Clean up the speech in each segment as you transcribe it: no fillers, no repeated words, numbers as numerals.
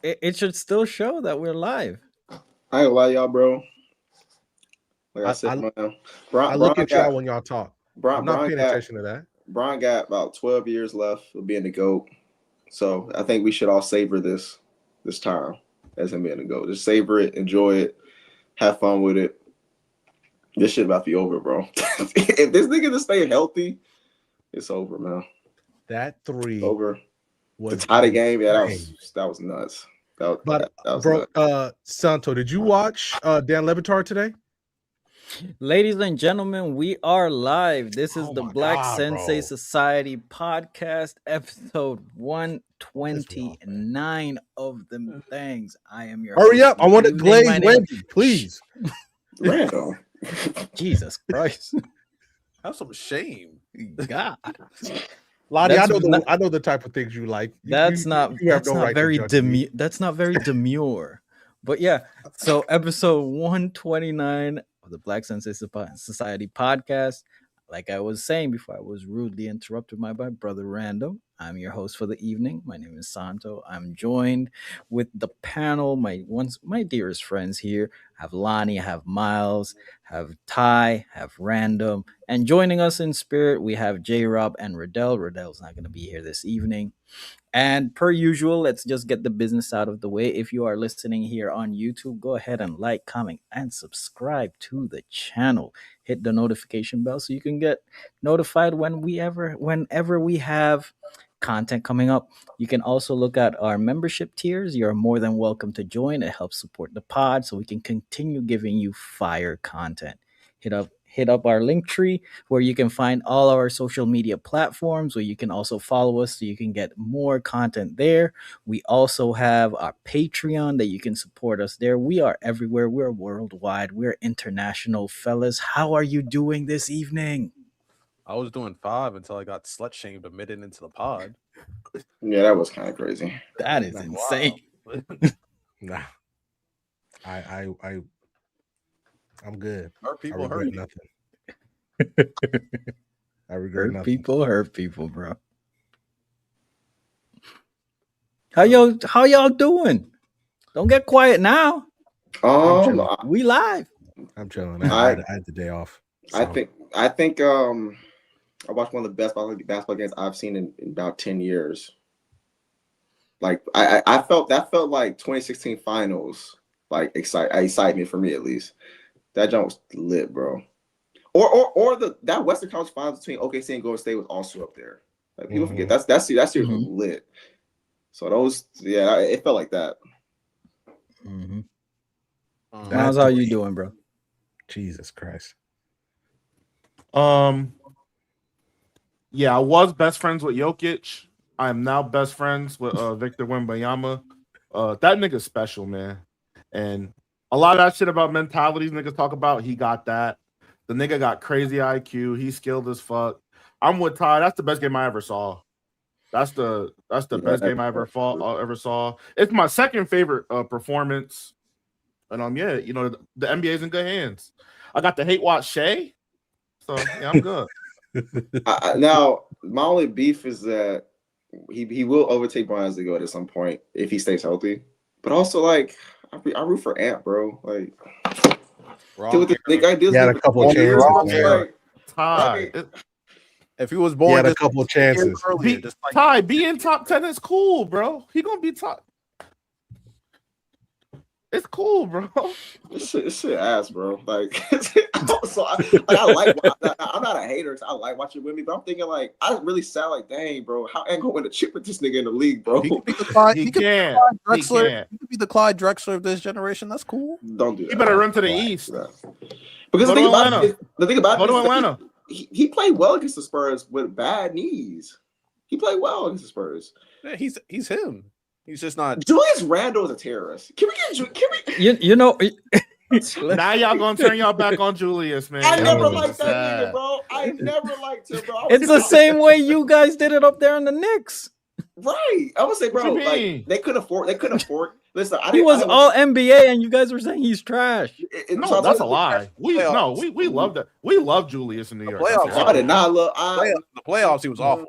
It should still show that we're live. I ain't gonna lie, y'all, bro. Like I I, said, I, man. I look at y'all when y'all talk. I'm not paying Got attention to that. Brian got about 12 years left of being the GOAT. So I think we should all savor this time as him being the GOAT. Just savor it, enjoy it, have fun with it. This shit about to be over, bro. If this nigga just stay healthy, it's over, man. That three Over. was the tie the game. Yeah, insane. that was nuts. But that was bro, nuts. Santo, did you watch Dan Levitar today? Ladies and gentlemen, we are live. This is the Black God, Sensei bro. Society podcast, episode 129 of them things. I am your Hurry host. up. I want to Good evening, my glaze name- Wendy, please. Random. Jesus Christ. Have some shame. God. Lottie, That's I know the type of things you like. That's not very demure. That's not very demure. But yeah, so episode 129 of the Black Sensei Society podcast. Like I was saying before, I was rudely interrupted by my brother Random. I'm your host for the evening. My name is Santo. I'm joined with the panel, my dearest friends here. I have Lonnie, I have Miles, have Ty, have Random, and joining us in spirit, we have J Rob and Riddell. Riddell's not going to be here this evening. And per usual, let's just get the business out of the way. If you are listening here on YouTube, go ahead and like, comment, and subscribe to the channel. Hit the notification bell so you can get notified whenever we have content coming up. You can also look at our membership tiers. You're more than welcome to join. It helps support the pod so we can continue giving you fire content. Hit up our link tree where you can find all our social media platforms, where you can also follow us so you can get more content there. We also have our Patreon that you can support us there. We are everywhere. We're worldwide. We're international, fellas. How are you doing this evening? I was doing 5 until I got slut shamed admitted into the pod. Yeah, that was kind of crazy. That is insane. Nah. I'm good. Hurt people I regret hurt. nothing. I regret nothing. Hurt people, bro. How y'all doing? Don't get quiet now. We live. I'm chilling. I had the day off. So. I think I watched one of the best basketball games I've seen in about 10 years. Like I felt like 2016 finals, like excitement for me at least. That jump was lit, bro. Or that Western Conference Finals between OKC and Golden State was also up there. Like people forget that series was lit. So it felt like that. Mm-hmm. How's how you doing, bro? Jesus Christ. Yeah, I was best friends with Jokic. I am now best friends with Victor Wembanyama. That nigga's special, man. And a lot of that shit about mentalities niggas talk about, he got that. The nigga got crazy IQ. He's skilled as fuck. I'm with Ty. That's the best game I ever saw. That's the best game I ever saw. It's my second favorite performance. And the NBA's in good hands. I got to hate watch Shea. So yeah, I'm good. Now, my only beef is that he will overtake Brian Zagoda at some point if he stays healthy. But also, like, I root for Ant, bro. Like, he had a couple of chances. Ty, if he was born, he had a couple of chances. Ty, being top 10 is cool, bro. He gonna be top. It's cool, bro. This shit ass, bro. Like, so I like. I'm not a hater. So I like watching with me, but I'm thinking like, I really sound like, dang, bro. How ain't gonna win a chip with this nigga in the league, bro? He could be the Clyde Drexler of this generation. That's cool. Don't do that. He better run to the East. Because the thing about it, Atlanta. He played well against the Spurs with bad knees. He played well against the Spurs. Yeah, he's him. He's just not. Julius Randle is a terrorist. Can we? You know. Now y'all gonna turn y'all back on Julius, man. I never liked that nigga, bro. I never liked him, bro. It's the same way you guys did it up there in the Knicks. Right. I would say, bro, like they couldn't afford. Listen, he was all NBA, and you guys were saying he's trash. No, that's a lie. We love that. We love Julius in New York. Playoffs, I did not love the playoffs. He was awful.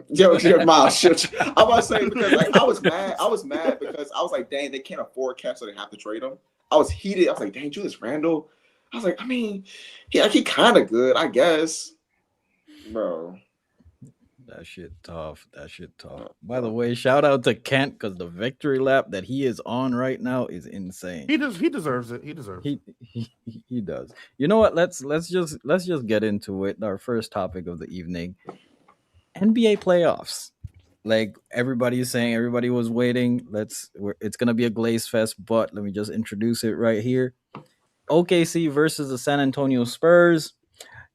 Yo, Miles, shit. I'm about to say because like I was mad. I was mad because I was like, dang, they can't afford Cap, so they have to trade him. I was heated. I was like, dang, Julius Randle. I was like, I mean, he kind of good, I guess, bro. That shit tough. That shit tough. By the way, shout out to Kent because the victory lap that he is on right now is insane. He deserves it. He deserves it. He does. You know what? Let's just get into it. Our first topic of the evening: NBA playoffs. Like everybody is saying, everybody was waiting. It's gonna be a glaze fest, but let me just introduce it right here. OKC versus the San Antonio Spurs.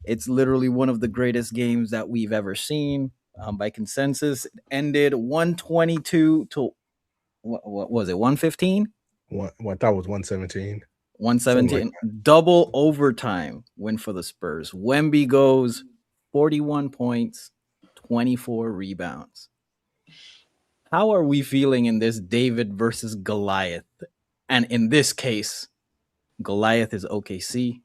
It's literally one of the greatest games that we've ever seen. By consensus, it ended 122 to what was it? 115? I thought it was 117. 117. Double overtime win for the Spurs. Wemby goes 41 points, 24 rebounds. How are we feeling in this David versus Goliath? And in this case, Goliath is OKC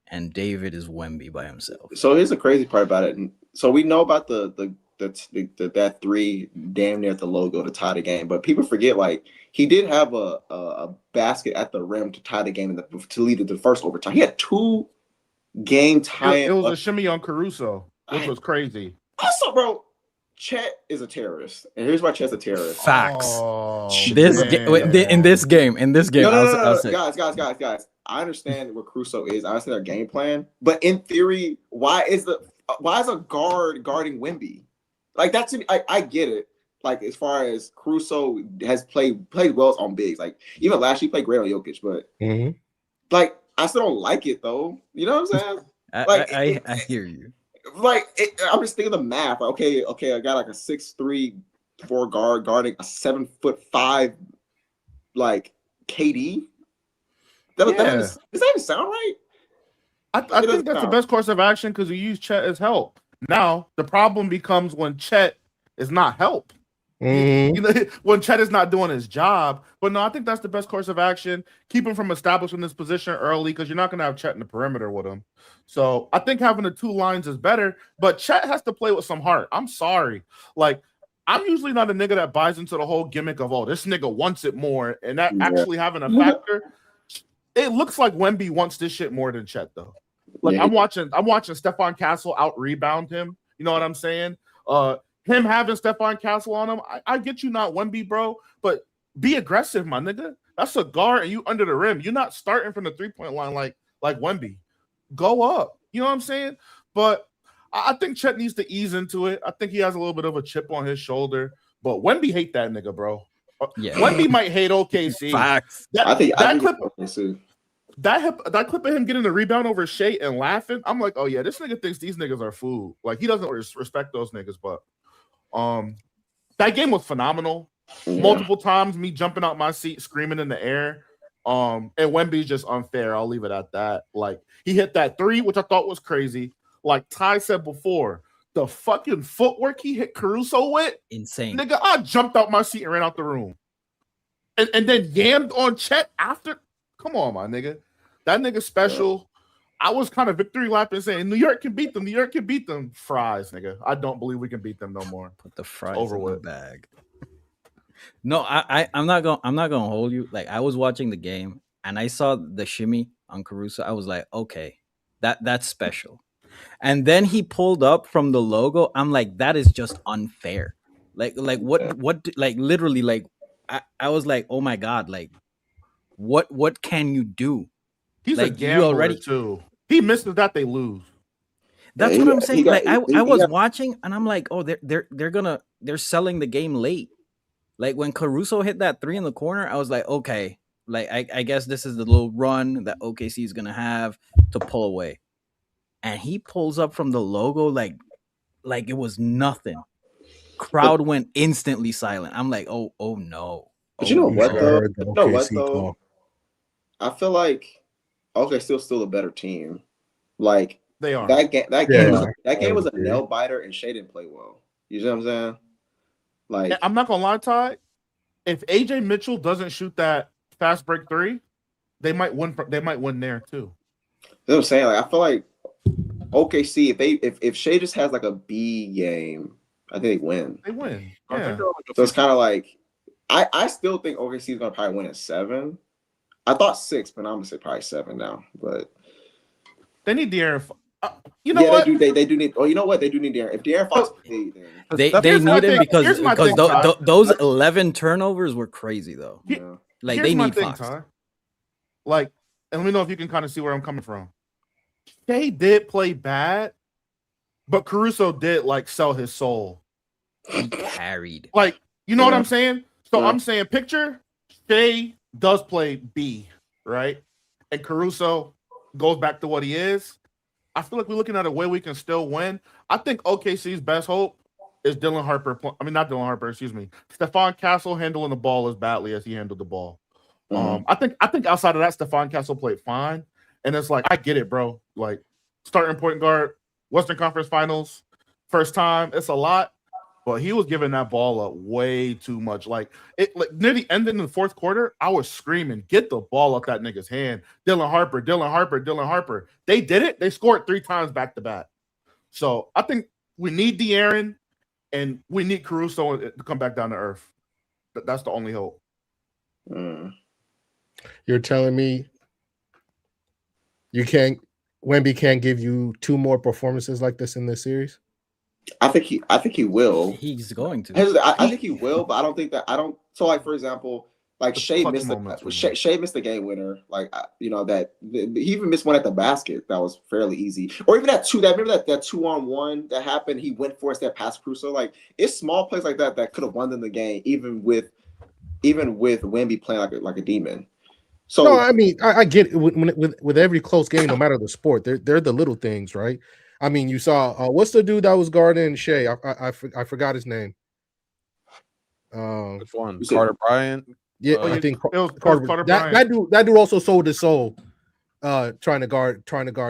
and David is Wemby by himself. So here's the crazy part about it. So we know about that three damn near at the logo to tie the game, but people forget like he did have a basket at the rim to tie the game to lead to the first overtime. He had 2 game tying. It was a shimmy on Caruso, which was crazy. Also, bro, Chet is a terrorist, and here's why Chet's a terrorist. Facts. Oh, in this game, no, guys. I understand what Caruso is. I understand their game plan, but in theory, why is a guard guarding Wemby? Like that's I get it. Like as far as Caruso has played well on bigs. Like even last year he played great on Jokic, but like I still don't like it though. You know what I'm saying? I hear you. Like I'm just thinking the math. Like, okay, I got like a 6'3", 4 guard guarding a 7'5", like KD. Does that even sound right? I think that's the best course of action because you use Chet as help. Now the problem becomes when Chet is not help. You know, when Chet is not doing his job. But no, I think that's the best course of action. Keep him from establishing this position early because you're not going to have Chet in the perimeter with him. So I think having the 2 lines is better. But Chet has to play with some heart. I'm sorry. Like, I'm usually not a nigga that buys into the whole gimmick of, oh, this nigga wants it more. And that actually having a factor. It looks like Wemby wants this shit more than Chet, though. Like, I'm watching Stephon Castle out-rebound him. You know what I'm saying? Him having Stephon Castle on him, I get you not Wemby, bro, but be aggressive, my nigga. That's a guard and you under the rim. You're not starting from the 3-point line like Wemby. Go up. You know what I'm saying? But I think Chet needs to ease into it. I think he has a little bit of a chip on his shoulder. But Wemby hate that nigga, bro. Yeah. Wemby might hate OKC. Facts. I think that clip of him getting the rebound over Shea and laughing, I'm like, oh yeah, this nigga thinks these niggas are food. Like he doesn't respect those niggas, but that game was phenomenal. Yeah. Multiple times, me jumping out my seat, screaming in the air. And Wemby's just unfair. I'll leave it at that. Like he hit that 3, which I thought was crazy. Like Ty said before, the fucking footwork he hit Caruso with, insane. Nigga, I jumped out my seat and ran out the room. And then yammed on Chet after. Come on, my nigga. That nigga special. I was kind of victory lapping saying New York can beat them. New York can beat them. Fries, nigga. I don't believe we can beat them no more. Put the fries in the bag. No, I'm not gonna hold you. Like I was watching the game and I saw the shimmy on Caruso. I was like, okay, that's special. And then he pulled up from the logo. I'm like, that is just unfair. Like what like literally like I was like, oh my god, like what can you do? He's like, a gambler too. He misses that they lose. That's what I'm saying. I was watching and I'm like, oh, they're selling the game late. Like when Caruso hit that 3 in the corner, I was like, okay, like I guess this is the little run that OKC is gonna have to pull away. And he pulls up from the logo like it was nothing. Crowd went instantly silent. I'm like, oh no. But you know what though? You know what though? I feel like OKC's still a better team. Like they are. That game was a nail biter, and Shea didn't play well. You know what I'm saying? Like I'm not gonna lie, Ty. If AJ Mitchell doesn't shoot that fast break 3, they might win. They might win there too. You know what I'm saying? Like I feel like OKC, if Shea just has like a B game, I think they win. They win. I think Yeah. they're like a So it's few- kind of like I still think OKC is gonna probably win at 7. I thought 6, but I'm gonna say probably 7 now. But They need De'Aaron. You know yeah, what? they do need. Oh, you know what? They do need De'Aaron. If De'Aaron Fox played, then They Here's my need him thing. because Here's my thing, Ty. those 11 turnovers were crazy though. yeah. Like Here's they my need thing, Fox. Ty. Like, and let me know if you can kind of see where I'm coming from. Shea did play bad, but Caruso did like sell his soul. He carried. Like, you know what Yeah. I'm saying? So Yeah. I'm saying, picture Shea does play B, right? And Caruso goes back to what he is. I feel like we're looking at a way we can still win. I think OKC's best hope is Dylan Harper. Not Dylan Harper, excuse me. Stephon Castle handling the ball as badly as he handled the ball. Mhm. I think outside of that, Stephon Castle played fine. And it's like, I get it, bro. Like, starting point guard, Western Conference Finals, first time. It's a lot. But he was giving that ball up way too much. Like near the end in the fourth quarter, I was screaming, "Get the ball up that nigga's hand!" Dylan Harper, Dylan Harper, Dylan Harper. They did it. They scored 3 times back to back. So I think we need De'Aaron and we need Caruso to come back down to earth. That's the only hope. Mm. You're telling me Wemby can't give you 2 more performances like this in this series? I think he will. He's going to. I think he will, but I don't think that So like for example, like The Shea clutch missed moments we Shea missed the game winner. Like he even missed one at the basket that was fairly easy. Or even that 2 remember that 2-on-1 that happened. He went for it that past Crusoe. Like it's small plays like that could have won them the game, even with Wemby playing like a demon. So No, I mean I get it with every close game, no matter the sport, they're the little things, right? I mean, you saw what's the dude that was guarding Shea? I forgot his name. Which one? You said- Carter Bryant. Yeah, Oh, I yeah. think It was Carter, Carter that Bryant. dude also sold his soul trying to guard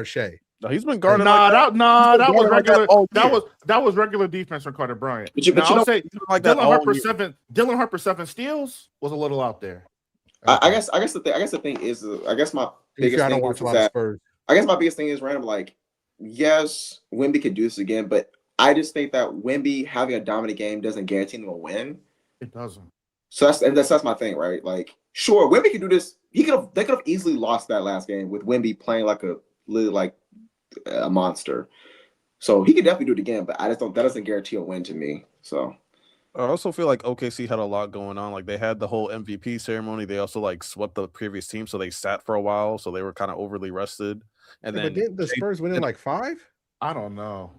Shea. No, he's been guarding. That was guarding like that regular. all That year. was regular defense from Carter Bryant. But you Now, I'll know- say He's been like that Dylan all Harper year. 7 steals was a little out there. I guess the thing is I guess my biggest I don't thing watch is a lot of that Spurs. I guess my biggest thing is random. Like, yes, Wemby could do this again, but I just think that Wemby having a dominant game doesn't guarantee them a win. It doesn't. So that's my thing, right? Like, sure, Wemby could do this. They could have easily lost that last game with Wemby playing like a monster. So he could definitely do it again, but I just don't. That doesn't guarantee a win to me. So I also feel like OKC had a lot going on. Like they had the whole MVP ceremony. They also like swept the previous team, so they sat for a while. So they were kind of overly rested. And Yeah, then but didn't the Spurs win in like 5? I don't know.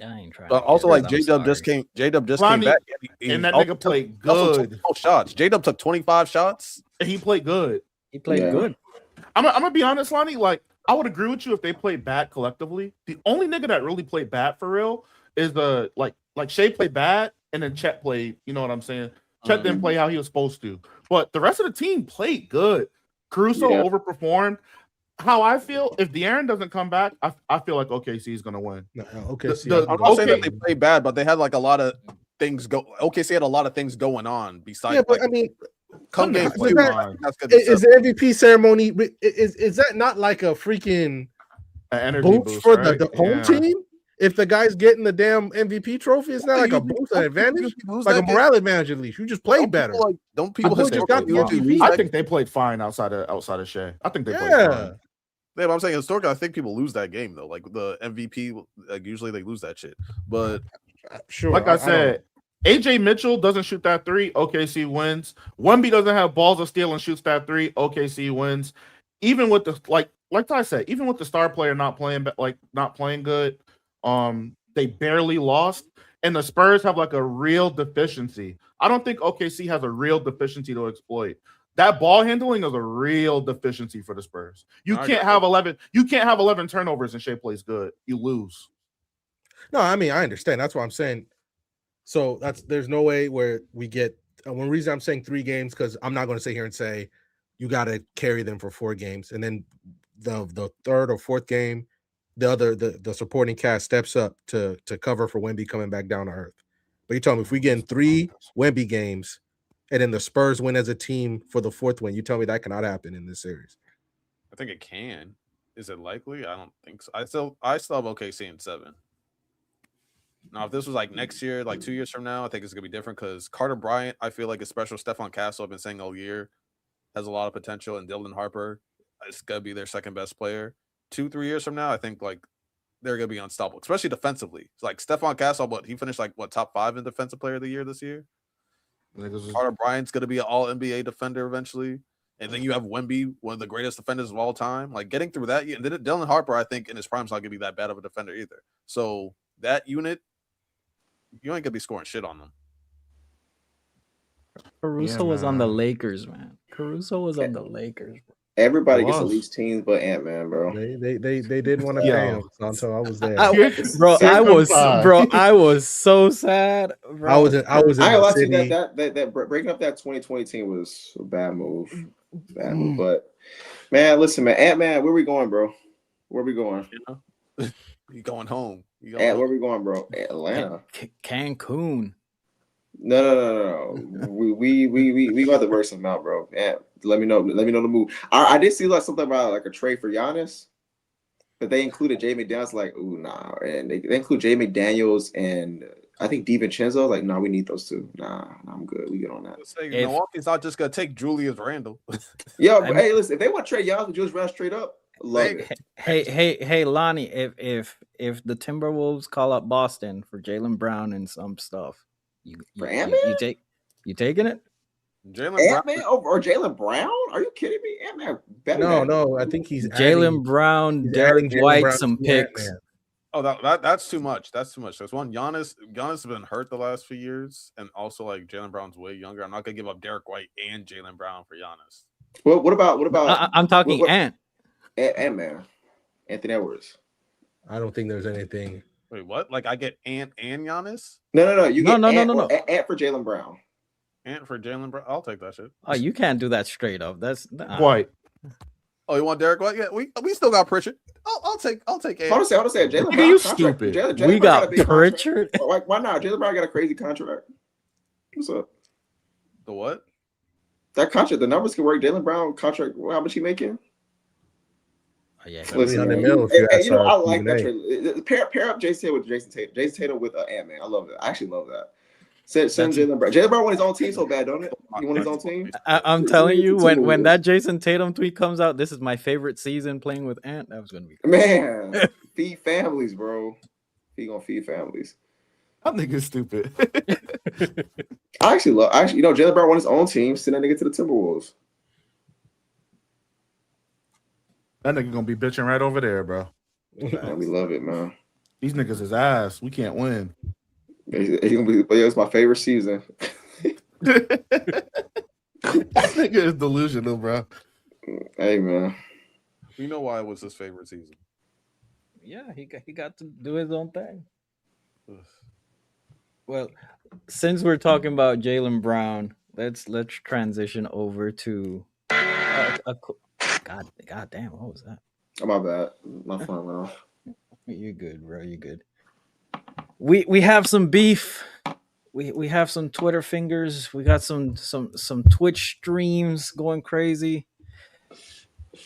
I ain't trying. but to also get like it. J I'm Dub just sorry. came. J Dub just Lonnie, came back, he And that also nigga played he also took good. 12 shots. J Dub took 25 shots. And he played good. He played Yeah. good. I'm gonna be honest, Lonnie. Like, I would agree with you if they played bad collectively. The only nigga that really played bad for real is like Shea played bad, and then Chet played. You know what I'm saying? Chet didn't play how he was supposed to, but the rest of the team played good. Caruso Yeah. overperformed. How I feel if De'Aaron doesn't come back, I feel like OKC is gonna win. No, okay. I'm not saying that they played bad, but they had like a lot of things go. OKC had a lot of things going on besides. Yeah, but like, I mean, come game Is two, that- I think that's gonna be is the MVP ceremony is that not like a freaking An energy boost boost for right? the home Yeah. team? If the guy's getting the damn MVP trophy, it's not like a boost, an advantage, like a morale advantage. At least you just play better. Don't people boy just historically got the lose MVP. that I think they played fine outside of Shea. I think they played Yeah. fine. Yeah, but I'm saying historically, I think people lose that game though. Like the MVP, like usually they lose that shit. But Sure. Like I said, AJ Mitchell doesn't shoot that 3, OKC wins. Wemby doesn't have balls of steel and shoots that 3, OKC wins. Even with the like Ty said, even with the star player not playing good, they barely lost. And the Spurs have like a real deficiency. I don't think OKC has a real deficiency to exploit. That ball handling is a real deficiency for the Spurs. You I can't got have 11. You can't have 11 turnovers and Shea plays good. You lose. No, I mean I understand. That's what I'm saying. So there's no way where we get. One reason I'm saying 3 games because I'm not going to sit here and say you got to carry them for 4 games, and then the third or fourth game, the supporting cast steps up to cover for Wemby coming back down to earth. But you tell me if we get in 3 Wemby games, and then the Spurs win as a team for the 4th win, you tell me that cannot happen in this series. I think it can. Is it likely? I don't think so. I still have OKC in 7. Now, if this was like next year, like 2 years from now, I think it's gonna be different because Carter Bryant, I feel like is special. Stephon Castle, I've been saying all year, has a lot of potential, and Dylan Harper is gonna be their second best player. 2, 3 years from now, I think like they're gonna be unstoppable, especially defensively. It's like Stephon Castle, he finished like top 5 in defensive player of the year this year. Niggas was- Carter Bryant's gonna be an all NBA defender eventually. And then you have Wemby, one of the greatest defenders of all time. Like getting through that, and then Dylan Harper, I think in his prime is not gonna be that bad of a defender either. So that unit, you ain't gonna be scoring shit on them. Caruso Yeah, was on the man. Lakers, man. Caruso was on the Lakers. Everybody gets Was. elite teams, but Ant-Man, bro. They didn't want to Yo. pay him, Santo. I was there. I was so sad, bro. I was in I ain't the lie to you, city. that breaking up that 2020 team was a bad move. Bad move. But man, listen, man, Ant-Man, where we going, bro? Where we going? You going home? Where we going, bro? Atlanta. Cancun. No. We got to work something out, bro. Yeah, let me know the move. I did see like something about like a trade for Giannis, but they included Jay McDaniels. Like, ooh, nah, and they include Jay McDaniels and I think DiVincenzo. Like, nah, we need those two. Nah, I'm good. We get on that. Milwaukee's not just gonna take Julius Randle. Yo, hey, listen, if they want to trade Giannis with Julius Randle straight up, love it. Hey, Lonnie, if the Timberwolves call up Boston for Jaylen Brown and some stuff, you taking it? Ant-Man or Jaylen Brown? Are you kidding me? Ant-Man better. No. I think he's Jaylen Brown, Derek White, some picks. Oh, that's too much. That's too much. There's one. Giannis has been hurt the last few years, and also like Jaylen Brown's way younger. I'm not gonna give up Derek White and Jaylen Brown for Giannis. Well, what about? I'm talking Ant. Ant-Man, Anthony Edwards. I don't think there's anything. Wait, what? Like I get Ant and Giannis? No. You get no. Ant for Jaylen Brown. Ant for Jaylen Brown. I'll take that shit. Oh, you can't do that straight up. That's White. Oh, you want Derek White? Yeah, we still got Pritchard. I'll take Ant. Hold on a second. Jaylen Brown. You stupid. Jaylen we Brown got Pritchard. Why not? Jaylen Brown got a crazy contract. What's up? The what? That contract, the numbers can work. Jaylen Brown contract. How much he making? Oh, yeah. Listen, man, I like that trade. Pair up Jason Tatum with Jason Tatum. Jason Tatum with Ant-Man. I love that. I actually love that. Send Jaylen Brown. Jaylen Brown won his own team so bad, don't it? He won his own team. I'm telling you, when that Jason Tatum tweet comes out, this is my favorite season playing with Ant. That was gonna be crazy. Man. Feed families, bro. He gonna feed families. That nigga's stupid. Jaylen Brown won his own team. Send that nigga to the Timberwolves. That nigga gonna be bitching right over there, bro. Man, we love it, man. These niggas is ass. We can't win. It's my favorite season. That nigga is delusional, bro. Hey, man. You know why it was his favorite season? Yeah, he got to do his own thing. Well, since we're talking about Jaylen Brown, let's transition over to God damn, what was that? Oh, my bad. My phone went off. You're good, bro. You're good. We have some beef. We have some Twitter fingers. We got some Twitch streams going crazy.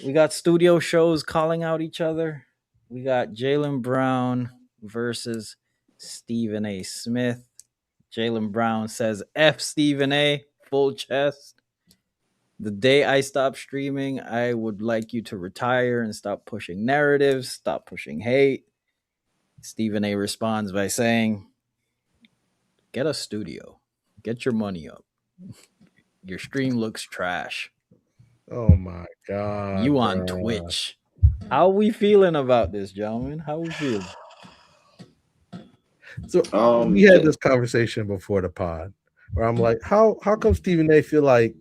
We got studio shows calling out each other. We got Jaylen Brown versus Stephen A. Smith. Jaylen Brown says F Stephen A. full chest. The day I stop streaming, I would like you to retire and stop pushing narratives, stop pushing hate. Stephen A. responds by saying, get a studio. Get your money up. Your stream looks trash. Oh my God. You on Twitch. How we feeling about this, gentlemen? How we feeling? So we had this conversation before the pod where I'm like, how come Stephen A. feel like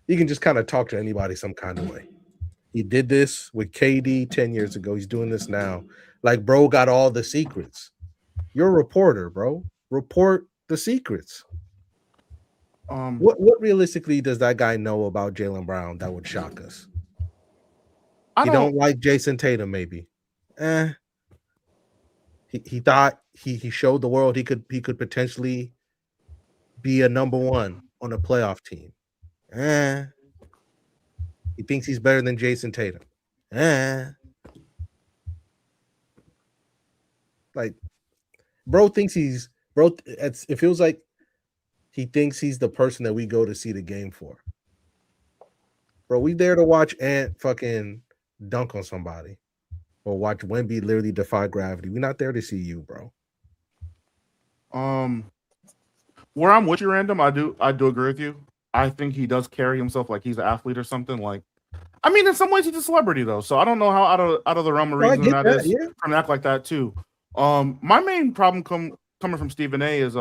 he can just kind of talk to anybody some kind of way? He did this with KD 10 years ago. He's doing this now. Like, bro got all the secrets. You're a reporter, bro. Report the secrets. What realistically does that guy know about Jaylen Brown that would shock us? He don't like Jason Tatum, maybe. He thought he showed the world he could potentially be a number one on a playoff team. He thinks he's better than Jason Tatum. Like, bro thinks he's bro. It feels like he thinks he's the person that we go to see the game for. Bro, we there to watch Ant fucking dunk on somebody or watch Wemby literally defy gravity. We're not there to see you, bro. Where I'm with you, Random, I do agree with you. I think he does carry himself like he's an athlete or something. Like, I mean, in some ways he's a celebrity though, so I don't know how out of the realm of No, I reason get that that, is yeah. for him to act like that too. My main problem coming from Stephen A is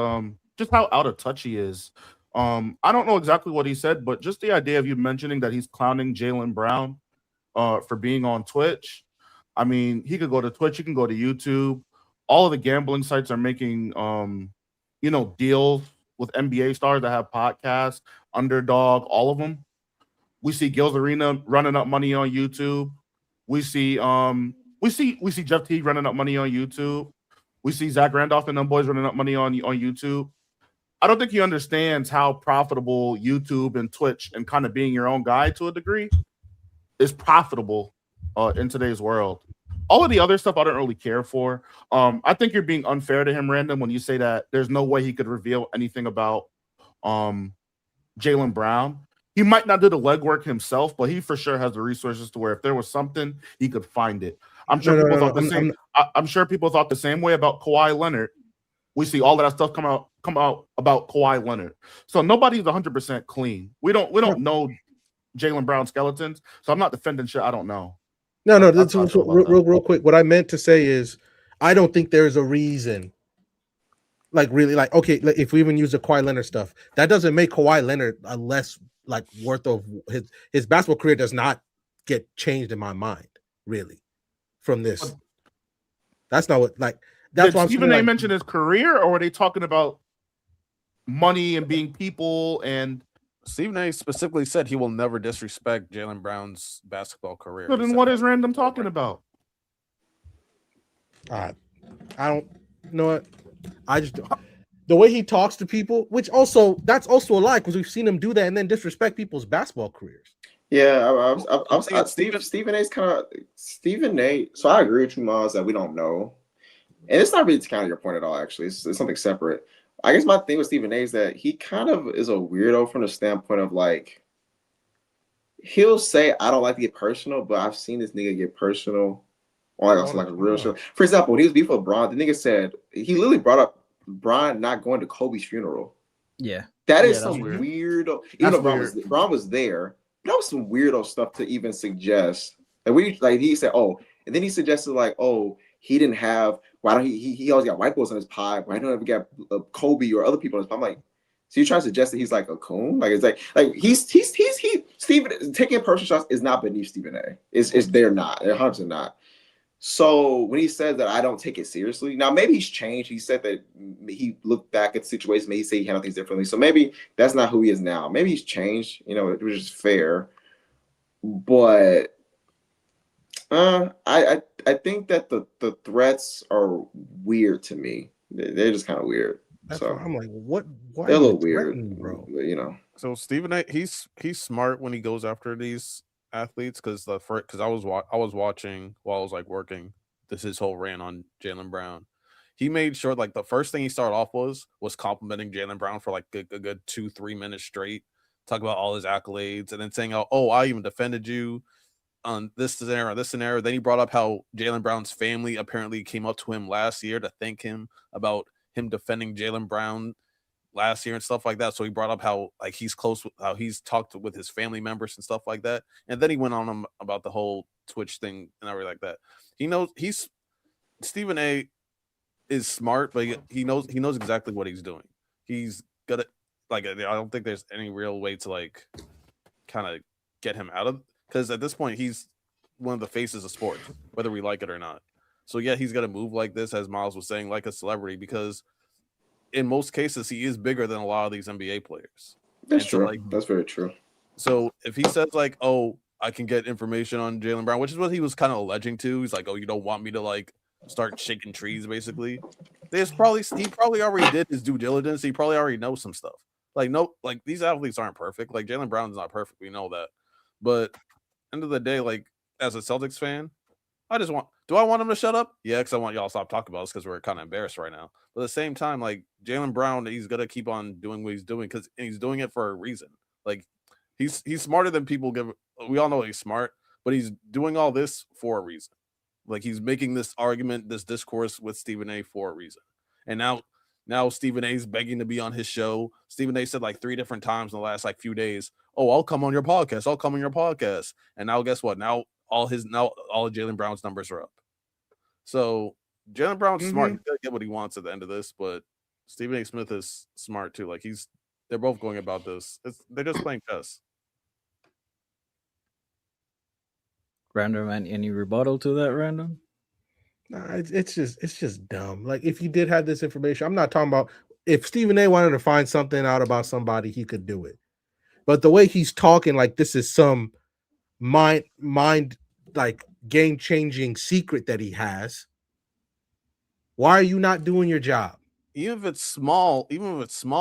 just how out of touch he is. I don't know exactly what he said, but just the idea of you mentioning that he's clowning Jaylen Brown for being on Twitch. I mean, he could go to Twitch, he can go to YouTube. All of the gambling sites are making deals with NBA stars that have podcasts, Underdog, all of them. We see Gil's Arena running up money on YouTube. We see Jeff Teague running up money on YouTube. We see Zach Randolph and them boys running up money on YouTube. I don't think he understands how profitable YouTube and Twitch and kind of being your own guy to a degree is profitable in today's world. All of the other stuff I don't really care for. I think you're being unfair to him, Random, when you say that there's no way he could reveal anything about Jaylen Brown. He might not do the legwork himself, but he for sure has the resources to where if there was something, he could find it. I'm sure people thought the same. I'm sure people thought the same way about Kawhi Leonard. We see all of that stuff come out about Kawhi Leonard. So nobody's 100% clean. We don't know Jaylen Brown skeletons. So I'm not defending shit I don't know. No, real quick. What I meant to say is, I don't think there's a reason. Like really, like okay, if we even use the Kawhi Leonard stuff, that doesn't make Kawhi Leonard a less like worth of his basketball career does not get changed in my mind, really, from this. That's not what like. That's why Stephen A. mentioned his career, or are they talking about money and being people? And Stephen A. specifically said he will never disrespect Jaylen Brown's basketball career. So then what is Random talking about? I don't know what. I just the way he talks to people, which also that's also a lie because we've seen him do that and then disrespect people's basketball careers. Yeah, Stephen A's kind of Stephen A. So I agree with you, Miles, that we don't know, and it's not really to counter your point at all. Actually, it's something separate. I guess my thing with Stephen A. is that he kind of is a weirdo from the standpoint of like he'll say I don't like to get personal, but I've seen this nigga get personal on like a real show. For example, when he was before Bron, the nigga said he literally brought up Bron not going to Kobe's funeral. Yeah, that is some weirdo. Even though Bron was there, that was some weirdo stuff to even suggest. Like he said, oh, and then he suggested like, oh, he didn't have. Why don't he always got white boys on his pod? Why don't he ever get Kobe or other people on his pod? I'm like, so you're trying to suggest that he's like a coon? Like it's like he's Stephen taking personal shots is not beneath Stephen A. It's they're not. They're 100% not. So when he said that I don't take it seriously, now maybe he's changed. He said that he looked back at the situation, maybe he said he handled things differently. So maybe that's not who he is now. Maybe he's changed, which is fair. But I think that the threats are weird to me. They're just kind of weird. So I'm like, what? Why they're a little weird, bro? But, So Stephen A. He's smart when he goes after these athletes because I was watching while I was like working his whole rant on Jaylen Brown. He made sure like the first thing he started off was complimenting Jaylen Brown for like a good 2-3 minutes straight, talk about all his accolades, and then saying, "Oh, I even defended you on this scenario." Then he brought up how Jaylen Brown's family apparently came up to him last year to thank him about him defending Jaylen Brown last year and stuff like that. So he brought up how like he's close with how he's talked with his family members and stuff like that. And then he went on him about the whole Twitch thing and everything like that. Stephen A. is smart, but he knows exactly what he's doing. He's good at like I don't think there's any real way to like kind of get him out of because at this point he's one of the faces of sports, whether we like it or not. So yeah, he's gonna move like this, as Miles was saying, like a celebrity because in most cases, he is bigger than a lot of these NBA players. That's true. That's very true. So if he says like, "Oh, I can get information on Jaylen Brown," which is what he was kind of alleging to, he's like, "Oh, you don't want me to like start shaking trees," basically. He probably already did his due diligence. He probably already knows some stuff. Like these athletes aren't perfect. Like Jaylen Brown's not perfect. We know that. But end of the day, like as a Celtics fan, Do I want him to shut up? Yeah, because I want y'all to stop talking about this because we're kind of embarrassed right now. But at the same time, like Jalen Brown, he's gonna keep on doing what he's doing because he's doing it for a reason. Like he's smarter than people give. We all know he's smart, but he's doing all this for a reason. Like he's making this argument, this discourse with Stephen A for a reason. And now Stephen A's begging to be on his show. Stephen A said like 3 different times in the last like few days, "Oh, I'll come on your podcast. I'll come on your podcast." And now guess what? Now all of Jalen Brown's numbers are up. So Jalen Brown's smart. He's gonna get what he wants at the end of this, but Stephen A. Smith is smart too. Like they're both going about this. They're just playing chess. Random, any rebuttal to that, Random? Nah, it's just dumb. Like if you did have this information, I'm not talking about if Stephen A wanted to find something out about somebody, he could do it. But the way he's talking, like this is some mind like game changing secret that he has. Why are you not doing your job? Even if it's small,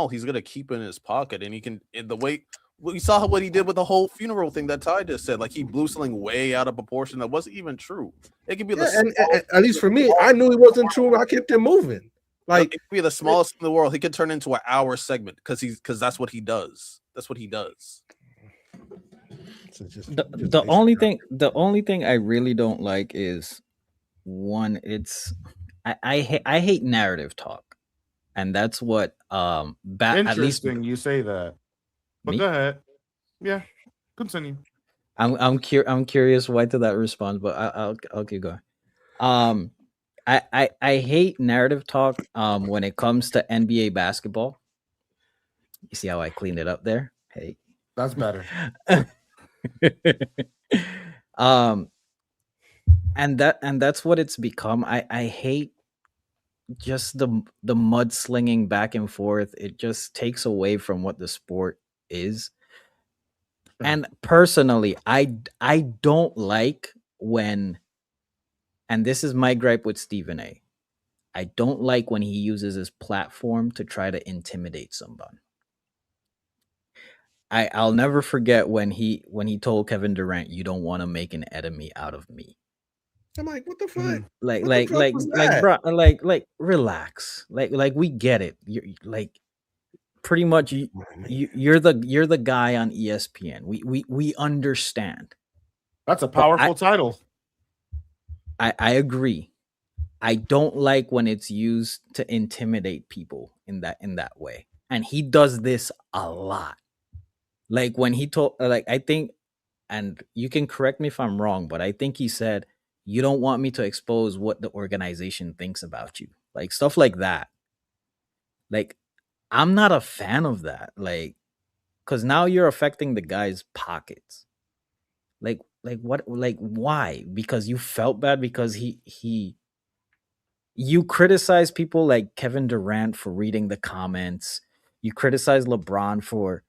he's gonna keep it in his pocket, and he can. In the way we saw what he did with the whole funeral thing that Ty just said, like he blew something way out of proportion that wasn't even true. It could be and at least for me, I knew it wasn't true. I kept it moving. Like it could be the smallest in the world. He could turn into an hour segment because that's what he does. That's what he does. The only thing I really don't like is one. It's I hate narrative talk, and that's what at least Interesting, you say that. But Me? go ahead. Yeah, continue. I'm curious why to that response, but I'll keep going. I hate narrative talk when it comes to NBA basketball. You see how I cleaned it up there? Hey. That's better. um and that's what it's become. I hate just the mudslinging back and forth. It just takes away from what the sport is. And personally, I don't like when, and this is my gripe with Stephen A. I don't like when he uses his platform to try to intimidate someone. I'll never forget when he told Kevin Durant, "You don't want to make an enemy out of me." I'm like, what the fuck? Like What the fuck was that? bro, relax. Like we get it. You're like pretty much you're the guy on ESPN. We understand. That's a powerful title. I agree. I don't like when it's used to intimidate people in that way. And he does this a lot. Like when he told, like, I think, and you can correct me if I'm wrong, but I think he said, "You don't want me to expose what the organization thinks about you." Like stuff like that. Like, I'm not a fan of that. Like, because now you're affecting the guy's pockets. Like what? Like why? Because you felt bad because you criticize people like Kevin Durant for reading the comments. You criticize LeBron for,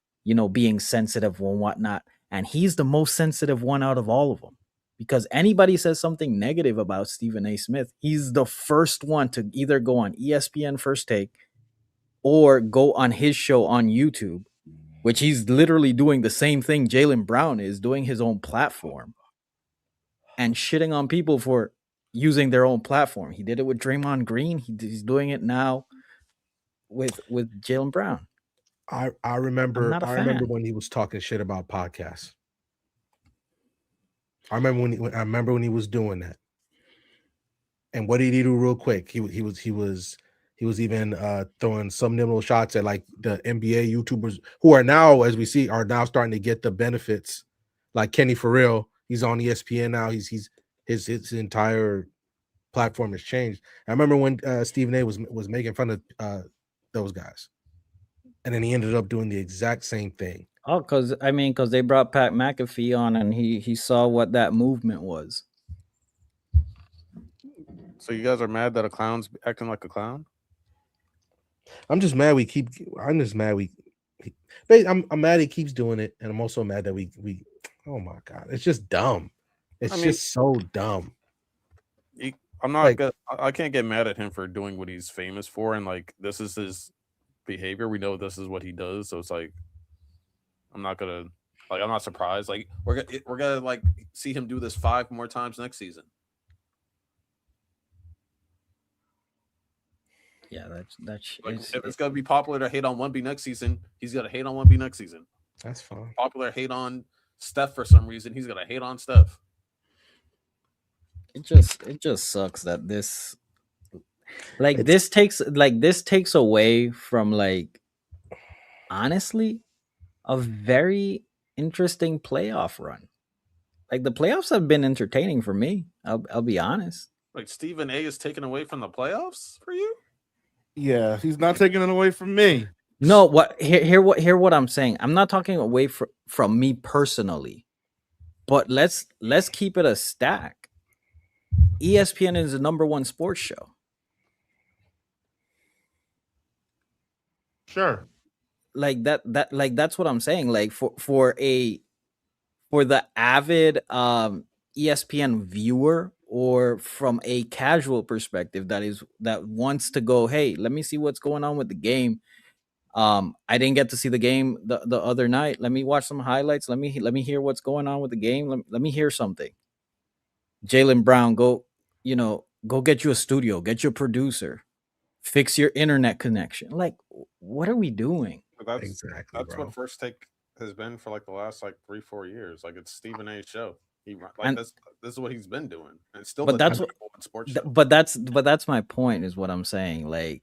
being sensitive and whatnot. And he's the most sensitive one out of all of them. Because anybody says something negative about Stephen A. Smith, he's the first one to either go on ESPN First Take or go on his show on YouTube, which he's literally doing the same thing Jalen Brown is, doing his own platform and shitting on people for using their own platform. He did it with Draymond Green. He's doing it now with Jalen Brown. I remember not a remember fan. when he was talking shit about podcasts. I remember when he was doing that. And what did he do real quick? He was even throwing subliminal shots at like the NBA YouTubers who are now, as we see, are now starting to get the benefits. Like Kenny Farrell, he's on ESPN now. His entire platform has changed. I remember when Stephen A was making fun of those guys, and then he ended up doing the exact same thing. Oh, because they brought Pat McAfee on, and he saw what that movement was. So you guys are mad that a clown's acting like a clown? I'm just mad I'm mad he keeps doing it, and I'm also mad that we oh my god, it's just dumb. It's just so dumb. I'm not I can't get mad at him for doing what he's famous for, and like this is his behavior. We know this is what he does, so it's like I'm not surprised. Like we're gonna like see him do this 5 more times next season. Yeah, that's Like it's if it's gonna be popular to hate on Wemby next season, he's gonna hate on Wemby next season. That's fine. Popular hate on Steph for some reason, he's gonna hate on Steph. it just sucks that It's this takes away from like honestly a very interesting playoff run. Like the playoffs have been entertaining for me. I'll be honest. Like Stephen A is taken away from the playoffs for you. Yeah, he's not taking it away from me. No, what hear what I'm saying. I'm not talking away from me personally, but let's keep it a stack. ESPN is the number one sports show. Sure. Like that's what I'm saying. Like for the avid ESPN viewer or from a casual perspective that wants to go, hey, let me see what's going on with the game. I didn't get to see the game the other night. Let me watch some highlights. Let me hear what's going on with the game. Let me hear something. Jalen Brown, go get you a studio, get your producer, fix your internet connection. Like, what are we doing? But that's exactly, bro. what First Take has been for like the last like 3-4 years. Like it's Stephen A's show. And This is what he's been doing, and it's still but the that's number what one sports show. but that's my point is what I'm saying. Like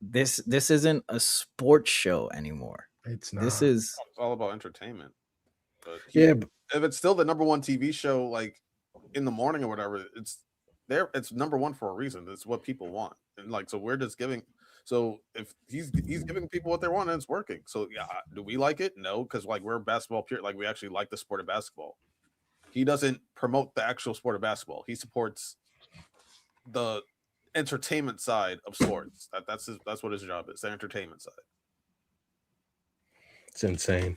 this isn't a sports show anymore. It's This not. is It's all about entertainment. But Yeah, if it's still the number one TV show, like in the morning or whatever, it's there. It's number one for a reason. It's what people want, and like so we're just giving. So if he's giving people what they want and it's working. So yeah, do we like it? No, because like we're basketball pure. Like we actually like the sport of basketball. He doesn't promote the actual sport of basketball. He supports the entertainment side of sports. That's what his job is. The entertainment side. it's insane.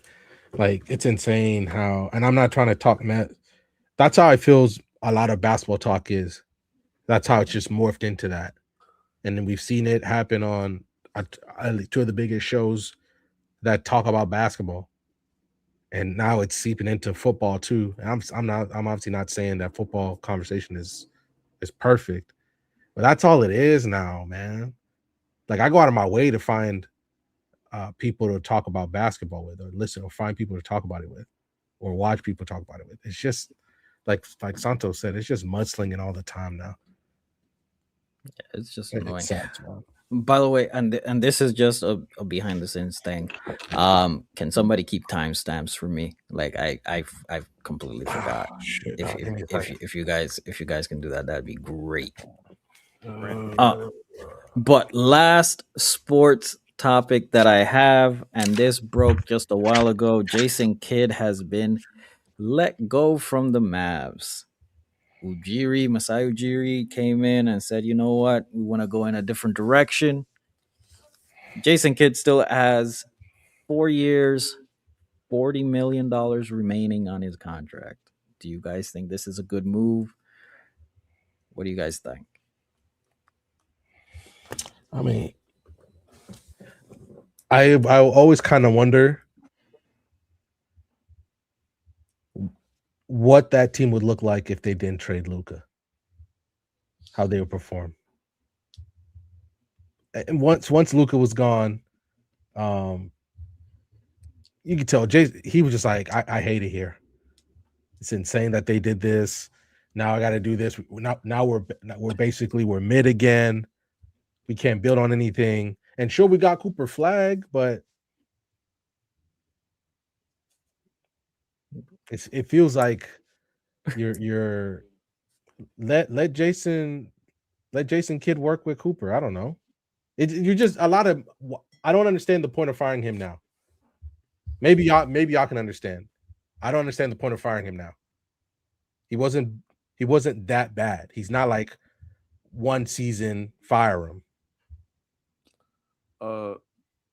Like it's insane how, and I'm not trying to talk, man. That's how I feels. A lot of basketball talk is. That's how it's just morphed into that, and then we've seen it happen on two of the biggest shows that talk about basketball, and now it's seeping into football too. And I'm obviously not saying that football conversation is perfect, but that's all it is now, man. Like I go out of my way to find people to talk about basketball with, or listen, or find people to talk about it with, or watch people talk about it with. It's just like Santos said, it's just mudslinging all the time now. it's just It annoying. sucks, man. By the way, and this is just a behind the scenes thing. Can somebody keep timestamps for me? Like I've completely forgot. Shit, If dog, if, give me a if second. if you guys can do that, that'd be great. Uh, But last sports topic that I have, and this broke just a while ago. Jason Kidd has been let go from the Mavs. Masai Ujiri came in and said, you know what, we want to go in a different direction. Jason Kidd still has 4 years, $40 million remaining on his contract. Do you guys think this is a good move? What do you guys think? I mean, I always kind of wonder what that team would look like if they didn't trade Luca. How they would perform. And once Luca was gone, you could tell he was just like, I hate it here. It's insane that they did this. Now I got to do this. Now we're basically we're mid again. We can't build on anything. And sure, we got Cooper Flag, but it feels like you're let Jason Kidd work with Cooper. I don't know. You're just a lot of. I don't understand the point of firing him now. Maybe y'all can understand. I don't understand the point of firing him now. He wasn't that bad. He's not like one season fire him.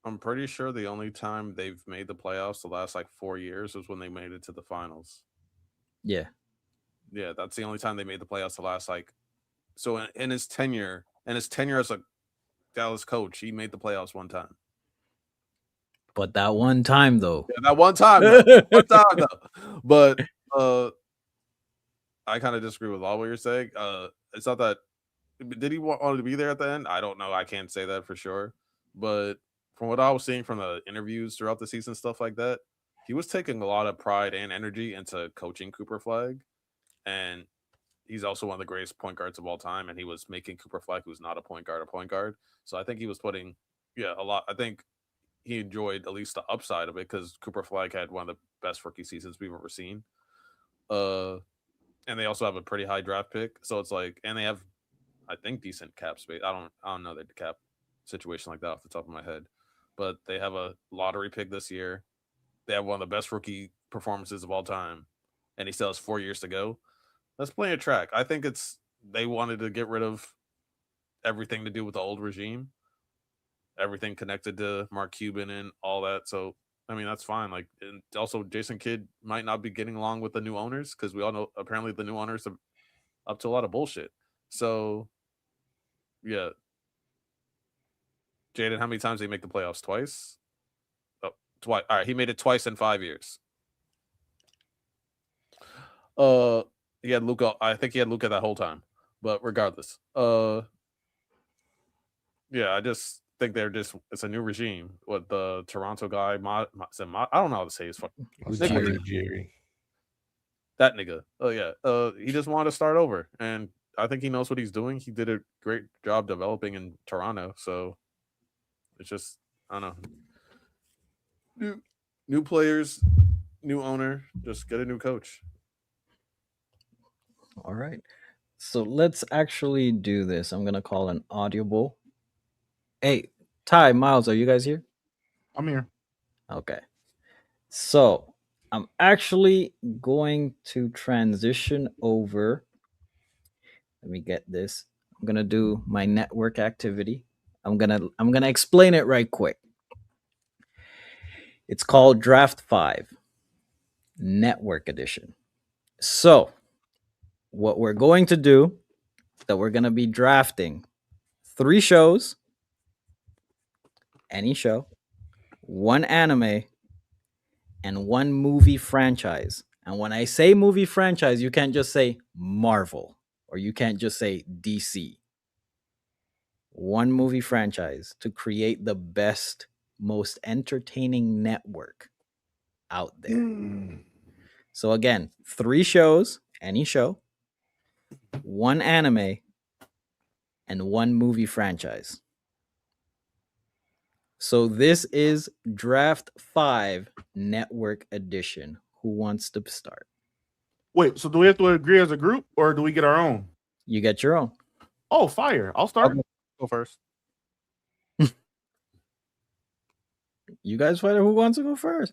I'm pretty sure the only time they've made the playoffs the last like 4 years was when they made it to the finals. Yeah. Yeah, that's the only time they made the playoffs the last like. So in his tenure as a Dallas coach, he made the playoffs one time. But that one time though. Yeah, that one time though. But I kind of disagree with all what you're saying. It's not that Did he want to be there at the end? I don't know. I can't say that for sure. But from what I was seeing from the interviews throughout the season, stuff like that, he was taking a lot of pride and energy into coaching Cooper Flag. And he's also one of the greatest point guards of all time. And he was making Cooper Flag, who's not a point guard, a point guard. So I think he was putting, a lot. I think he enjoyed at least the upside of it because Cooper Flag had one of the best rookie seasons we've ever seen. And they also have a pretty high draft pick. So it's like, and they have, I think, decent cap space. I don't know the cap situation like that off the top of my head, but they have a lottery pick this year. They have one of the best rookie performances of all time, and he still has 4 years to go. That's plenty of track. I think they wanted to get rid of everything to do with the old regime, everything connected to Mark Cuban and all that. So I mean, that's fine. Like, and also Jason Kidd might not be getting along with the new owners because we all know apparently the new owners are up to a lot of bullshit. So yeah. Jaden, how many times did he make the playoffs? Twice? Oh, twice. All right, he made it twice in 5 years. He had Luka. I think he had Luka that whole time. But regardless, yeah, I just think it's a new regime with the Toronto guy. I don't know how to say his fucking Ujiri. that nigga. Oh yeah. He just wanted to start over, and I think he knows what he's doing. He did a great job developing in Toronto, so it's just I don't know. New players, new owner, just get a new coach. All right. So let's actually do this. I'm gonna call an audible. Hey, Ty, Miles, are you guys here? I'm here. Okay. So I'm actually going to transition over. Let me get this. I'm gonna do my network activity. I'm gonna explain it right quick. It's called Draft 5 Network Edition. So what we're going to do that we're gonna be drafting 3 shows, any show, 1 anime, and 1 movie franchise. And when I say movie franchise, you can't just say Marvel or you can't just say DC. 1 movie franchise to create the best, most entertaining network out there. So again, 3 shows, any show, 1 anime, and 1 movie franchise. So this is Draft 5 Network Edition. Who wants to start? Wait, so do we have to agree as a group or do we get our own? You get your own. Oh, fire. I'll start. Go first. You guys find out who wants to go first.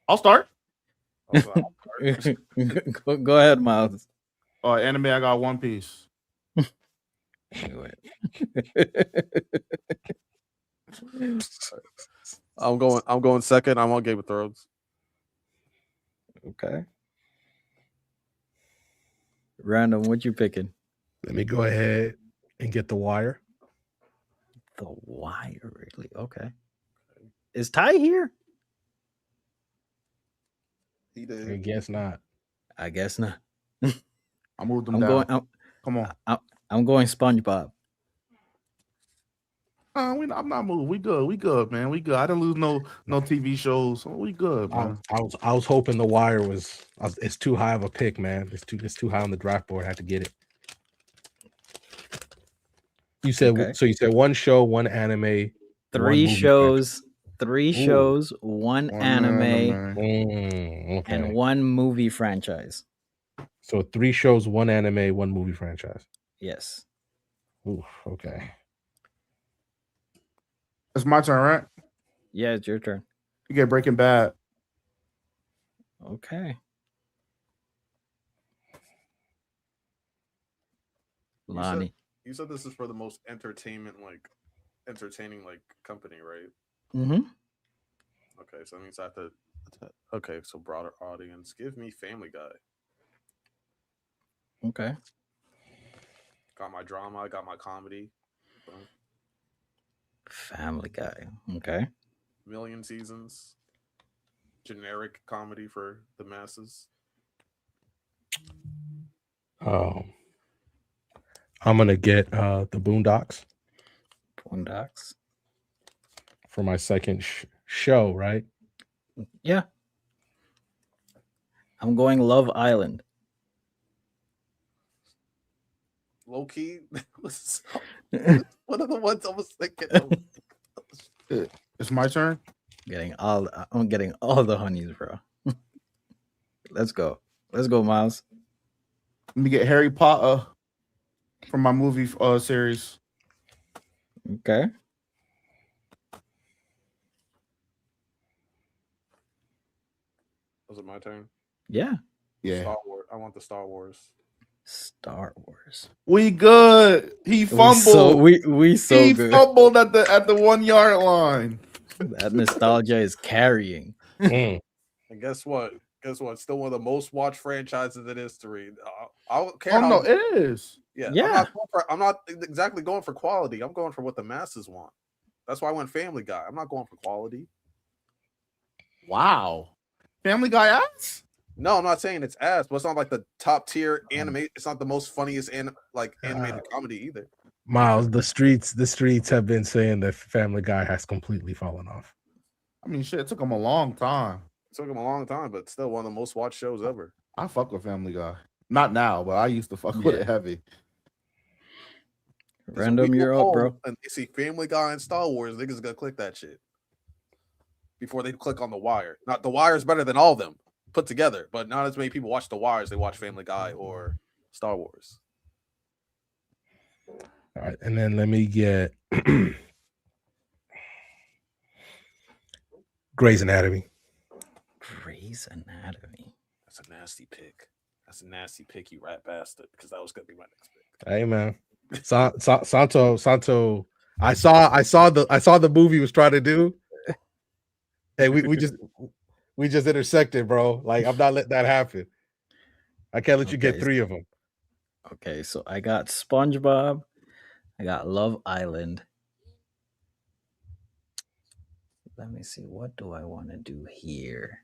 I'll start. Go ahead, Miles. Anime, I got One Piece. I'm going second. I'm on Game of Thrones. Okay. Random, what you picking? Let me go ahead and get The Wire. The Wire, really? Okay. Is Ty here? He I did. guess not. I guess not. I moved them down. Come on. I'm going SpongeBob. I'm not moving. We good, man. We good. I didn't lose no TV shows. We good, man. I was hoping The Wire it's too high of a pick, man. It's too high on the draft board. I had to get it. You said Okay. so. You said 1 show, 1 anime, 3 shows, 3 shows, 1 anime, okay. and 1 movie franchise. So 3 shows, 1 anime, 1 movie franchise. Yes. Ooh, okay. It's my turn, right? Yeah, it's your turn. You get Breaking Bad. Okay. Lonnie. You said this is for the most entertaining company, right? Mm-hmm. Okay, so that means I have to. Okay, so broader audience. Give me Family Guy. Okay. Got my drama. I got my comedy. Family Guy. Okay. Million seasons. Generic comedy for the masses. I'm gonna get the Boondocks Boondocks. for my second show, right? Yeah. I'm going Love Island. Low key, one of the ones I was thinking of. It's my turn. I'm getting all the honeys, bro. Let's go, Miles. Let me get Harry Potter from my movie series. Okay. Was it my turn? Yeah. Yeah, Star Wars. I want the Star Wars. Star Wars. we good. He fumbled. We so he good. fumbled at the 1 yard line. That nostalgia is carrying. Mm. And guess what? Still one of the most watched franchises in history. I don't care. Oh how, no, it is. yeah. Yeah. I'm not exactly going for quality. I'm going for what the masses want. That's why I went Family Guy. I'm not going for quality. Wow. Family Guy ass? No, I'm not saying it's ass, but it's not like the top tier anime. It's not the most funniest animated comedy either. Miles, the streets have been saying that Family Guy has completely fallen off. I mean, shit, it took him a long time. It took him a long time, but still one of the most watched shows ever. I fuck with Family Guy. Not now, but I used to fuck with it heavy. Random, you're up, bro. And they see Family Guy and Star Wars, niggas gonna click that shit before they click on The Wire. Not The Wire is better than all of them put together, but not as many people watch The Wire as they watch Family Guy or Star Wars. All right, and then let me get Grey's Anatomy. Grey's Anatomy. That's a nasty pick. That's a nasty pick, you rat bastard. Because that was gonna be my next pick. Hey man, Santo. I saw the movie he was trying to do. Hey, we just intersected, bro. Like I'm not letting that happen. I can't let you get 3 of them. Okay, so I got SpongeBob. I got Love Island. Let me see. What do I want to do here?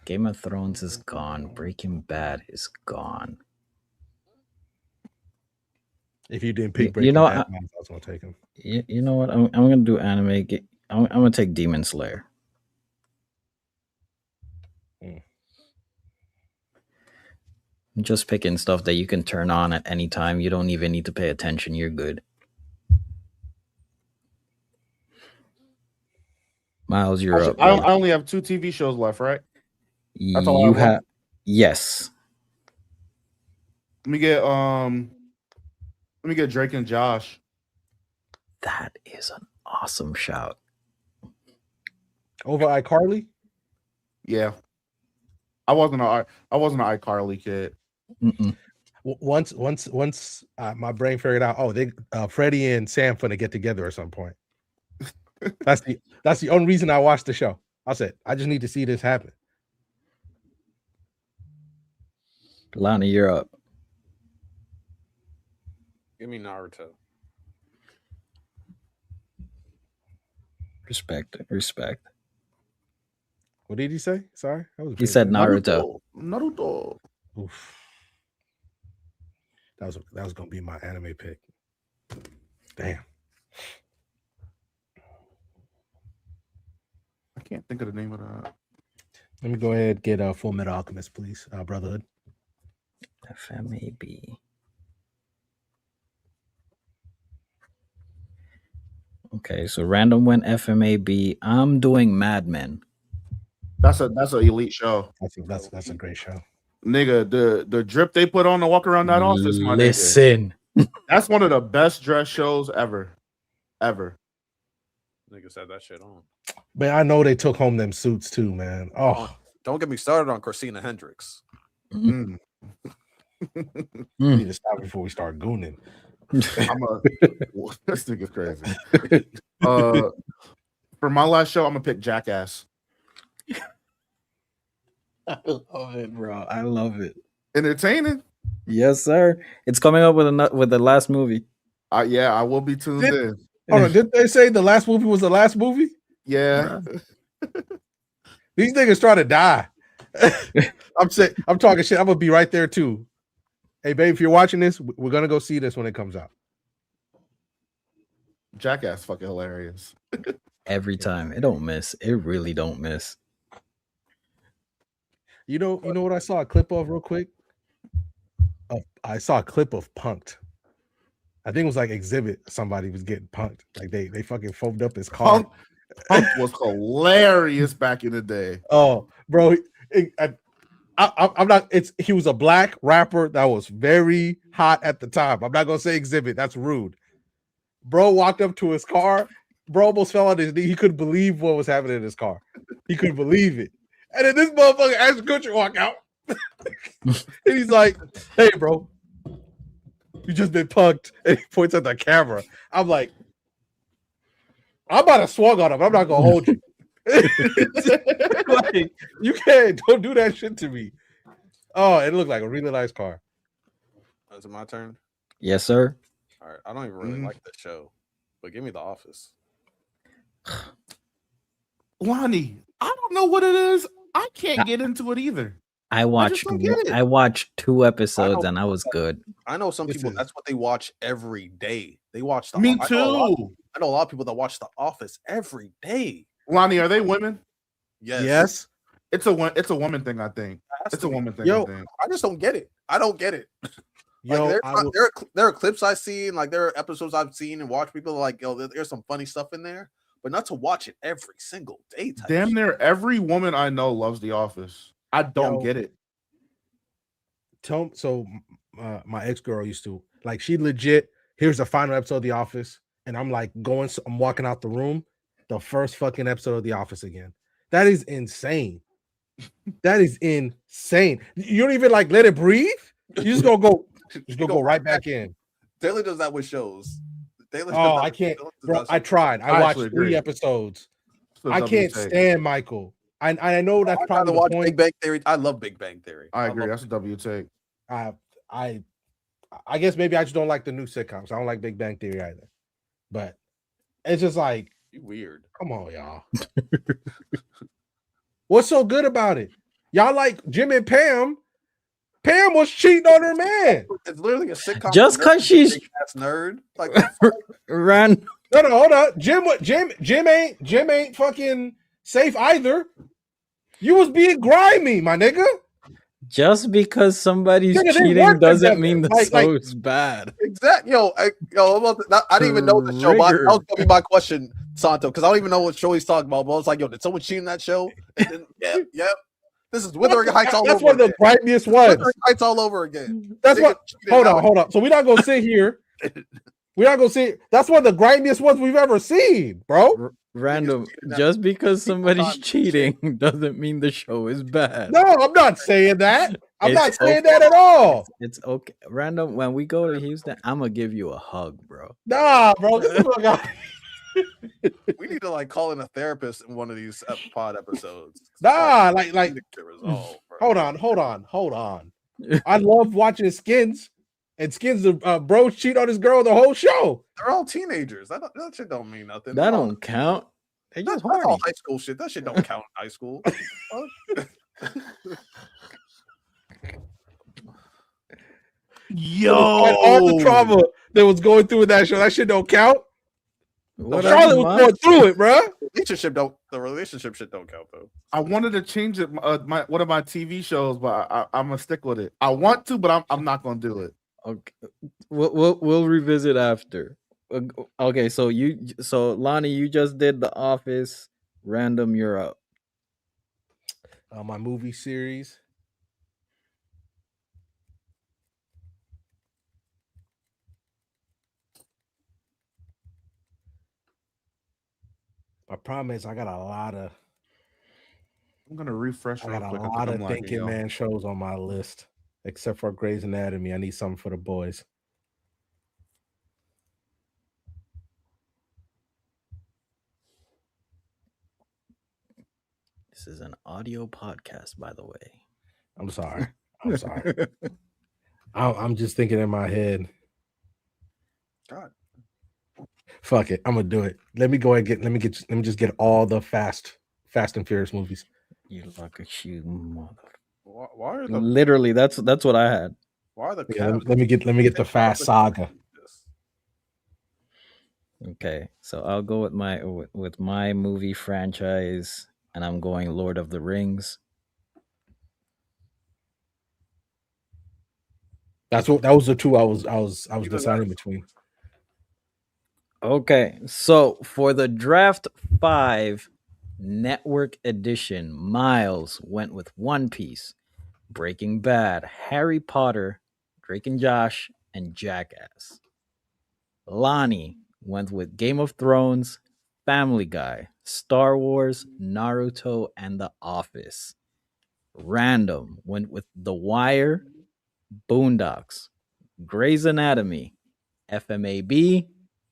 Game of Thrones is gone. Breaking Bad is gone. If you didn't pick Breaking you know, Bad, I was gonna take him. You know what? I'm gonna do anime. I'm gonna take Demon Slayer. I'm just picking stuff that you can turn on at any time. You don't even need to pay attention. You're good. Miles, you're up. I only have 2 TV shows left, right? That's all you have. Yes. Let me get Drake and Josh. That is an awesome shout. Over iCarly? Yeah. I wasn't an iCarly kid. Mm-mm. Once my brain figured out, they Freddie and Sam finna get together at some point. That's the only reason I watched the show. I said, I just need to see this happen. Lana, you're up. Give me Naruto. Respect. What did he say? Sorry, he said Naruto. Naruto. Oof. That was gonna be my anime pick. Damn. I can't think of the name of that. Let me go ahead and get Full Metal Alchemist, please. Brotherhood. FMAB. Okay, so random went FMAB. I'm doing Mad Men. That's an elite show. That's a great show. Nigga, the drip they put on to walk around that office, my Listen. nigga. That's one of the best dress shows ever. Nigga said that shit on. Man, I know they took home them suits too, man. Oh, don't get me started on Christina Hendricks. We need to stop before we start gooning. This nigga's crazy. For my last show, I'm gonna pick Jackass. I love it, bro. I love it. Entertaining. Yes, sir. It's coming up with the last movie. Yeah, I will be tuned in. Hold on, didn't they say the last movie was the last movie? Yeah. These niggas trying to die. I'm talking shit. I'm gonna be right there too. Hey, babe, if you're watching this, we're gonna go see this when it comes out. Jackass fucking hilarious. Every time. It don't miss. It really don't miss. You know what I saw a clip of real quick? I saw a clip of Punked. I think it was like Exhibit. Somebody was getting punked. Like they fucking foamed up his car. Punk was hilarious back in the day. Oh, bro, I'm not. He was a black rapper that was very hot at the time. I'm not gonna say Exhibit. That's rude. Bro walked up to his car. Bro almost fell on his knee. He couldn't believe what was happening in his car. He couldn't believe it. And then this motherfucker Ashton Kutcher walk out. And he's like, "Hey, bro, you just been punked." And he points at the camera. I'm like, I'm about to swung on him. I'm not gonna hold you. Like, you don't do that shit to me. Oh, it looked like a really nice car. Is it my turn? Yes, sir. All right. I don't even really like the show, but give me The Office. Lonnie, I don't know what it is. I can't get into it either. I watched 2 episodes and I was good. I know some people that's what they watch every day. They watch Me too. I know a lot of people that watch The Office every day. Lonnie, are they women? Yes. It's a woman thing, I think. It's a woman thing. Yo, I think. I just don't get it. I don't get it. Yo, Like there are clips I've seen, like there are episodes I've seen and watched people like, yo, there's some funny stuff in there, but not to watch it every single day. Damn near every woman I know loves The Office. I don't get it. My ex-girl used to, like, she legit, here's the final episode of The Office, and I'm like I'm walking out the room, the first fucking episode of The Office again. That is insane. That is insane. You don't even like let it breathe. You just gonna go right back in. Taylor does that with shows. I can't, bro. I tried. I watched 3 episodes. I can't stand Michael. I know that's probably the point. Big Bang Theory. I love Big Bang Theory. I agree. That's a W take. I guess maybe I just don't like the new sitcoms. I don't like Big Bang Theory either. But it's just like, weird. Come on, y'all. What's so good about it? Y'all like Jim and Pam. Pam was cheating on her man. It's literally a sitcom. Just because she's nerd. Like ran. No, hold on. Jim ain't fucking safe either. You was being grimy, my nigga. Just because somebody's cheating doesn't mean the show's bad. Exactly. I didn't even know the show. But that was gonna be my question, Santo, because I don't even know what show he's talking about. But I was like, yo, did someone cheat in that show? And then, yeah. This is Wuthering Heights all over. That's one of the grimiest ones. Wuthering Heights all over again. That's what. Hold on. So we're not gonna sit here. We're not gonna see. That's one of the grimiest ones we've ever seen, bro. Random. Just because somebody's cheating doesn't mean the show is bad. No, I'm not saying that. I'm not saying that at all. It's okay. Random. When we go to Houston, I'm gonna give you a hug, bro. Nah, bro. This is what we need to like call in a therapist in one of these pod episodes. Nah, like hold on. I love watching Skins, and Skins bro cheat on his girl the whole show. They're all teenagers. That shit don't mean nothing. That don't count. That's all high school shit. That shit don't count in high school. Yo, all the trauma that was going through with that show, that shit don't count. Charlotte was going through it, bro. The relationship shit don't count though. I wanted to change it, one of my TV shows, but I'm gonna stick with it. I want to, but I'm not gonna do it. Okay, we'll revisit after. Okay, so Lonnie, you just did The Office. Random, you're up. My movie series. My problem is I got a lot of. I'm gonna refresh. I got a lot of thinking man shows on my list, except for Grey's Anatomy. I need something for the boys. This is an audio podcast, by the way. I'm sorry. I'm just thinking in my head. God. Fuck it. I'm gonna do it. Let me just get all the Fast and Furious movies. You luck a shoe, mother. Why are the Literally, that's what I had. why are the Yeah, Cavs? let me get the fast saga. Okay, so I'll go with my movie franchise, and I'm going Lord of the Rings. That was the two I was Even deciding that- between. Okay, so for the draft 5 network edition, Miles went with One Piece, Breaking Bad, Harry Potter, Drake and Josh, and Jackass. Lonnie went with Game of Thrones, Family Guy, Star Wars, Naruto, and The Office. Random went with The Wire, Boondocks, Grey's Anatomy, FMAB,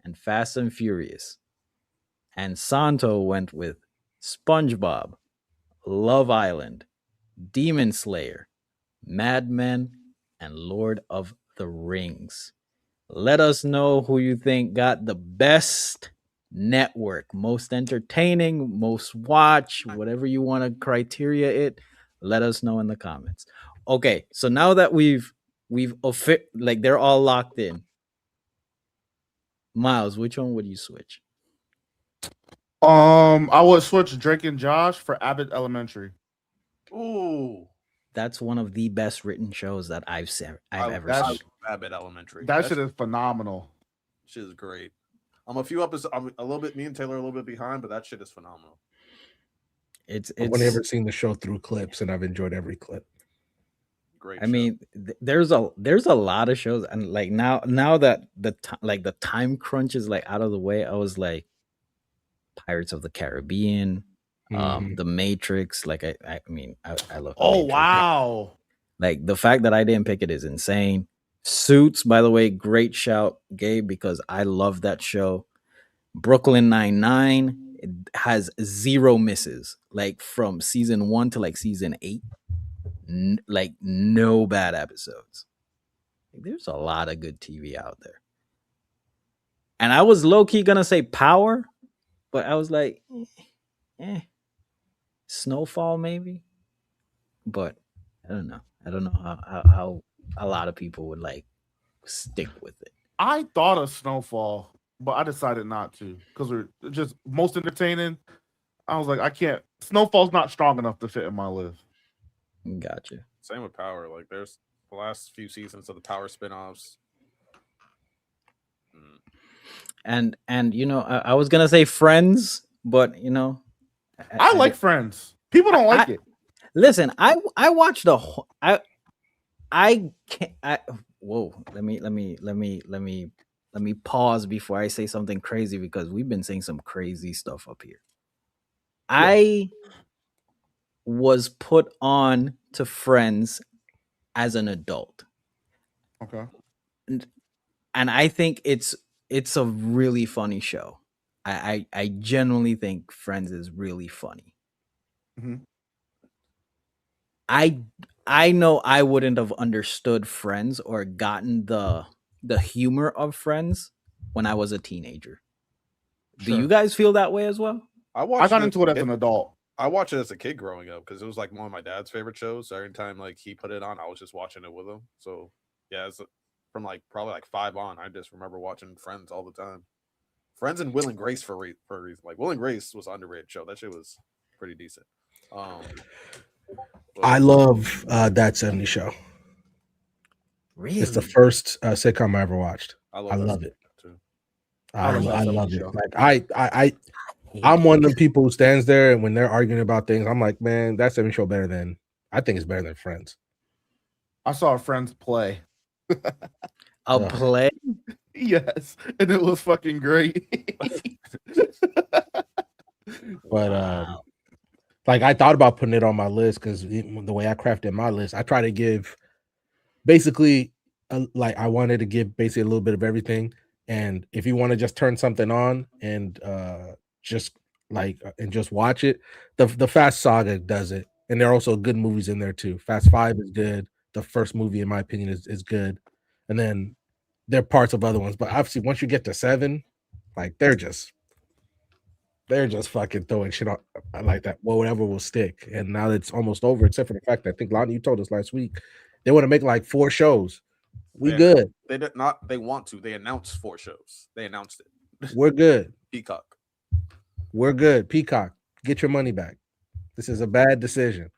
and Fast and Furious. And Santo went with SpongeBob, Love Island, Demon Slayer, Mad Men, and Lord of the Rings. Let us know who you think got the best network, most entertaining, most watch, whatever you want to criteria it. Let us know in the comments. Okay, so now that like they're all locked in. Miles, which one would you switch? I would switch Drake and Josh for Abbott Elementary. Ooh, That's one of the best written shows that I've ever that's- seen. Abbott Elementary. That shit is phenomenal. Shit is great. I'm a few episodes. I'm a little bit. Me and Taylor are a little bit behind, but that shit is phenomenal. It's I've only ever seen the show through clips, and I've enjoyed every clip. Great. I show. mean, there's a lot of shows, and like now that the time crunch is like out of the way, I was like, Pirates of the Caribbean, Mhm. The Matrix. Like I mean, I love. The Oh Matrix. wow. Like the fact that I didn't pick it is insane. Suits, by the way, great shout, Gabe, because I love that show. Brooklyn Nine-Nine has 0 misses, like from season 1 to like season 8. Like no bad episodes. There's a lot of good TV out there. And I was low key gonna say Power, but I was like, Snowfall maybe. But I don't know. I don't know how a lot of people would like stick with it. I thought of Snowfall, but I decided not to because we're just most entertaining. I was like, I can't. Snowfall's not strong enough to fit in my list. Gotcha. Same with Power. Like there's the last few seasons of the Power spinoffs. And you know, I was gonna say Friends, but you know, I like Friends. People don't like it. Listen, I watched the whole. I can't. Whoa. Let me pause before I say something crazy because we've been saying some crazy stuff up here. I was put on to Friends as an adult. Okay. And I think it's a really funny show. I genuinely think Friends is really funny. Mhm. I know I wouldn't have understood Friends or gotten the humor of Friends when I was a teenager. Do you guys feel that way as well? I I got into it as an adult. I watched it as a kid growing up because it was like one of my dad's favorite shows. So every time like he put it on, I was just watching it with him. So yeah, it's from like probably like 5 on. I just remember watching Friends all the time. Friends and Will and Grace for a reason. Like Will and Grace was an underrated show. That shit was pretty decent. I love That 70 Show. Really? It's the first sitcom I ever watched. I love it. Too. I love That love 70 it. Show. Like I'm one of them people who stands there and when they're arguing about things, I'm like, man, That 70 Show I think it's better than Friends. I saw Friends play. A play? Yes, and it was fucking great. But like I thought about putting it on my list because the way I crafted my list, I try to give basically like I wanted to give basically a little bit of everything. And if you want to just turn something on and just watch it, the Fast Saga does it, and there are also good movies in there too. Fast 5 is good. The first movie, in my opinion, is good, and then there are parts of other ones. But obviously, once you get to 7, like they're just They're just fucking throwing shit on like that. Well, whatever will stick. And now it's almost over, except for the fact that I think Lonnie, you told us last week they want to make like 4 shows. We good. They did not. They want to. They announced 4 shows. They announced it. We're good. Peacock. We're good. Peacock, get your money back. This is a bad decision.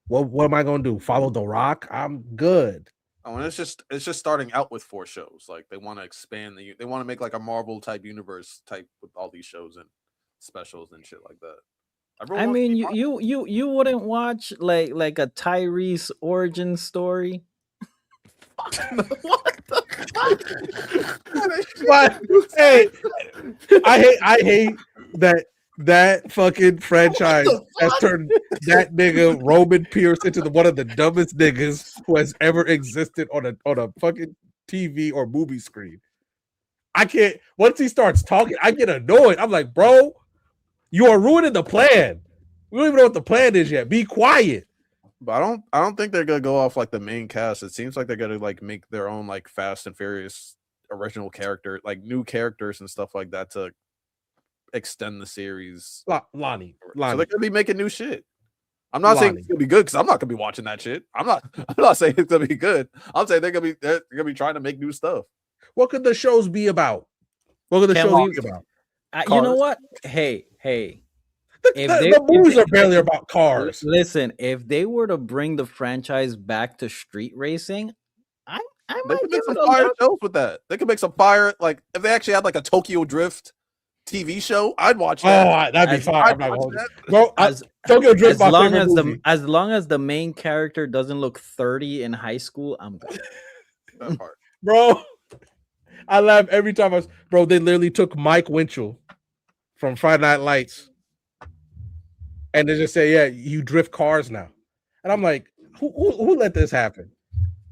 What am I gonna do? Follow The Rock? I'm good. Oh, and it's just starting out with 4 shows. Like they want to expand they want to make like a Marvel type universe type with all these shows and specials and shit like that. I mean, you wouldn't watch like a Tyrese origin story. What the But hey, I hate that fucking franchise has turned that nigga Roman Pierce into one of the dumbest niggas who has ever existed on a fucking TV or movie screen. I can't. Once he starts talking, I get annoyed. I'm like, bro, you are ruining the plan. We don't even know what the plan is yet. Be quiet. But I don't think they're gonna go off like the main cast. It seems like they're gonna like make their own like Fast and Furious original character, like new characters and stuff like that to extend the series. Lonnie. So they're gonna be making new shit. I'm not saying it's gonna be good because I'm not gonna be watching that shit. I'm not saying it's gonna be good. I'm saying they're gonna be trying to make new stuff. What could the shows be about? What could the shows be about? You know what? Hey. The movies are barely about cars. Listen, if they were to bring the franchise back to street racing, I They might could give make some it a fire look. shows with that. They could make some fire, like if they actually had like a Tokyo Drift TV show, I'd watch that. That'd be fine. I'm not gonna hold it. Bro, Tokyo Drift, as my long favorite as movie. as long as the main character doesn't look 30 in high school, I'm good. That part. Bro, I laugh every time bro, they literally took Mike Winchell from Friday Night Lights. And they just say, yeah, you drift cars now. And I'm like, who let this happen?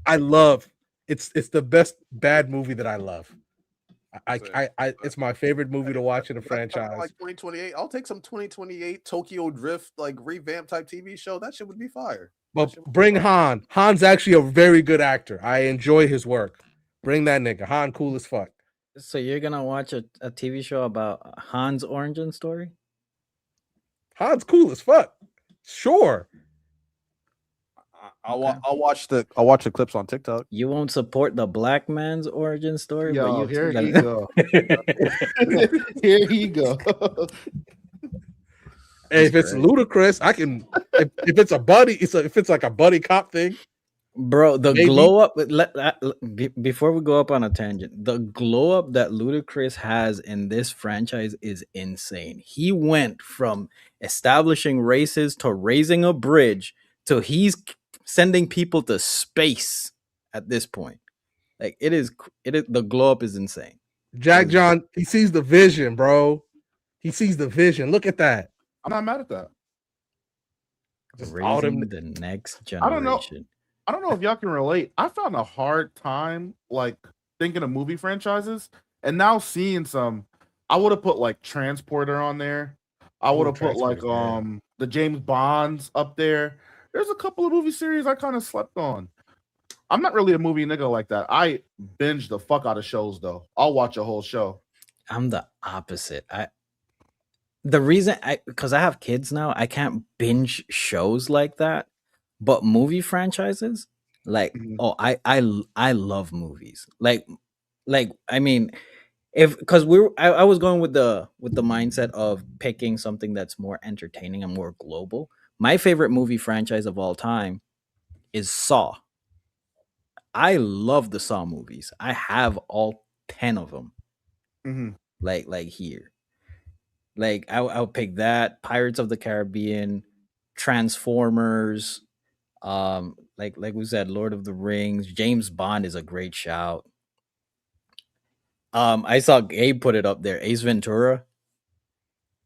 I love it's the best bad movie that I love. I it's my favorite movie to watch in a franchise. Like 2028. I'll take some 2028 Tokyo Drift like revamp type TV show. That shit would be fire. But bring Han. Han's actually a very good actor. I enjoy his work. Bring that nigga. Han cool as fuck. So you're gonna watch a TV show about Han's origin story? Han's cool as fuck. Sure. I'll watch the clips on TikTok. You won't support the black man's origin story? Yo, but here he go. Here he go. Hey, if it's ludicrous, I can. If it's a buddy, if it's like a buddy cop thing, bro. The maybe. glow up. Before we go up on a tangent, the glow up that Ludacris has in this franchise is insane. He went from establishing races to raising a bridge to he's sending people to space at this point. Like it is the glow up is insane. Jack John, he sees the vision, bro. He sees the vision. Look at that. I'm not mad at that. Raising the next generation. I don't know if y'all can relate. I found a hard time like thinking of movie franchises, and now seeing some. I would have put like Transporter on there. I would have put like the James Bonds up there. There's a couple of movie series I kind of slept on. I'm not really a movie nigga like that. I binge the fuck out of shows though. I'll watch a whole show. I'm the opposite. The reason because I have kids now, I can't binge shows like that. But movie franchises, like I love movies. Like I mean, because I was going with the mindset of picking something that's more entertaining and more global. My favorite movie franchise of all time is Saw. I love the Saw movies. I have all 10 of them. Mm-hmm. Like here. Like I'll pick that, Pirates of the Caribbean, Transformers, like we said, Lord of the Rings, James Bond is a great shout. I saw Gabe put it up there, Ace Ventura.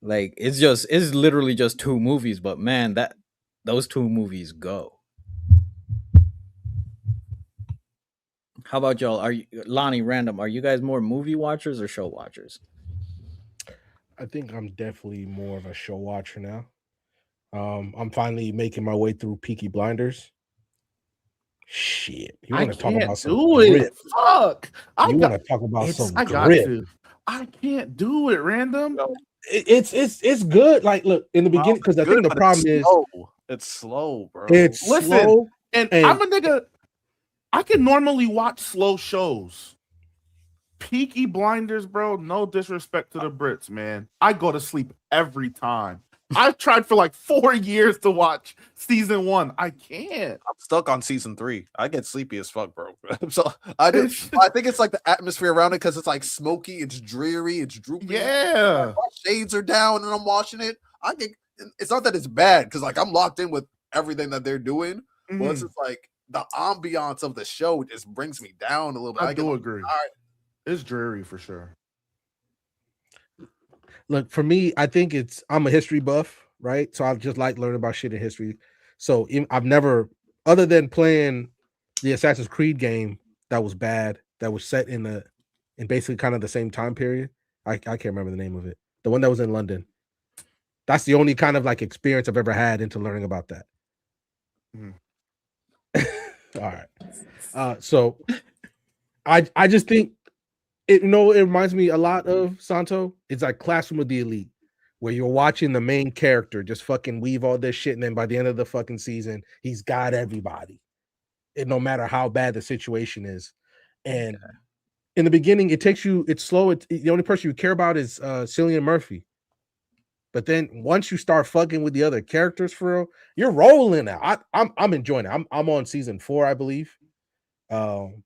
Like it's literally just 2 movies, but man, those 2 movies go. How about y'all? Are you Lonnie Random? Are you guys more movie watchers or show watchers? I think I'm definitely more of a show watcher now. I'm finally making my way through Peaky Blinders. Shit, you want to talk about some grit? Fuck, you want to talk about some I grit? I can't do it, Random. It's good. Like, look, in the beginning, because I Good, think the but problem is it's slow, bro. it's Listen, slow. and And I'm a nigga. I can normally watch slow shows. Peaky Blinders, bro. No disrespect to the Brits, man. I go to sleep every time. I've tried for like 4 years to watch season 1. I can't. I'm stuck on season 3. I get sleepy as fuck, bro. So I think it's like the atmosphere around it because it's like smoky, it's dreary, it's droopy. Yeah. My shades are down and I'm watching it. I get. It's not that it's bad because like I'm locked in with everything that they're doing. But it's Mhm. just like the ambiance of the show just brings me down a little bit. I get do like, agree. all right. It's dreary for sure. look, for me, I think I'm a history buff, right? So I just like learning about shit in history. So I've never, other than playing the Assassin's Creed game that was bad, that was set in basically kind of the same time period. I can't remember the name of it. The one that was in London. That's the only kind of like experience I've ever had into learning about that. Mhm. All right. So I just think it reminds me a lot of Santo. It's like Classroom with the Elite, where you're watching the main character just fucking weave all this shit, and then by the end of the fucking season, he's got everybody. And no matter how bad the situation is. And in the beginning, it's slow. The only person you care about is Cillian Murphy. But then once you start fucking with the other characters for real, you're rolling now. I'm enjoying it. I'm on season 4, I believe. I'm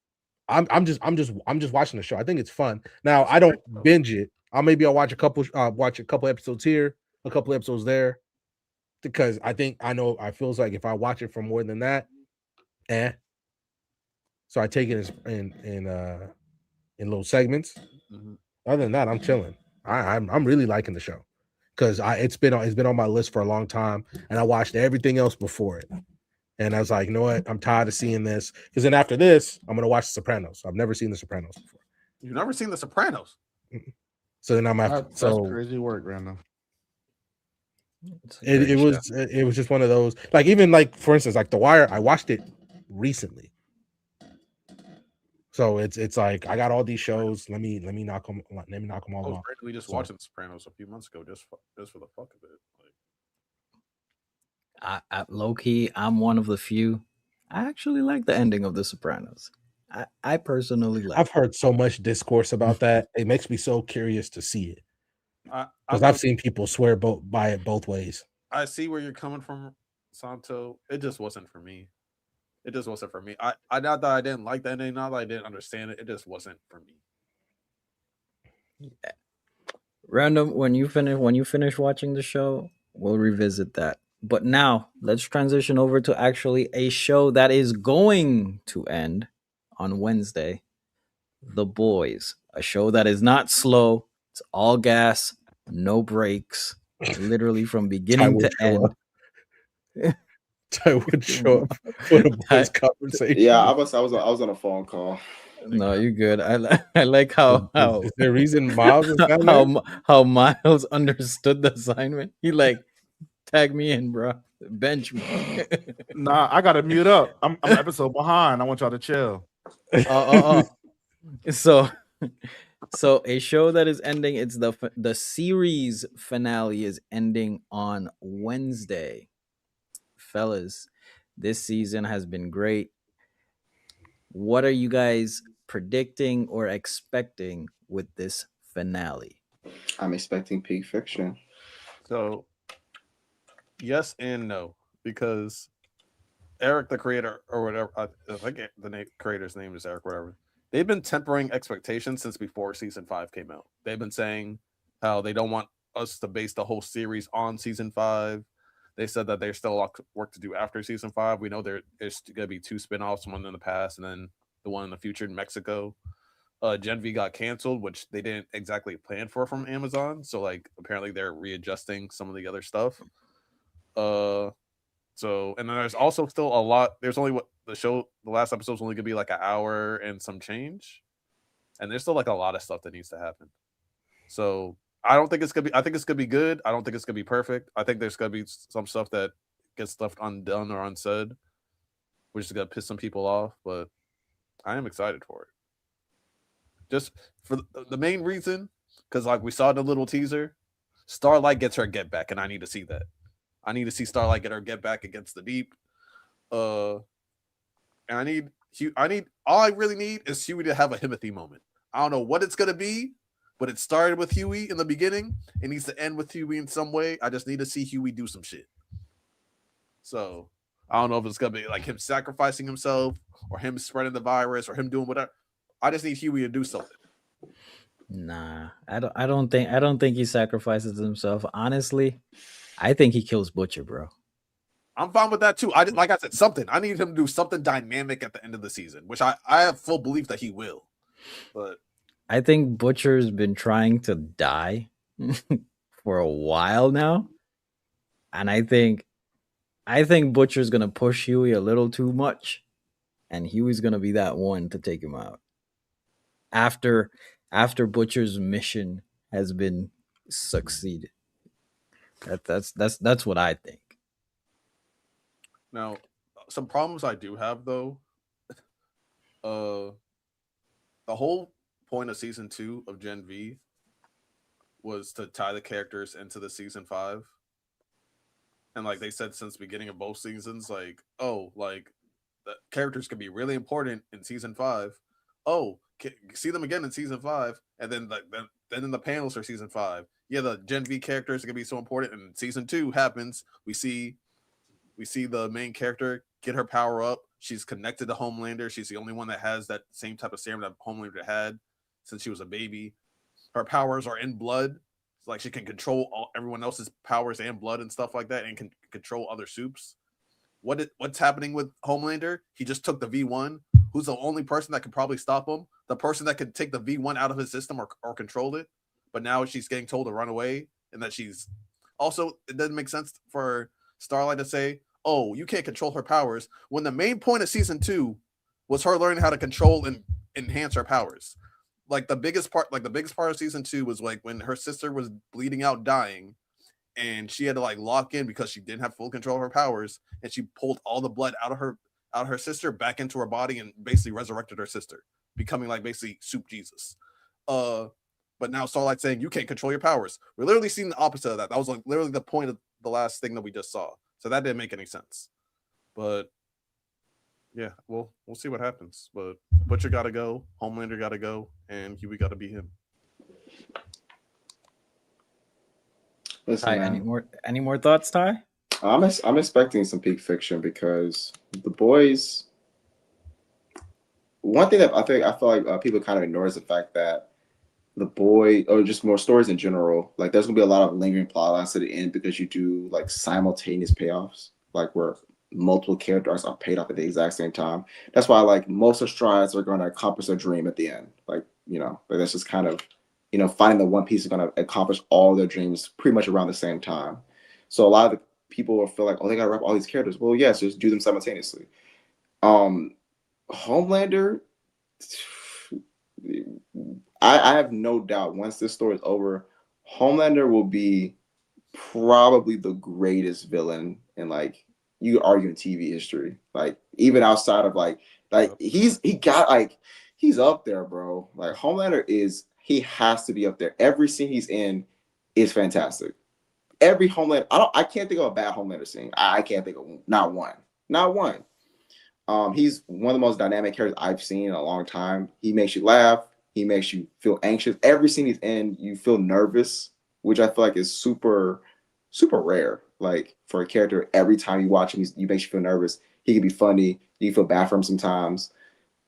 just watching the show. I think it's fun. Now I don't binge it. I'll watch a couple episodes here, a couple episodes there, because I feels like if I watch it for more than that, eh. So I take it in little segments. Mhm. Other than that, I'm chilling. I'm really liking the show because it's been on my list for a long time, and I watched everything else before it. And I was like, you know what? I'm tired of seeing this. Because then after this, I'm gonna watch The Sopranos. I've never seen The Sopranos before. You've never seen The Sopranos? So then I'm after. That's crazy work, Random. It was just one of those. Like even like for instance, like The Wire. I watched it recently. So it's like I got all these shows. Let me knock them all off. We just watched The Sopranos a few months ago, just for the fuck of it. At low key, I'm one of the few. I actually like the ending of The Sopranos. I personally like. I've heard so much discourse about that. It makes me so curious to see it because I've I've seen people swear by it both ways. I see where you're coming from, Santo. It just wasn't for me. It just wasn't for me. I not that I didn't like the ending, not that I didn't understand it. It just wasn't for me. Random, when you finish watching the show, we'll revisit that. But now let's transition over to actually a show that is going to end on Wednesday. The Boys, a show that is not slow. It's all gas, no breaks, literally from beginning to end. I would show up for the boys' conversation. Yeah, I was on a phone call. No, you're good. I like how Is there a reason Miles is down there? how Miles understood the assignment. He like tag me in, bro. Bench me. Nah, I gotta mute up. I'm an episode behind. I want y'all to chill. So a show that is ending. It's the series finale is ending on Wednesday, fellas. This season has been great. What are you guys predicting or expecting with this finale? I'm expecting peak fiction. So, yes and no, because Eric, the creator, or whatever, I think the creator's name is Eric, whatever. They've been tempering expectations since before season 5 came out. They've been saying how they don't want us to base the whole series on season 5. They said that there's still a lot of work to do after season 5. We know there's going to be 2 spinoffs, one in the past and then the one in the future in Mexico. Gen V got canceled, which they didn't exactly plan for from Amazon. So, like, apparently they're readjusting some of the other stuff. So, and then there's also still a lot. There's only the last episode's only gonna be like an hour and some change, and there's still like a lot of stuff that needs to happen. So, I don't think it's gonna be. I think it's gonna be good. I don't think it's gonna be perfect. I think there's gonna be some stuff that gets left undone or unsaid, which is gonna piss some people off. But I am excited for it. Just for the main reason, because like we saw the little teaser, Starlight gets her get back, and I need to see that. I need to see Starlight get her get back against the Deep. And all I really need is Huey to have a Himothy moment. I don't know what it's gonna be, but it started with Huey in the beginning. It needs to end with Huey in some way. I just need to see Huey do some shit. So I don't know if it's gonna be like him sacrificing himself or him spreading the virus or him doing whatever. I just need Huey to do something. Nah, I don't think he sacrifices himself. Honestly, I think he kills Butcher, bro. I'm fine with that too. Like I said, something. I need him to do something dynamic at the end of the season, which I have full belief that he will. But I think Butcher's been trying to die for a while now, and I think Butcher's gonna push Huey a little too much, and Huey's gonna be that one to take him out after Butcher's mission has been succeeded. That's what I think. now, some problems I do have though. The whole point of season 2 of Gen V was to tie the characters into the season 5. And like they said since the beginning of both seasons, like, oh, like the characters can be really important in season 5. Oh, see them again in season 5, and then then in the panels for season 5. Yeah, the Gen V characters are gonna be so important. And season 2 happens. We see the main character get her power up. She's connected to Homelander. She's the only one that has that same type of serum that Homelander had since she was a baby. Her powers are in blood. It's like she can control everyone else's powers and blood and stuff like that, and can control other soups. What's happening with Homelander? He just took the V1. Who's the only person that could probably stop him? The person that could take the V1 out of his system or control it. But now she's getting told to run away, and that she's also, it doesn't make sense for Starlight to say, oh, you can't control her powers, when the main point of season 2 was her learning how to control and enhance her powers. Like the biggest part of season 2 was like when her sister was bleeding out, dying, and she had to like lock in because she didn't have full control of her powers, and she pulled all the blood out of her sister back into her body and basically resurrected her sister, becoming like basically Soup Jesus. But now Starlight saying you can't control your powers. We're literally seeing the opposite of that. That was like literally the point of the last thing that we just saw. So that didn't make any sense. But yeah, we'll see what happens. But Butcher got to go, Homelander got to go, and Huey got to be him. Listen, Ty, man, any more thoughts, Ty? I'm expecting some peak fiction because the boys. One thing that I feel like people kind of ignore is the fact that the boy, or just more stories in general, like there's gonna be a lot of lingering plot lines to the end because you do like simultaneous payoffs, like where multiple characters are paid off at the exact same time. That's why like most of strides are gonna accomplish their dream at the end. Like, like that's just kind of, finding the one piece is gonna accomplish all their dreams pretty much around the same time. So a lot of the people will feel like, oh, they gotta wrap all these characters. Well, yes, just do them simultaneously. Homelander, I have no doubt once this story is over, Homelander will be probably the greatest villain in like you could argue in TV history. Like even outside of like he's up there, bro. Like Homelander he has to be up there. Every scene he's in is fantastic. Every Homelander, I can't think of a bad Homelander scene. I can't think of not one. Not one. He's one of the most dynamic characters I've seen in a long time. He makes you laugh. He makes you feel anxious. Every scene he's in, you feel nervous, which I feel like is super, super rare. Like for a character, every time you watch him, he makes you feel nervous. He can be funny. You feel bad for him sometimes.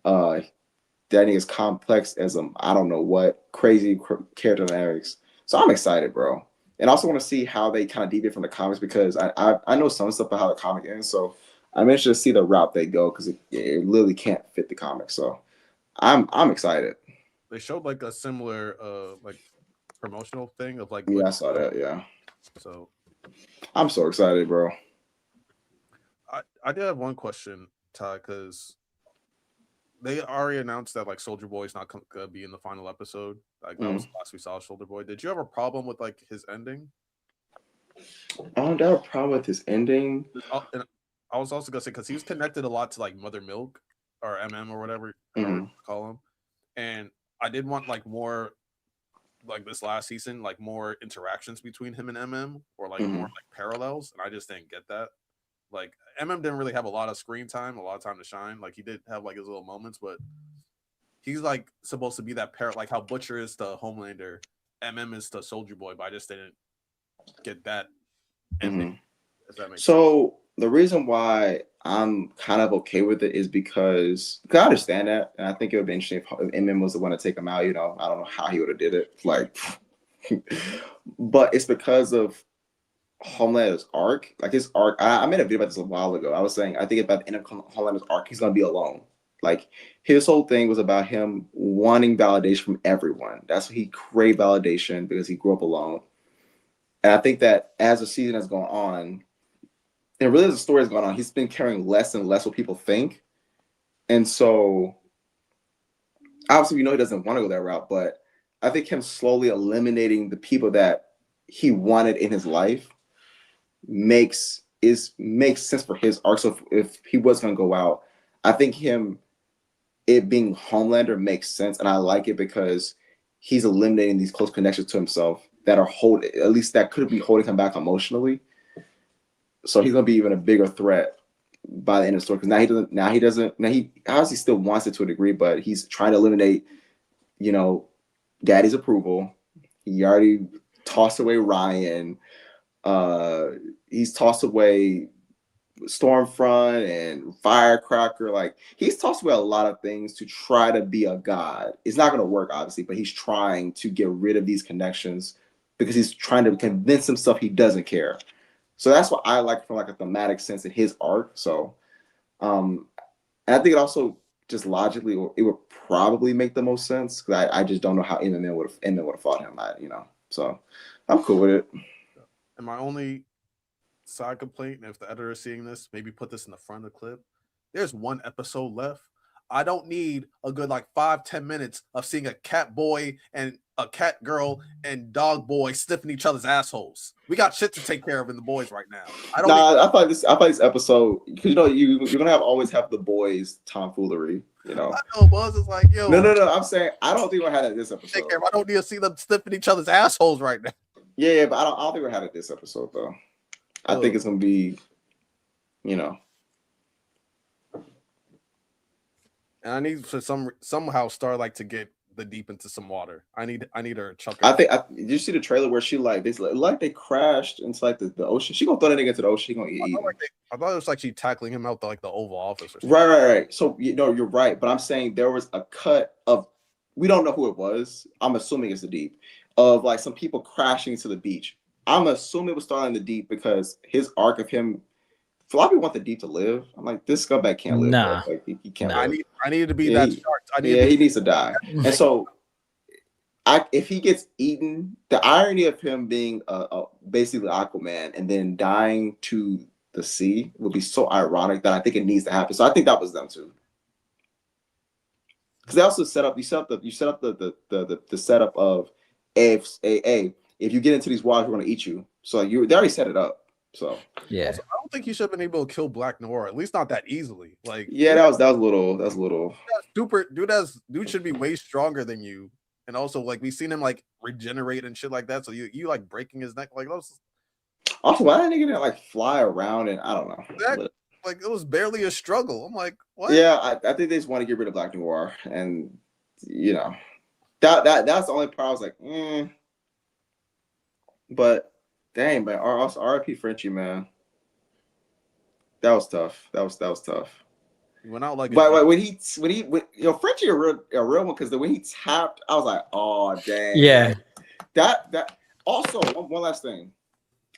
That nigga's complex as I don't know what crazy character dynamics. So I'm excited, bro. And I also want to see how they kind of deviate from the comics because I know some stuff about how the comic ends. So I'm interested to see the route they go because it literally can't fit the comic. So I'm excited. They showed like a similar like promotional thing of like Yeah, I saw that. Yeah. So I'm so excited, bro. I did have one question, Ty, because they already announced that like Soldier Boy is not gonna be in the final episode. Like that was the last we saw of Soldier Boy. Did you have a problem with like his ending? I don't have a problem with his ending. And I was also gonna say because he was connected a lot to like Mother Milk or MM or whatever you call him, and I did want like more like this last season, like more interactions between him and MM, or like Mhm. more like parallels, and I just didn't get that. Like MM didn't really have a lot of screen time, a lot of time to shine. Like he did have like his little moments, but he's like supposed to be that pair, like how Butcher is to Homelander, MM is to Soldier Boy, but I just didn't get that ending. Mhm. If that makes sense. So the reason why I'm kind of okay with it is because I understand that, and I think it would be interesting if MM was the one to take him out. You know, I don't know how he would have did it, like, but it's because of Homelander's arc. Like his arc, I made a video about this a while ago. I was saying I think about the end of Homelander's arc, he's gonna be alone. Like his whole thing was about him wanting validation from everyone. That's what he craved validation because he grew up alone. And I think that as the season has gone on, and really as the story has gone on, he's been caring less and less what people think. And so obviously we know he doesn't want to go that route, but I think him slowly eliminating the people that he wanted in his life makes sense for his arc. So if he was gonna go out, I think it being Homelander makes sense, and I like it because he's eliminating these close connections to himself that are at least that could be holding him back emotionally. So he's gonna be even a bigger threat by the end of the story because now he obviously still wants it to a degree, but he's trying to eliminate, you know, Daddy's approval. He already tossed away Ryan. He's tossed away Stormfront and Firecracker. Like he's tossed away a lot of things to try to be a god. It's not going to work, obviously, but he's trying to get rid of these connections because he's trying to convince himself he doesn't care. So that's what I like from like a thematic sense in his arc. So, and I think it also just logically it would probably make the most sense because I just don't know how MMA would have fought him. So I'm cool with it. And my only side complaint, and if the editor is seeing this, maybe put this in the front of the clip. There's one episode left. I don't need a good like 5-10 minutes of seeing a cat boy and a cat girl and dog boy sniffing each other's assholes. We got shit to take care of in the boys right now. I thought this episode because you're gonna always have the boys tomfoolery. You know, I know Buzz is like, yo, no. I'm saying I don't think we had it this episode. Take care. I don't need to see them sniffing each other's assholes right now. Yeah, but I don't think we had it this episode though. I think it's gonna be, you know. And I need to somehow start like to get the deep into some water. I need her chuck. Did you see the trailer where she they crashed into like the ocean? She gonna throw that nigga into the ocean. She gonna get eaten. I thought it was like she tackling him out the Oval Office or something. Right. So you're right, but I'm saying there was a cut of we don't know who it was. I'm assuming it's the deep of like some people crashing into the beach. I'm assuming it was starting the deep because his arc of him. A lot of people want the deep to live. I'm like, this scumbag can't live. Nah. Like, he can't live. I needed to be that shark. He needs to die. And so, if he gets eaten, the irony of him being basically Aquaman and then dying to the sea would be so ironic that I think it needs to happen. So I think that was them too. Because they also set up the setup of if you get into these waters, we're gonna eat you. So they already set it up. So yeah, also, I don't think he should have been able to kill Black Noir, at least not that easily. Like that was a little. Dude should be way stronger than you, and also like we've seen him like regenerate and shit like that. So you like breaking his neck like those. Also, why that nigga like fly around and I don't know. Like it was barely a struggle. I'm like, what? Yeah, I think they just want to get rid of Black Noir, and you know that's the only part I was like, But dang, man, RIP Frenchie, man. That was tough. That was tough. He went out like. But when Frenchie a real one because when he tapped, I was like, oh dang. Yeah. That also one last thing.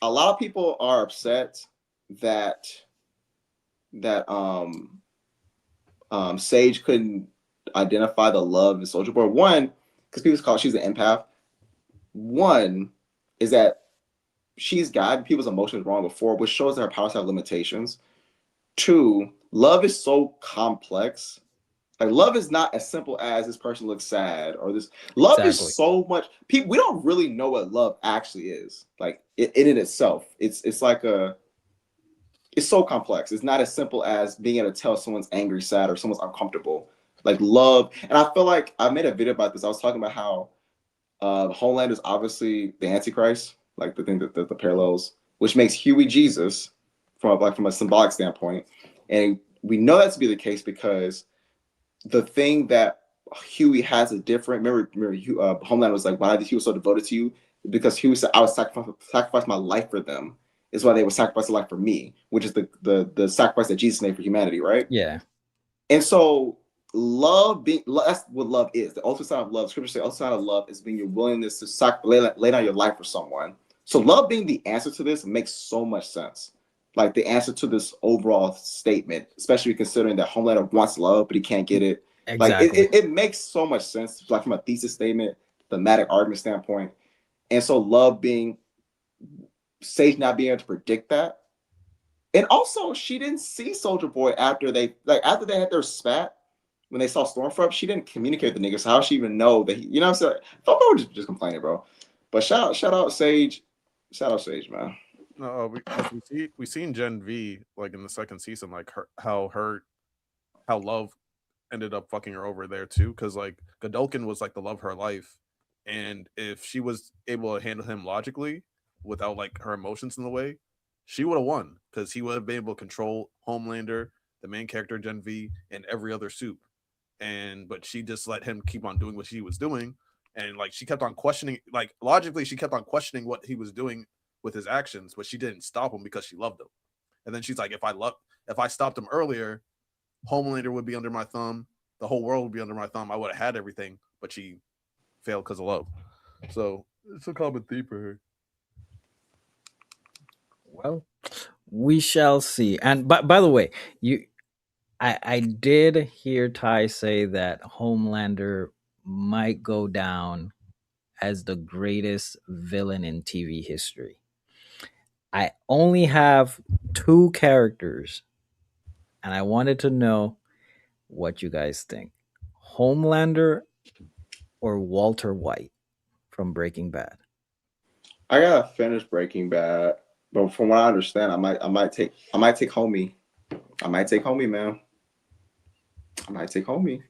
A lot of people are upset that Sage couldn't identify the love in Soldier Boy. One, because people call she's an empath. One is that she's gotten people's emotions wrong before, which shows that her powers have limitations. Two, love is so complex. Like love is not as simple as this person looks sad or this. Love is so much. People, we don't really know what love actually is. Like in it itself, it's like it's so complex. It's not as simple as being able to tell someone's angry, sad, or someone's uncomfortable. Like love, and I feel like I made a video about this. I was talking about how Homeland is obviously the Antichrist, like the thing that the parallels, which makes Huey Jesus from a symbolic standpoint, and we know that to be the case because the thing that Huey has a different. Remember, Homeland was like, why did he was so devoted to you? Because Huey said, I would sacrifice my life for them. Is why they would sacrifice a life for me, which is the sacrifice that Jesus made for humanity, right? Yeah. And so that's what love is. The ultimate sign of love, scripture says, the ultimate sign of love is being your willingness to lay down your life for someone. So love being the answer to this makes so much sense. Like the answer to this overall statement, especially considering that Homelander wants love, but he can't get it. Like Exactly. it makes so much sense, like from a thesis statement, thematic argument standpoint. And so love being Sage not being able to predict that. And also, she didn't see Soldier Boy after they had their spat when they saw Stormfront. She didn't communicate with the nigga, so how she even know that you know what I'm saying? I thought they were just complaining, bro. But shout out Sage, man. No, we seen Gen V like in the second season, like how love ended up fucking her over there too, because like Godolkin was like the love of her life, and if she was able to handle him logically without like her emotions in the way, she would have won because he would have been able to control Homelander, the main character Gen V, and every other soup. And but she just let him keep on doing what she was doing, and like she kept on questioning, like logically she kept on questioning what he was doing with his actions, but she didn't stop him because she loved him. And then she's like, if I stopped him earlier, Homelander would be under my thumb. The whole world would be under my thumb. I would have had everything, but she failed because of love. So it's a common theme for her. Well, we shall see. And by the way, I did hear Ty say that Homelander might go down as the greatest villain in TV history. I only have two characters, and I wanted to know what you guys think. Homelander or Walter White from Breaking Bad? I gotta finish Breaking Bad, but from what I understand, I might take Homie. I might take Homie, man. I might take Homie.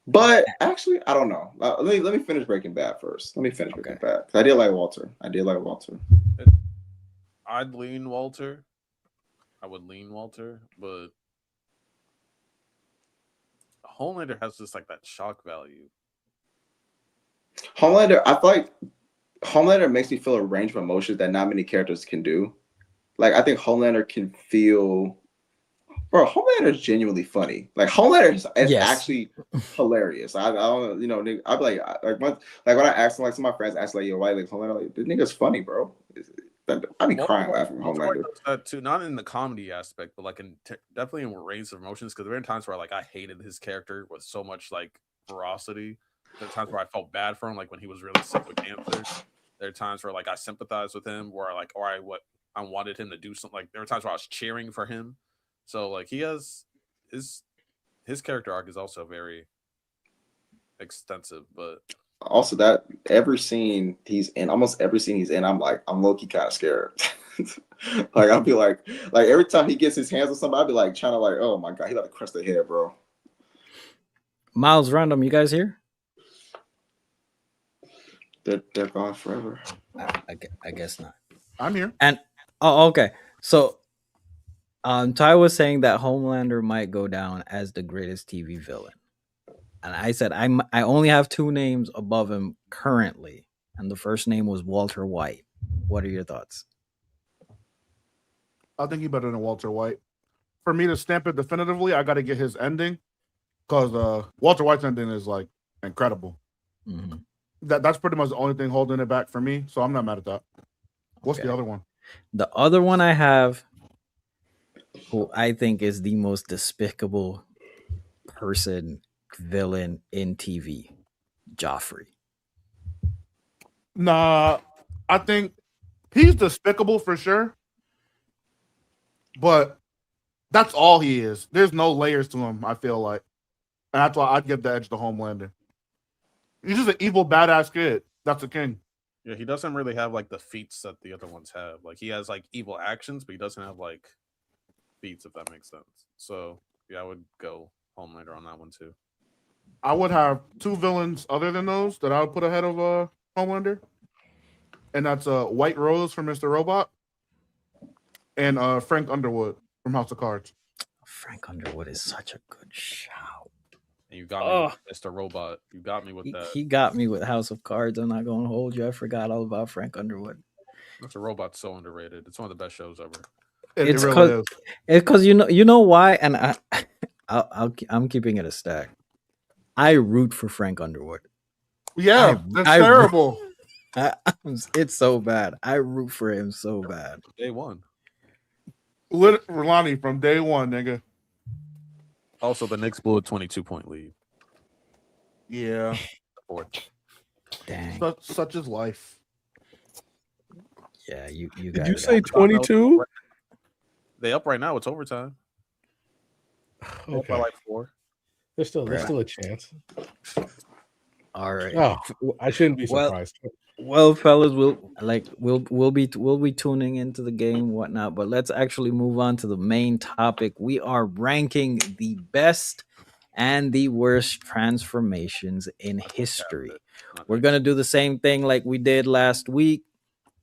But actually, I don't know. Let me finish Breaking Bad first. Let me finish Okay. Breaking Bad. I did like Walter. I did like Walter. I'd lean Walter. I would lean Walter, but Homelander has just like that shock value. Homelander, I feel like Homelander makes me feel a range of emotions that not many characters can do. Like I think Homelander can feel, bro. Homelander is genuinely funny. Like Homelander is Yes. actually hilarious. I don't, you know, I'd be like when I asked like some of my friends asked like, yo, why like Homelander? Like, this nigga's funny, bro. I'd be crying laughing at Walter White Homelander. does that too, not in the comedy aspect, but like definitely in range of emotions. Because there were times where like I hated his character with so much like ferocity. There are times where I felt bad for him, like when he was really sick with cancer. There are times where like I sympathized with him, where like I wanted him to do something. Like there were times where I was cheering for him. So like he has his character arc is also very extensive, but Also, that every scene he's in, almost every scene he's in, I'm low key kind of scared. Like I'll be like every time he gets his hands on somebody, I'll be like trying to like, oh my god, he got to crush the head, bro. Miles Random, you guys here? They're gone forever. I guess not. I'm here. And okay. So Ty was saying that Homelander might go down as the greatest TV villain. And I said I only have two names above him currently. And the first name was Walter White. What are your thoughts? I think he's better than Walter White. For me to stamp it definitively, I got to get his ending because Walter White's ending is like incredible. Mm-hmm. That's pretty much the only thing holding it back for me. So I'm not mad at that. What's Okay. the other one? The other one I have, who I think is the most despicable villain in TV, Joffrey. Nah, I think he's despicable for sure. But that's all he is. There's no layers to him, I feel like. And that's why I'd give the edge to Homelander. He's just an evil, badass kid. That's a king. yeah, he doesn't really have like the feats that the other ones have. Like he has like evil actions, but he doesn't have like feats, if that makes sense. So yeah, I would go Homelander on that one too. I would have two villains other than those that I would put ahead of Homelander, and that's White Rose from Mr. Robot and Frank Underwood from House of Cards. Frank Underwood is such a good shout. And you got me Oh, with Mr. Robot. You got me with that. he got me with House of Cards. I'm not going to hold you. I forgot all about Frank Underwood. Mr. Robot's so underrated. It's one of the best shows ever. It It's really is. because you know why, and I'm keeping it a stack. I root for Frank Underwood. Yeah, that's I- terrible. It's so bad. I root for him so bad. Day one. Rolani from day one, nigga. Also, the Knicks blew a 22-point lead. Yeah, Fourth. Dang. such is life. Yeah, you Did guys you got say me. 22? They up right now. It's overtime. They up by Okay. like 4. There's still Right. a chance. All right. Oh, I shouldn't be Well- surprised. Well, fellas, we'll be tuning into the game, whatnot. But let's actually move on to the main topic. We are ranking the best and the worst transformations in history. We're gonna do the same thing like we did last week.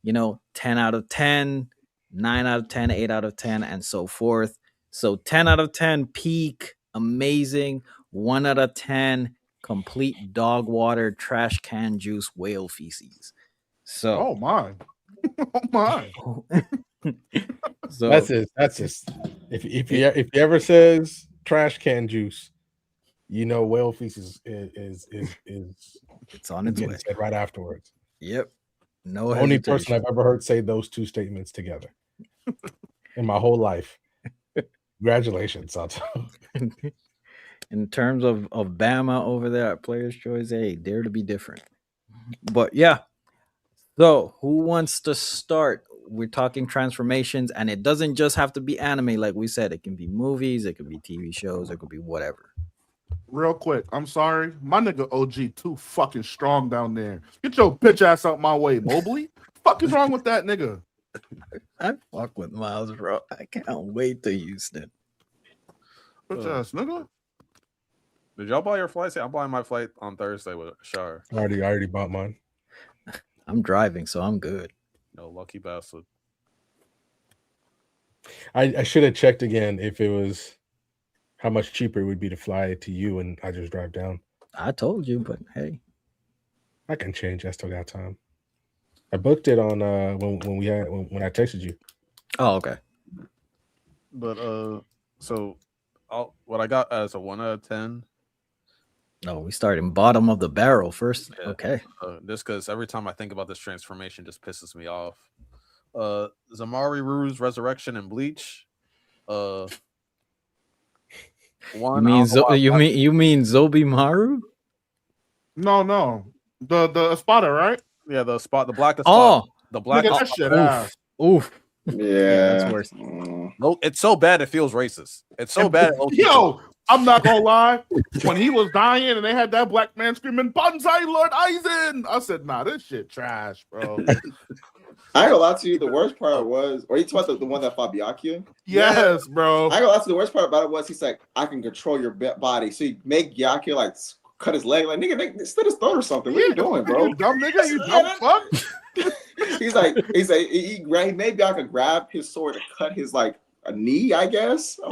10 out of 10, 9 out of 10, 8 out of 10, and so forth. So 10 out of 10, peak, amazing. 1 out of 10, complete dog water, trash can juice, whale feces. So, Oh my, oh my. so That's it. That's just if he ever says trash can juice, whale feces is it's on its getting way. said right afterwards. Yep. No Only hesitation. person I've ever heard say those two statements together in my whole life. Congratulations, Santo. In terms of Bama over there at Players' Choice, hey, dare to be different. But yeah. So, who wants to start? We're talking transformations, and it doesn't just have to be anime, like we said. It can be movies, it could be TV shows, it could be whatever. Real quick, I'm sorry. My nigga OG too fucking strong down there. Get your bitch ass out my way, Mobley. Fuck is wrong with that nigga? I fuck with Miles, bro. I can't wait to Houston. Bitch ass nigga. Did y'all buy your flights? I'm buying my flight on Thursday with Shar. I already bought mine. I'm driving, so I'm good. No, lucky bastard. I should have checked again if it was how much cheaper it would be to fly to you and I just drive down. I told you, but hey. I can change. I still got time. I booked it on when I texted you. Oh, okay. But so what I got as a 1 out of 10. No, we started bottom of the barrel first. Yeah. Okay. Just because every time I think about this transformation, just pisses me off. Zamari Rue's resurrection and Bleach. You One. mean you mean Zobi Maru? No. The Espada, right? Yeah, the black. Oh, the black. Nigga, that shit ass. oof. Yeah, that's worse. No, it's so bad it feels racist. It's so bad. Yo, I'm not gonna lie. When he was dying and they had that black man screaming "Banzai, Lord Aizen," I said, "Nah, this shit trash, bro." I ain't gonna lie to you. The worst part was, or you talking about the one that fought Byakuya? Yes, bro. I ain't gonna lie to you. The worst part about it was he's like, I can control your body. So you make Byakuya like cut his leg, like nigga, slit his throat or something. What are you doing, bro? You dumb nigga, you dumb fuck. he made Byakuya grab his sword to cut his like a knee, I guess. I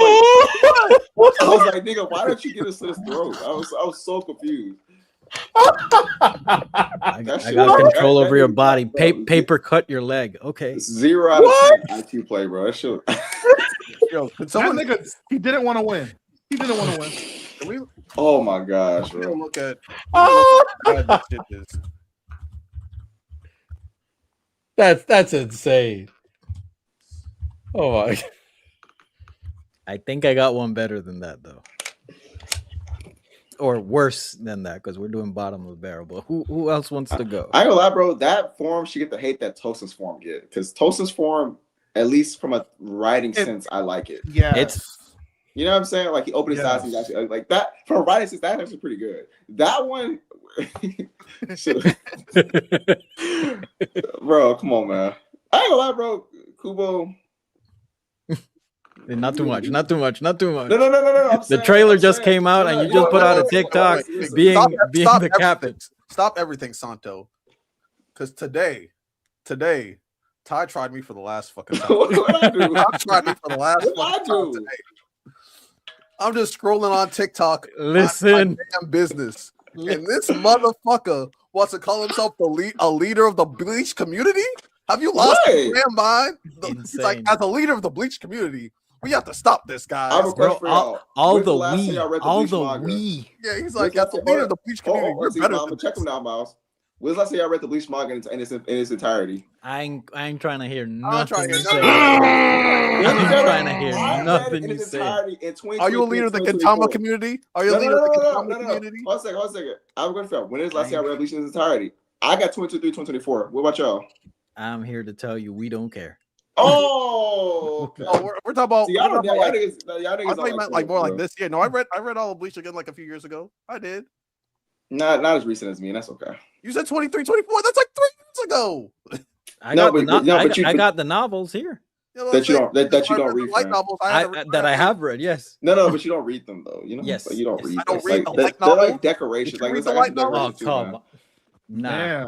was like, nigga, why don't you get his slit his throat? I was so confused. I got control over your body. Paper cut your leg. Okay. 0 out of 10 IQ play, bro. That shit. Yo, That nigga, he didn't want to win. He didn't want to win. Can we Oh my gosh, bro. look at how bad this shit is? That's insane. Oh my. I think I got one better than that though. Or worse than that, because we're doing bottom of the barrel. But who else wants to go? I ain't gonna lie, bro. That form should get the hate that Tosin's form get. Because Tosin's form, at least from a writing sense, I like it. Yeah, You know what I'm saying? Like he opened his eyes, he's actually like that. From a writing sense, that's actually pretty good. That one, bro, come on, man. I ain't gonna lie, bro. Kubo, Not too much. Not too much. Not too much. No. I'm The saying, trailer I'm just saying- came out, no, and you no, just no, put no, out a no, TikTok listen. being stop the everything. captain. Stop everything, Santo. Because today, Ty tried me for the last fucking time. What I do? Ty tried me for the last What I fucking time do? today. I'm just scrolling on TikTok. Listen. my damn business, and this motherfucker wants to call himself a leader of the bleach community. Have you lost your What? damn mind? He's like, Insane. as a leader of the bleach community, we have to stop this, I have guys. a question Bro, for y'all. all When's the last time y'all read the Bleach manga? Yeah, he's When's like, the as last the time- leader of the bleach community, you're see, better I'm than gonna check this. them now, Miles. When's the last time y'all read the Bleach manga in its entirety? I ain't trying to hear I'm not trying nothing to you hear say. nothing. I ain't trying to hear I read it nothing in you its say. entirety in 2023. Are you a leader of the Gintama community? Are you a leader of the Gintama community? Hold on a second. I'm going to figure out when is the last I time I read Bleach in its entirety? I got 2023, 2024. What about y'all? I'm here to tell you we don't care. Oh, okay. Oh, we're talking about. See, y'all we're talking y'all about niggas, y'all I niggas thought you meant like more like this. Yeah, no, I read all of Bleach again like a few years ago. I did. Not as recent as me, and that's okay. You said 23, 24. That's like 3 years ago. I No, got the novels here. You know what That I'm you saying? don't that you I don't read the read, light fam. novels. I have read. Yes. No, but you don't read them though. You know, Yes. like, you don't Yes, read. I don't them. read Like, the they're light novels. like decorations. Did you Like, read listen, the I got light some Oh decorations too, come man. on. Nah. Damn.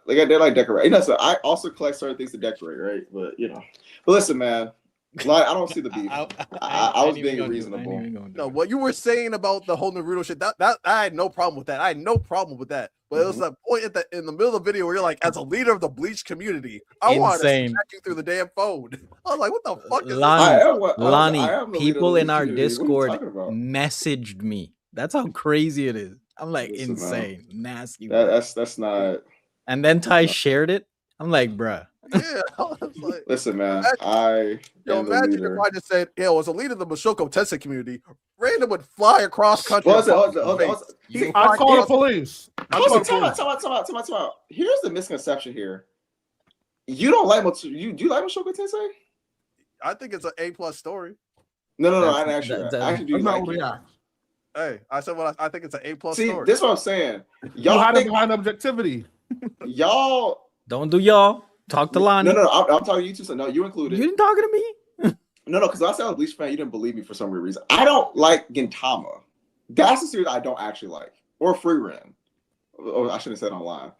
Like they're like decorate. So I also collect certain things to decorate, right? But but listen, man. Like, I don't see the beef. I was being reasonable. No, what you were saying about the whole Naruto shit, that I had no problem with that. I had no problem with that. But it was that point in the middle of the video where you're like, as a leader of the Bleach community, I wanted to Insane. check you through the damn phone. I was like, what the fuck is Lonnie, I am the leader of people the in our community. What are you Discord talking about? messaged me. That's how crazy it is. I'm like, Listen, insane, nasty. bro. That's not. And then Ty shared it. I'm like, bruh. this? Yeah, I was like, Listen, man. Imagine- I yo, am the imagine leader. if I just said, yo, as a leader of the Mashoko Tensei community, random would fly across country. Hold and on, punch hold you on, in the face. You I call the police. I Hold call on, the time police. out. Here's the misconception here. You don't like you do you like Mashoko Tensei? I think it's an A+ story. No. That's- I didn't ask you that. that- I actually do That's not like what we it. got. Hey, I said what I think it's an A+ See, story. this is what I'm saying. You Y'all hide it think behind objectivity. y'all? don't do y'all. Talk to Lonnie. No. I'm talking to you too. So no, you included. You didn't talking to me? No, because I said I was a Bleach fan. You didn't believe me for some weird reason. I don't like Gintama. That's the series I don't actually like. Or Free Ren. Or I shouldn't have said online.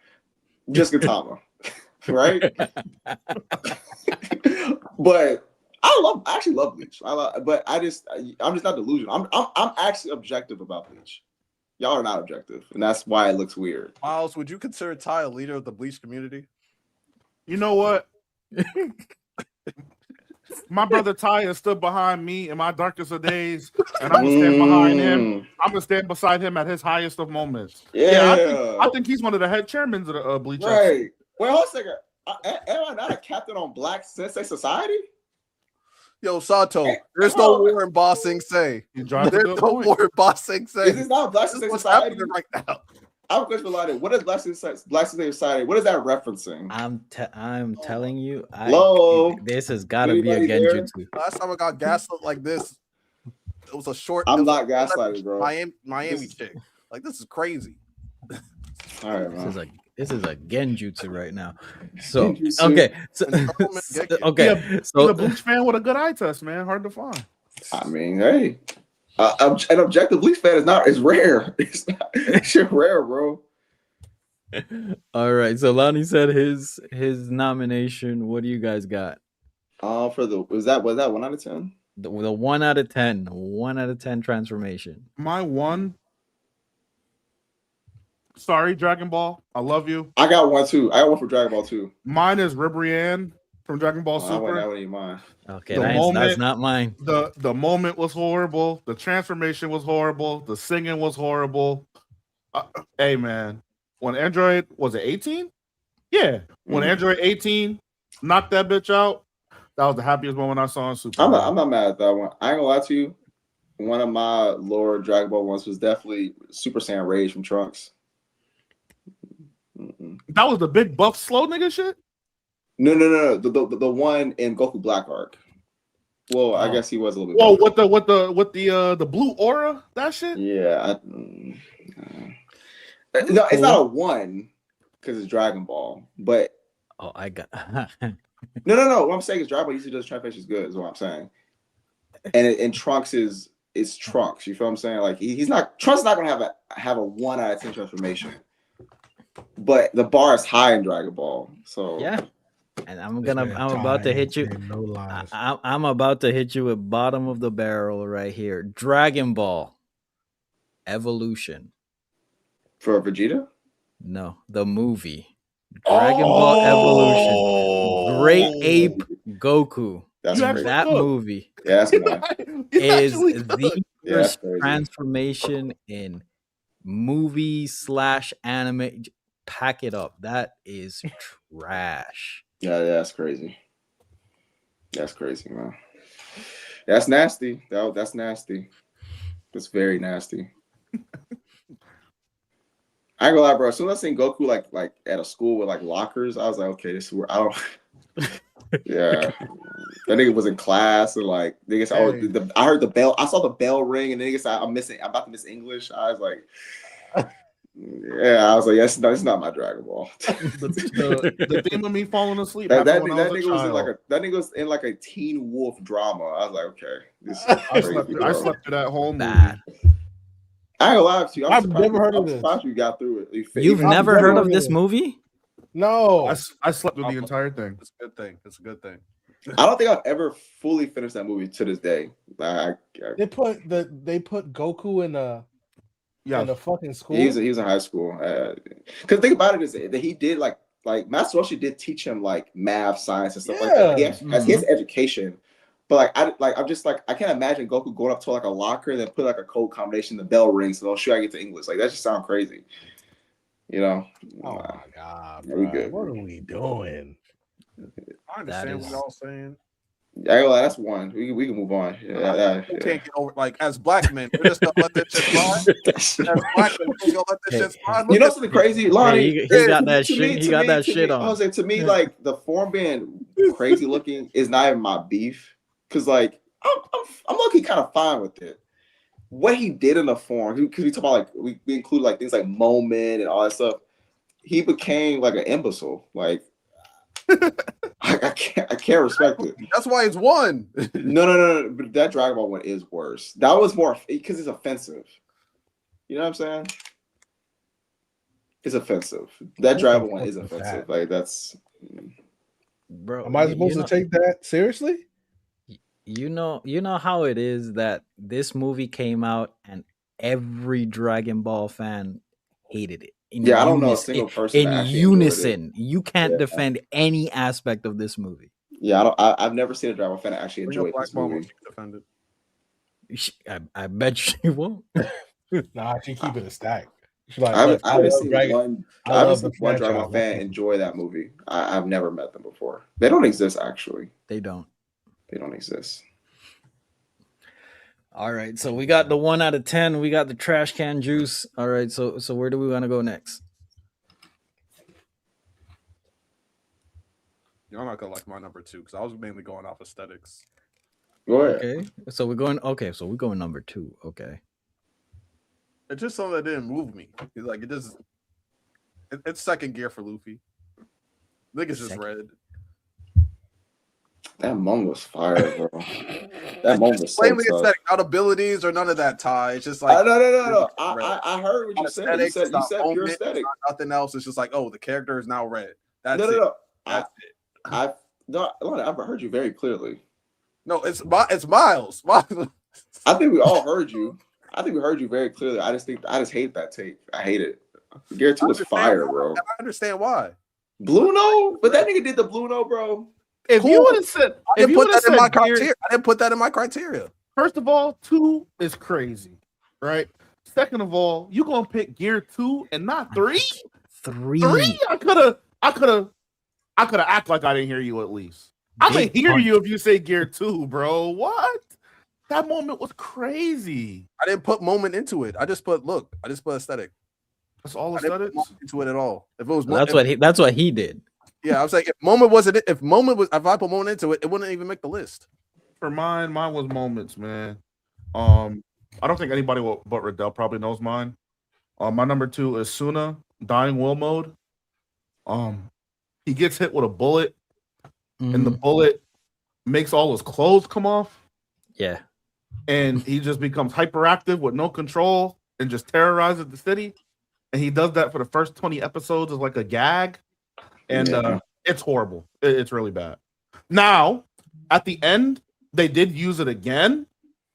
Just Gintama. Right? But I actually love Bleach. But I'm just not delusional. I'm actually objective about Bleach. Y'all are not objective, and that's why it looks weird. Miles, would you consider Ty a leader of the Bleach community? You know what? My brother Ty has stood behind me in my darkest of days, and I'm gonna stand behind him. I'm gonna stand beside him at his highest of moments. Yeah, I think he's one of the head chairmen of the Bleach. Right. Wait, hold a second. Am I not a captain on Black Sensei Society? Yo, Sato, there's no war in Ba Sing Se. You drive There's no war in Ba Sing Se. Is this not Black This is Sensei what's Society? happening right now. I have a question for Lottie. What is Black Sensei Society? What is that referencing? I'm telling you. Hello? This has got to be a Anybody there? genjutsu. Last time I got gaslit like this, it was a short. I'm it was not a- gaslighted, bro. Miami This- chick. Like, this is crazy. All right, man. This is a genjutsu right now. So Genjutsu. okay, so, okay. Yeah, He's So a Bleach fan with a good eye test, man. Hard to find. I mean, hey, an objective Bleach fan is rare. It's rare, bro. all right. So Lonnie said his nomination. What do you guys got? For the was that 1 out of 10? The 1 out of 10. 1 out of 10 transformation. My one. Sorry, Dragon Ball. I love you. I got one too. I got one for Dragon Ball 2. Mine is Ribrianne from Dragon Ball That Super. wouldn't even mine. Okay, The that's moment- not mine. The moment was horrible. The transformation was horrible. The singing was horrible. Hey, man. When Android, was it 18? Yeah. When Android 18 knocked that bitch out, that was the happiest moment I saw in Super. I'm not mad at that one. I ain't gonna lie to you. One of my Lord Dragon Ball ones was definitely Super Saiyan Rage from Trunks. That was the big buff slow nigga shit? No. The one in Goku Black Arc. Well, I guess he was a little bit. Whoa, better. with the blue aura, that shit? Yeah. No, it's not a 1 because it's Dragon Ball. But Oh, I got. no. What I'm saying is Dragon Ball usually does transformations good. Is what I'm saying. and Trunks is Trunks. You feel what I'm saying? Like he's not Trunks is not gonna have a 1 out of 10 transformation. But the bar is high in Dragon Ball. So Yeah. And I'm Man, about to hit you. No lies. I'm about to hit you with bottom of the barrel right here. Dragon Ball Evolution. for Vegeta? No, the movie. Dragon Ball Evolution. Great Ape Goku. That's crazy. That movie Yeah, that's one. is actually the Yeah, that's first crazy. transformation in movie / anime. Pack it up. That is trash. Yeah, that's crazy. That's crazy, man. That's nasty. That's nasty. That's very nasty. I ain't gonna lie, bro. As soon as I seen Goku like at a school with like lockers, I was like, okay, this is where I don't. Yeah, that nigga was in class and like niggas. Hey. I heard the bell. I saw the bell ring and niggas. I'm about to miss English. I was like, yeah. I was like, yes, no, it's not my Dragon Ball. the theme of me falling asleep. That nigga was in like a Teen Wolf drama. I was like, okay, this is crazy, I slept through that whole movie. I ain't gonna lie to you. I've never heard of this. Surprised you got through it. You've never heard of this movie? No, I slept through the entire thing. It's a good thing. It's a good thing. I don't think I've ever fully finished that movie to this day. They put Goku in a fucking school. He was in high school. Because think about it is that he did like Master Roshi did teach him like math, science, and stuff like that. He has his education. But I'm just like I can't imagine Goku going up to like a locker and then put like a code combination, the bell rings, so they'll shoot I get to English. Like that just sounds crazy. You know? Oh my god, we good. What are we doing? I understand what y'all saying. Yeah, that's one. We can move on. Yeah. Can't get over like as black men, we're just gonna let that shit slide. As black men, we're gonna let that shit slide. You know something crazy, Lonnie? He got that shit. He got that shit on. I was like, to me, like the form being crazy looking is not even my beef. Cause like I'm lucky kind of fine with it. What he did in the form, because we talk about like we include like things like moment and all that stuff. He became like an imbecile. Like I can't respect it. That's why it's one. No. But that Dragon Ball one is worse. That was more because it's offensive. You know what I'm saying? It's offensive. That Dragon Ball one is offensive. Like that's. Bro, am I supposed to take that seriously? You know how it is that this movie came out and every Dragon Ball fan hated it. I don't know a single person in unison. You can't defend any aspect of this movie. Yeah, I've never seen a Dragon Ball fan actually enjoy this movie. I bet she won't. Nah, she keep it a stack. Like, I haven't seen one Dragon Ball fan enjoy that movie. I've never met them before. They don't exist, actually. They don't exist. All right, so we got the 1 out of 10. We got the trash can juice. All right, so where do we want to go next? You're not gonna like my number 2 because I was mainly going off aesthetics. Go ahead. Okay, so we're going. Okay, so we're going number 2. Okay, it's just something that didn't move me. It's like it's second gear for Luffy. I think it's just red. That moment was fire, bro. That moment was plainly aesthetic, not abilities or none of that tie. It's just like no. I heard what you said. You said pure aesthetic. Nothing else. It's just like, oh, the character is now red. That's it. No. That's it. I've heard you very clearly. No, it's Miles. I think we all heard you. I think we heard you very clearly. I just hate that take. I hate it. Gear 2 was fire, bro. I understand why. Blue No? But that nigga did the Blue No, bro. If you would have said, I didn't put that in my criteria. I didn't put that in my criteria. First of all, 2 is crazy, right? Second of all, you gonna pick Gear 2 and not 3? 3. I could have act like I didn't hear you at least. I'm gonna hear you if you say Gear 2, bro. What? That moment was crazy. I didn't put moment into it. I just put aesthetic. That's all aesthetics into it at all. If it was, that's what he did. Yeah, I was like, if I put moment into it, it wouldn't even make the list. For mine was moments, man. I don't think anybody but Riddell probably knows mine. My number 2 is Suna, Dying Will mode. He gets hit with a bullet, and the bullet makes all his clothes come off. Yeah. and he just becomes hyperactive with no control and just terrorizes the city. And he does that for the first 20 episodes as like a gag, and it's horrible. It's really bad. Now, at the end, they did use it again,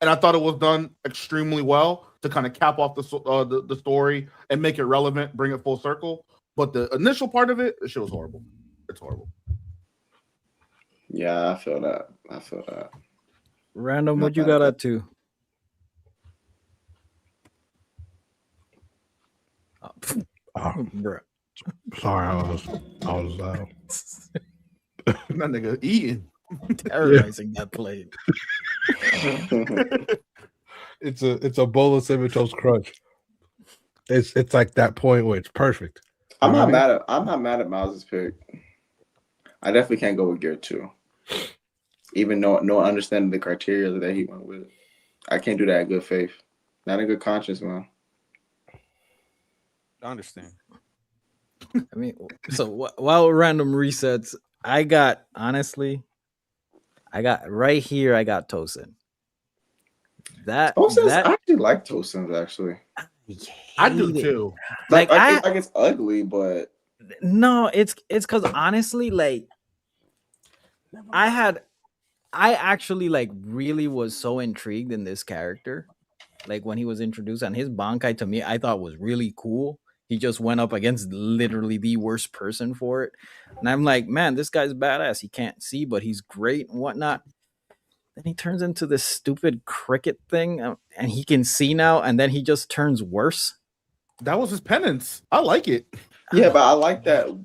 and I thought it was done extremely well to kind of cap off the story and make it relevant, bring it full circle. But the initial part of it, the shit was horrible. It's horrible. Yeah, I feel that. Random, Not what you bad got at at two? Bruh. Sorry, I was That nigga eating. Terrorizing that plate. it's a bowl of cinnamon toast crunch. It's like that point where it's perfect. I'm not mad at Miles' pick. I definitely can't go with Gear 2. Even no understanding the criteria that he went with. I can't do that in good faith. Not in good conscience, man. I understand. I mean, so while random resets, I got right here. I got Tosin. I actually like Tosin. Actually, I do too. Like it's ugly, but no, it's because honestly, like I actually like really was so intrigued in this character, like when he was introduced, and his Bankai to me, I thought was really cool. He just went up against literally the worst person for it. And I'm like, man, this guy's badass. He can't see, but he's great and whatnot. Then he turns into this stupid cricket thing, and he can see now, and then he just turns worse. That was his penance. I like it. Yeah, but I like that.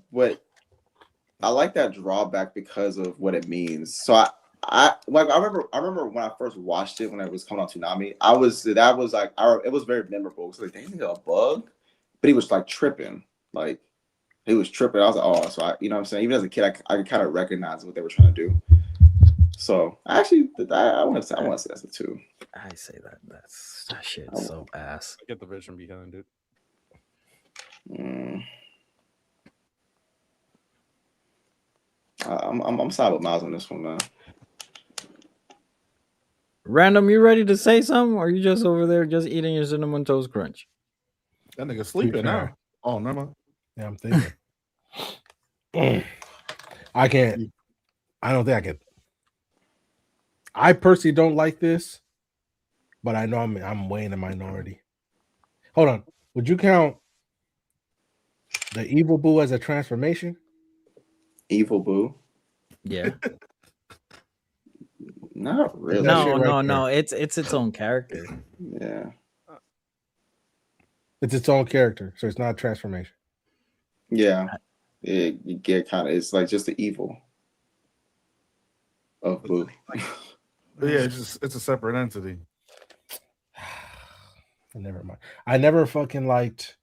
I like that drawback because of what it means. So I remember when I first watched it when it was coming on Toonami. It was very memorable. It was like, dang, a bug. But he was like tripping, like he was tripping. I was like, oh, so you know what I'm saying? Even as a kid, I could kind of recognize what they were trying to do. So actually, I want to say that's a 2. I say that shit's so ass. I get the vision behind it. I'm side with Miles on this one, man. Random, you ready to say something, or you just over there just eating your cinnamon toast crunch? That nigga sleeping now. Oh, never mind. Yeah, I'm thinking. I can't. I don't think I can. I personally don't like this, but I know I'm way in the minority. Hold on. Would you count the Evil Boo as a transformation? Evil Boo? Yeah. Not really. No. It's its own character. Yeah. It's its own character, so it's not a transformation. Yeah. You get kind of, it's like just the evil of Boo. Yeah, it's a separate entity. Never mind. I never fucking liked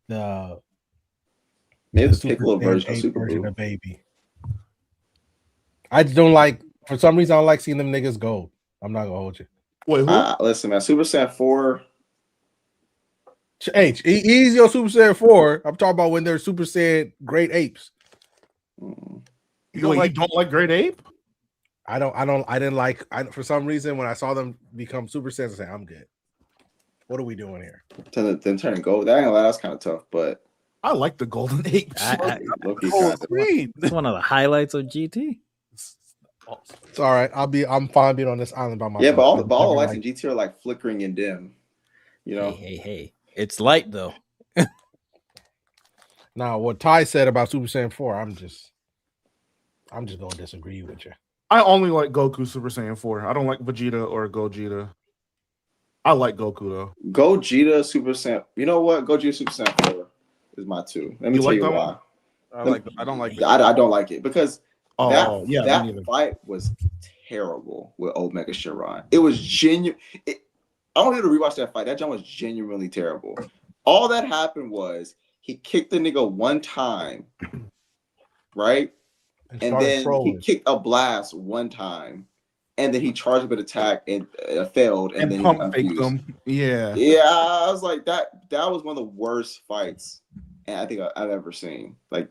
the Piccolo version of Super Boo. of Baby. I just don't like, for some reason, I don't like seeing them niggas go. I'm not gonna hold you. Wait, who? Listen, man, Super Saiyan 4. Easy on Super Saiyan 4. I'm talking about when they're Super Saiyan Great Apes. You don't like Great Ape? I didn't like for some reason when I saw them become Super Saiyans, I said, I'm good. What are we doing here? Then turn and gold. That's kind of tough, but I like the Golden Ape. It's one of the highlights of GT. It's all right. I'm fine being on this island by myself. Yeah, but all the lights in GT are like flickering and dim. You know? Hey. It's light though. Now, what Ty said about Super Saiyan 4, I'm just gonna disagree with you. I only like Goku Super Saiyan 4. I don't like Vegeta or Gogeta. I like Goku though. Gogeta Super Saiyan. You know what? Gogeta Super Saiyan 4 is my 2. Let me tell you why. I don't like. I don't like it because that fight was terrible with Omega Shenron. It was genuine. I want you to rewatch that fight. That jump was genuinely terrible. All that happened was he kicked the nigga one time, right? And then he kicked a blast one time, and then he charged with attack and failed, and then pump faked him. Yeah, I was like that was one of the worst fights, and I think I've ever seen. Like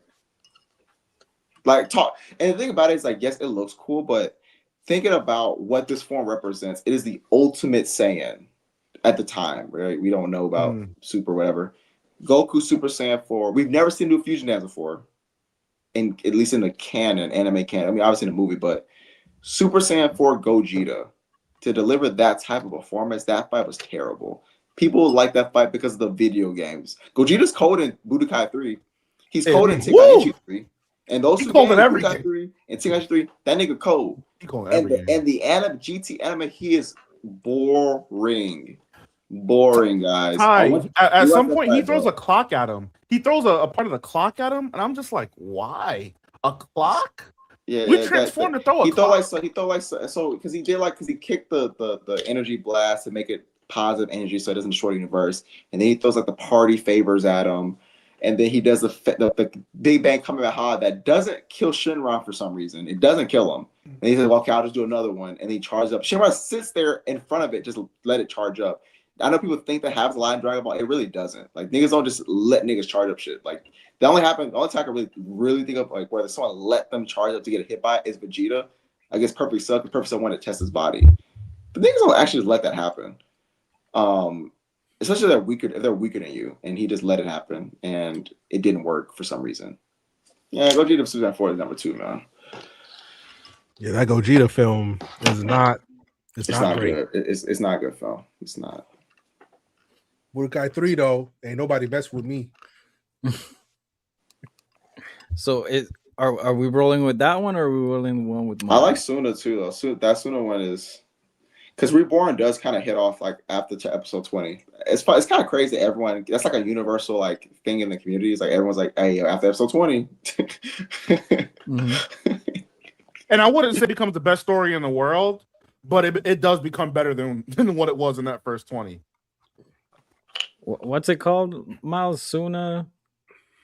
talk. And the thing about it is, like, yes, it looks cool, but thinking about what this form represents, it is the ultimate Saiyan at the time, right? We don't know about Super whatever. Goku Super Saiyan 4. We've never seen new fusion dance before. At least in the canon, anime canon. I mean, obviously in the movie, but Super Saiyan 4 Gogeta, to deliver that type of performance, that fight was terrible. People like that fight because of the video games. Gogeta's cold in Budokai 3. He's cold in Tenkaichi 3. And those He two cold games, in every Budokai game. 3 and Tenkaichi 3, that nigga cold. He cold in every game. And the anime, GT anime, he is boring. Boring, guys. At some point, he throws a clock at him. He throws a part of the clock at him, and I'm just like, why? A clock? Yeah, we transformed to throw a clock. He because he kicked the energy blast to make it positive energy so it doesn't destroy the universe, and then he throws like the party favors at him, and then he does the Big Bang Kamehameha that doesn't kill Shinron for some reason. It doesn't kill him. And he says, well, okay, I'll just do another one, and he charges up. Shinron sits there in front of it, just let it charge up. I know people think that happens a lot in Dragon Ball. It really doesn't. Like, niggas don't just let niggas charge up shit. Like, the only time I really think of like where someone let them charge up to get a hit by is Vegeta. I guess Perfect Cell, because Perfect Cell wanted to test his body. But niggas don't actually just let that happen. Especially if they're weaker than you, and he just let it happen, and it didn't work for some reason. Yeah, Gogeta Super 4 is number 2, man. Yeah, that Gogeta film is not. It's not great. Good. It's not good film. It's not. Budokai 3 though, ain't nobody mess with me. So are we rolling with that one, or are we rolling one with mine? I like Suna too, though. That Suna one is because Reborn does kind of hit off like after episode 20. It's kind of crazy. Everyone, that's like a universal like thing in the community. It's like everyone's like, hey, after episode 20. And I wouldn't say it becomes the best story in the world, but it does become better than what it was in that first 20. What's it called, Miles? Suna?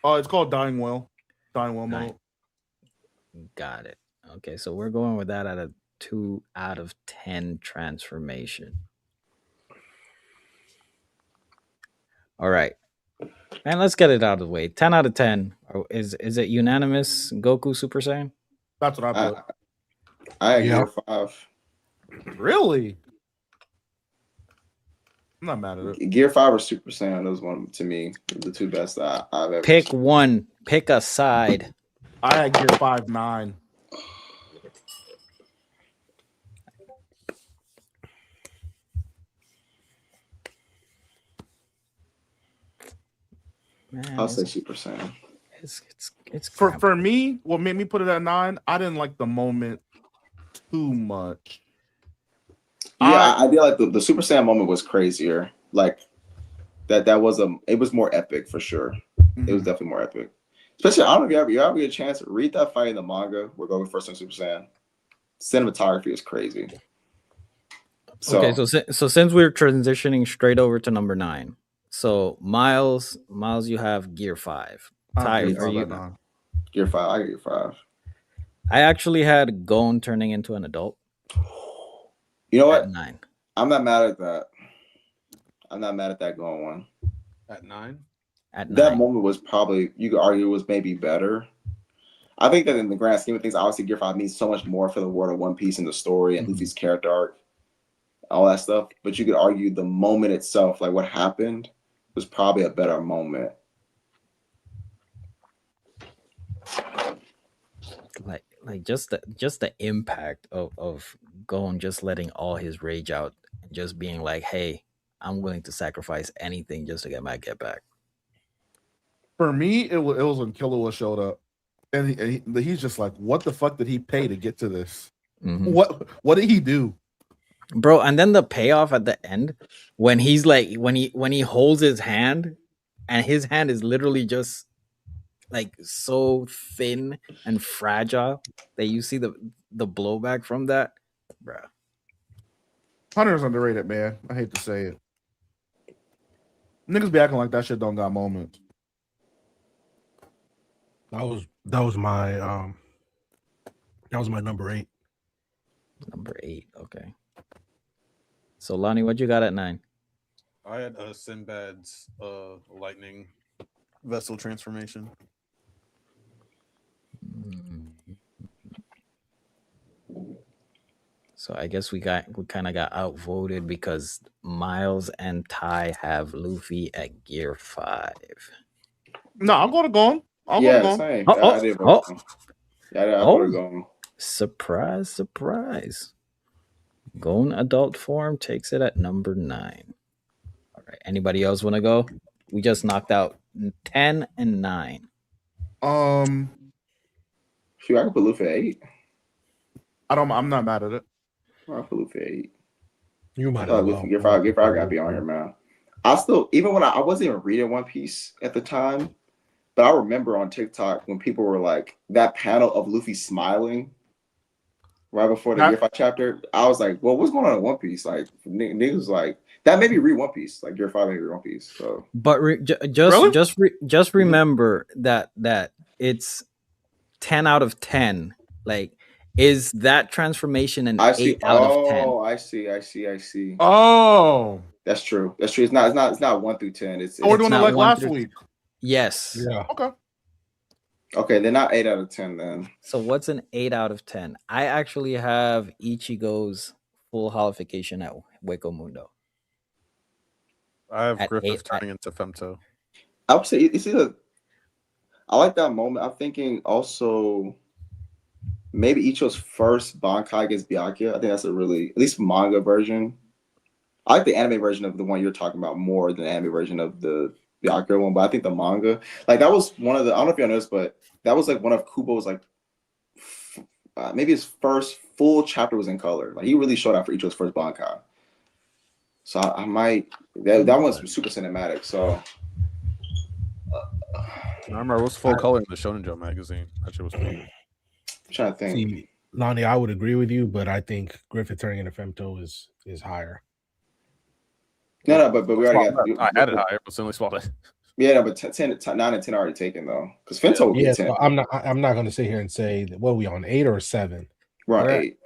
Oh, it's called Dying Well. Dying Well mode. Got it. Okay, so we're going with that at a 2 out of 10 transformation. All right. And let's get it out of the way. 10 out of 10. Is it unanimous Goku Super Saiyan? That's what I put. I agree 5. Really? I'm not mad at it. Gear 5 or Super Saiyan, those one to me the two best I've ever Pick seen. one. Pick a side. I had Gear 5 9. Man, I'll say Super Saiyan. It's for me, what made me put it at 9, I didn't like the moment too much. Yeah, I feel like the Super Saiyan moment was crazier. Like it was more epic for sure. Mm-hmm. It was definitely more epic. Especially, I don't know if you ever get a chance to read that fight in the manga where Goku first on Super Saiyan. Cinematography is crazy. Okay, so since we're transitioning straight over to number 9, so Miles, you have Gear 5. Ty, are you? Gear 5. I get Gear 5. I actually had Gon turning into an adult. You know what? At 9. I'm not mad at that. I'm not mad at that Gon one. At 9? At 9. That moment was probably, you could argue, was maybe better. I think that in the grand scheme of things, obviously Gear 5 means so much more for the world of One Piece and the story and Luffy's character arc, all that stuff. But you could argue the moment itself, like what happened, was probably a better moment. Like just the impact of Gon just letting all his rage out and just being like, hey, I'm willing to sacrifice anything just to get my get back. For me, it was when Killua showed up, and he's just like, "What the fuck did he pay to get to this? Mm-hmm. What did he do, bro?" And then the payoff at the end when he's like, when he holds his hand, and his hand is literally just like so thin and fragile that you see the blowback from that, bro. Hunter's underrated, man. I hate to say it. Niggas be acting like that shit don't got moments. That was my number 8. Number 8, okay. So Lonnie, what you got at 9? I had Sinbad's lightning vessel transformation. So I guess we kind of got outvoted because Miles and Ty have Luffy at Gear 5. No, I'm going to go on. I'll go to Yeah, go the on. same. Oh, I oh, did vote oh, for him. Yeah, I oh. voted Gon. Surprise, surprise. Gon adult form takes it at number 9. All right. Anybody else want to go? We just knocked out 10 and 9. Shoot, I could put Luffy at 8. I'm not mad at it. I'll put Luffy at 8. You I might as thought well. Luffy, Gear 5 gotta be on here, man. I still, even when I wasn't even reading One Piece at the time, but I remember on TikTok when people were like, that panel of Luffy smiling right before the Gear 5 chapter, I was like, well, what's going on in One Piece? Like, niggas like, that made me read One Piece. Like, Gear 5 made me read One Piece. So, But just remember that it's 10 out of 10. Like, is that transformation an I see. 8 out of 10? Oh, I see. Oh. That's true. It's not 1 through 10. It's We're doing it not like 1 last through- week. Yes. Yeah. Okay. okay. They're not 8 out of 10 then. So what's an 8 out of 10? I actually have Ichigo's full holification at Hueco Mundo. I have At Griffith 8, turning into Femto. I would say it's either. I like that moment. I'm thinking also maybe Ichigo's first Bankai against Byakuya. I think that's a really, at least manga version. I like the anime version of the one you're talking about more than the anime version of the Byakuya one, but I think the manga, like that was one of the, I don't know if y'all noticed, but that was like one of Kubo's like, maybe his first full chapter was in color. Like he really showed out for Ichigo's first Bankai. So I might, that one's super cinematic. So I remember it was full color in the Shonen Jump magazine. That shit was peak. I'm trying to think. See, Lonnie, I would agree with you, but I think Griffith turning into Femto is higher. No, but we already got. I had it higher, but suddenly swallowed it. Yeah, no, but 9 and 10 are already taken though, because Fento would be Yeah, 10. so I'm not going to sit here and say that, what are we on, 8 or 7? We're on We're at- 8.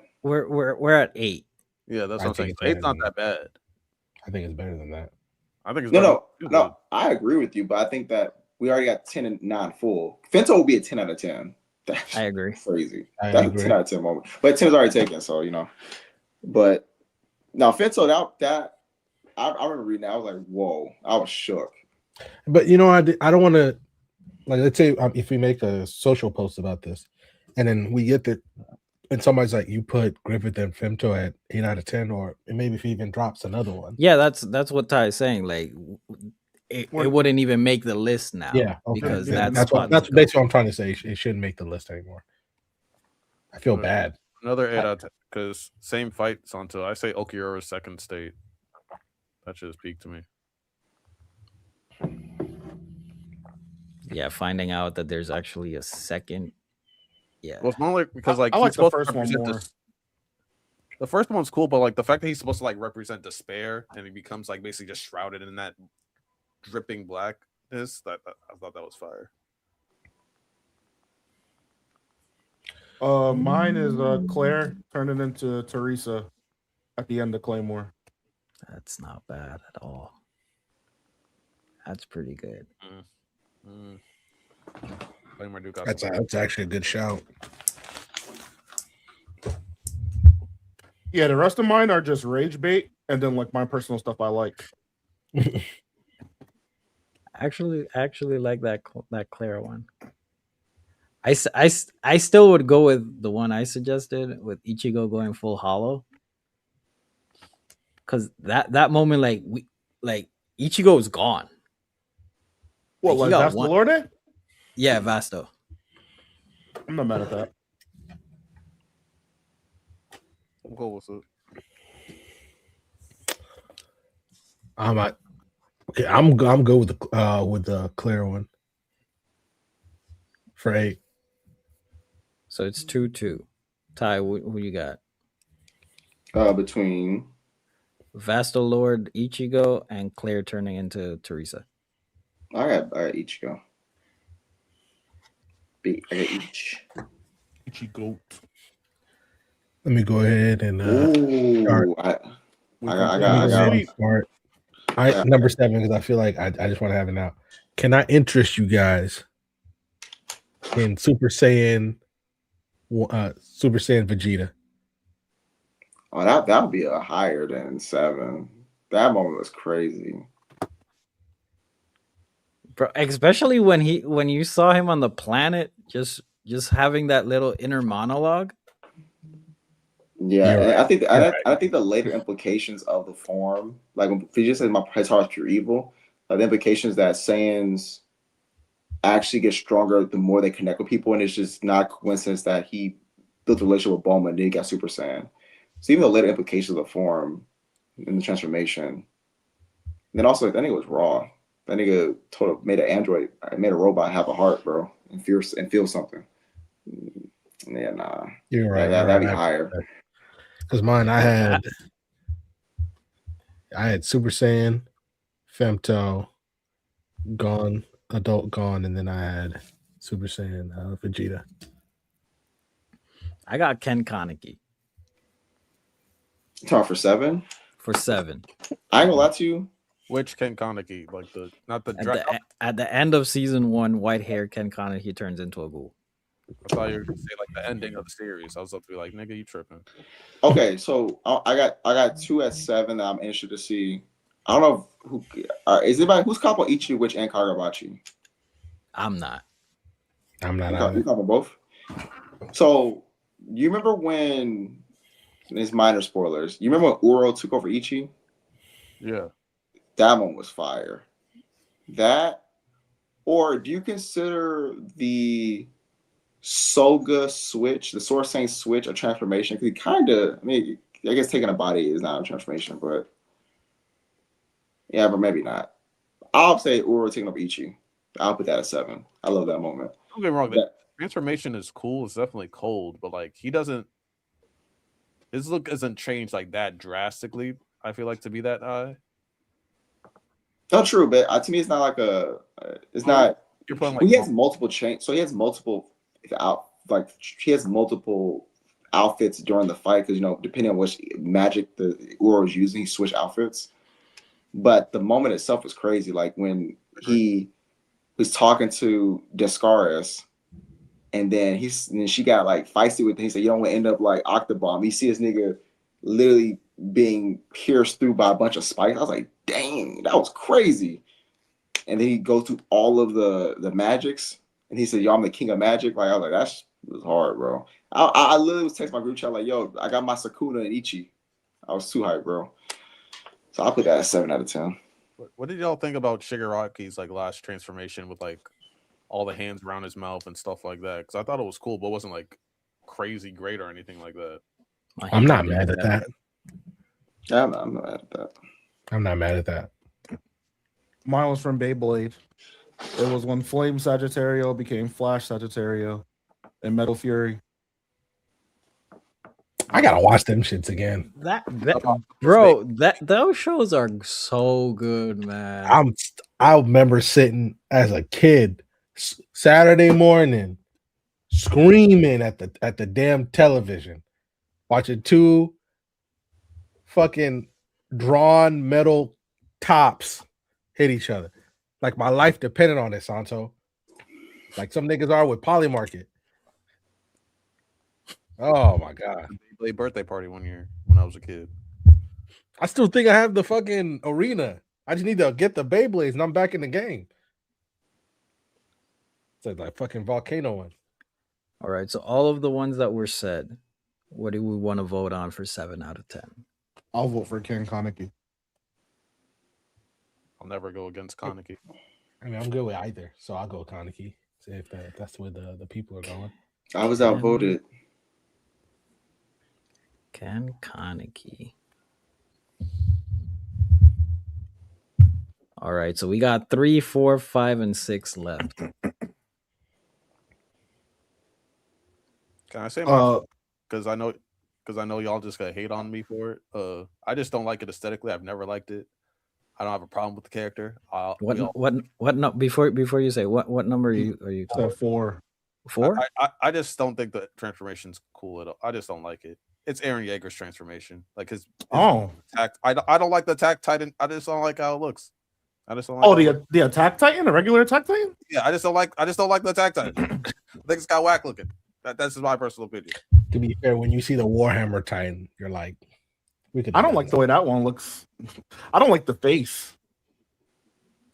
we're at 8. Yeah, that's I what I'm saying. think it's 8's not better that bad. I think it's better than that. I think it's No, better. I agree with you, but I think that we already got 10 and 9 full. Fento will be a 10 out of 10. That's I agree. crazy. I That's agree. a 10 out of 10 moment. But 10 is already taken, so But now Fento, that I remember reading that. I was like, whoa, I was shook. But I don't want to, like, let's say if we make a social post about this, and then we get and somebody's like, you put Griffith and Femto at 8 out of 10, or maybe if he even drops another one. Yeah, that's what Ty is saying. Like, it wouldn't even make the list now. Yeah, okay. because Yeah, that's that's basically what I'm trying to say. It shouldn't make the list anymore. I feel bad. Another 8 out of 10 because same fight, Santo. I say Okiura's second state. That shit is peak to me. Yeah, finding out that there's actually a second. Yeah. Well, it's not like because I he's like the supposed to first one represent more. The first one's cool, but like the fact that he's supposed to like represent despair and he becomes like basically just shrouded in that dripping blackness. That I thought that was fire. Mine is Claire turning into Teresa at the end of Claymore. That's not bad at all. That's pretty good. Claymore do got That's some- actually a good shout. Yeah, the rest of mine are just rage bait, and then like my personal stuff I like. Actually like that Claire one. I still would go with the one I suggested with Ichigo going full hollow. Cause that moment, like Ichigo is gone. What, He like got that's the one. Lorde? Yeah, Vasto. I'm not mad at that. I'm cool with it. I'm good with the Claire one for 8. So it's 2-2. Ty, who you got? Between Vasto Lord, Ichigo, and Claire turning into Teresa. I got Ichigo. I got each. Ichigo. Let me go ahead and Ooh, I got start. Number 7, because I feel like I just want to have it now. Can I interest you guys in Super Saiyan Vegeta? Oh, that would be a higher than 7. That moment was crazy. Bro, especially when you saw him on the planet, just having that little inner monologue. Yeah, You're and right. I think You're right. I think the later implications of the form, like when Vegeta says his heart is pure evil, the implications that Saiyans actually get stronger the more they connect with people, and it's just not a coincidence that he built a relationship with Bulma and then he got Super Saiyan. So even the later implications of the form and the transformation, and then also that nigga was raw. That nigga made an android, made a robot have a heart, bro, and feel something. Yeah, nah, You're right. that'd be higher. Because mine, I had Super Saiyan, Femto, Gone, Adult Gone, and then I had Super Saiyan Vegeta. I got Ken Kaneki Talking for 7. for 7. I ain't gonna lie to you. Which Ken Kaneki? Like not the At the end of season 1, white hair Ken Kaneki turns into a ghoul. I thought you were gonna say like the ending of the series. I was about to be like, nigga, you tripping. Okay, so I got 2 at 7 that I'm interested to see. I don't know who is anybody who's Capo Ichi, which and Kagabachi. I'm not. You Capo both. So you remember when? It's minor spoilers. You remember when Uro took over Ichi? Yeah. That one was fire. That, or do you consider the Soga switch, the Source Saint switch, a transformation? Because he kind of, I mean, I guess taking a body is not a transformation, but yeah, but maybe not. I'll say Uro taking over Ichi. I'll put that at 7. I love that moment. Don't get me wrong. The transformation is cool. It's definitely cold, but like he doesn't. His look hasn't changed like that drastically. I feel like to be that high. Not true, but to me, it's not like it's not. You're putting like he has multiple so he has multiple he has multiple outfits during the fight because depending on which magic the Uro is using, he switch outfits. But the moment itself was crazy. Like when he was talking to Descaris, and then she got like feisty with him. He said, "You don't want to end up like Octobomb." You see this nigga literally being pierced through by a bunch of spikes. I was like, "Dang, that was crazy." And then he goes through all of the magics, and he said, "Yo, I'm the king of magic." Like I was like, "That was hard, bro." I literally was texting my group chat like, "Yo, I got my Sakuna and Ichi." I was too hyped, bro. So I'll put that at 7 out of 10. What did y'all think about Shigaraki's like last transformation with like all the hands around his mouth and stuff like that? Because I thought it was cool, but it wasn't like crazy great or anything like that. I'm not mad at that. I'm not mad at that. I'm not mad at that. Mine was from Beyblade. It was when Flame Sagittario became Flash Sagittario and Metal Fury. I gotta watch them shits again. Bro, those shows are so good, man. I remember sitting as a kid Saturday morning screaming at the damn television, watching 2 fucking drawn metal tops hit each other. Like my life depended on it, Santo. Like some niggas are with Polymarket. Oh my god. Beyblade birthday party one year when I was a kid. I still think I have the fucking arena. I just need to get the Beyblades and I'm back in the game. It's like fucking volcano one. All right, so all of the ones that were said, what do we want to vote on for 7 out of 10? I'll vote for Ken Kaneki. I'll never go against Kaneki. I mean, I'm good with either, so I'll go Kaneki. See if that's where the people are going. I was outvoted. Ken Kaneki. All right, so we got 3, 4, 5, and 6 left. Can I say my because I know y'all just gonna hate on me for it. I just don't like it aesthetically. I've never liked it. I don't have a problem with the character. Before you say what number are you? 4. 4? I just don't think the transformation's cool at all. I just don't like it. It's Eren Yeager's transformation. Like his attack. I don't like the attack titan. I just don't like how it looks. I just don't like the attack titan, the regular attack titan? Yeah, I just don't like the attack titan. I think it's got whack looking. That's just my personal opinion. To be fair, when you see the Warhammer Titan, you're like, We could. I don't like the way that one looks. I don't like the face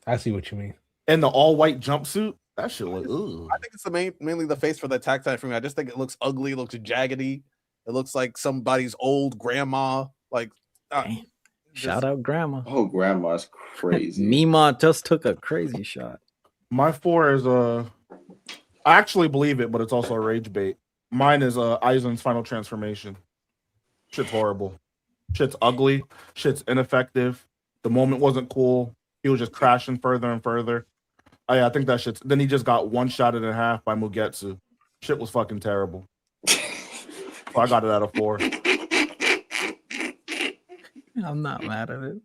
I see what you mean. and the all white jumpsuit. That shit look. Ooh. I think it's mainly the face for the attack time for me. I just think it looks ugly. It looks jaggedy. It looks like somebody's old grandma. Like, Dang. Shout out grandma. Oh, grandma's crazy. Mima just took a crazy shot. My 4 is I actually believe it, but it's also a rage bait. Mine is Aizen's final transformation. Shit's horrible. Shit's ugly. Shit's ineffective. The moment wasn't cool. He was just crashing further and further. I think that shit's. Then he just got one shot and a half by Mugetsu. Shit was fucking terrible. So I got it out of 4. I'm not mad at it.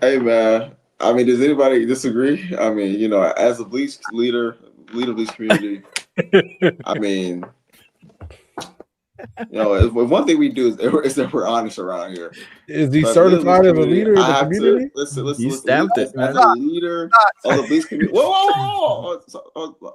Hey man, I mean, does anybody disagree? I mean, you know, as a Bleach leader of Bleach community, I mean, you know, if one thing we do is that we're honest around here. Is he But certified as a leader of I the have community? to listen. You stamped it, As man. a leader of the Bleach community. Whoa!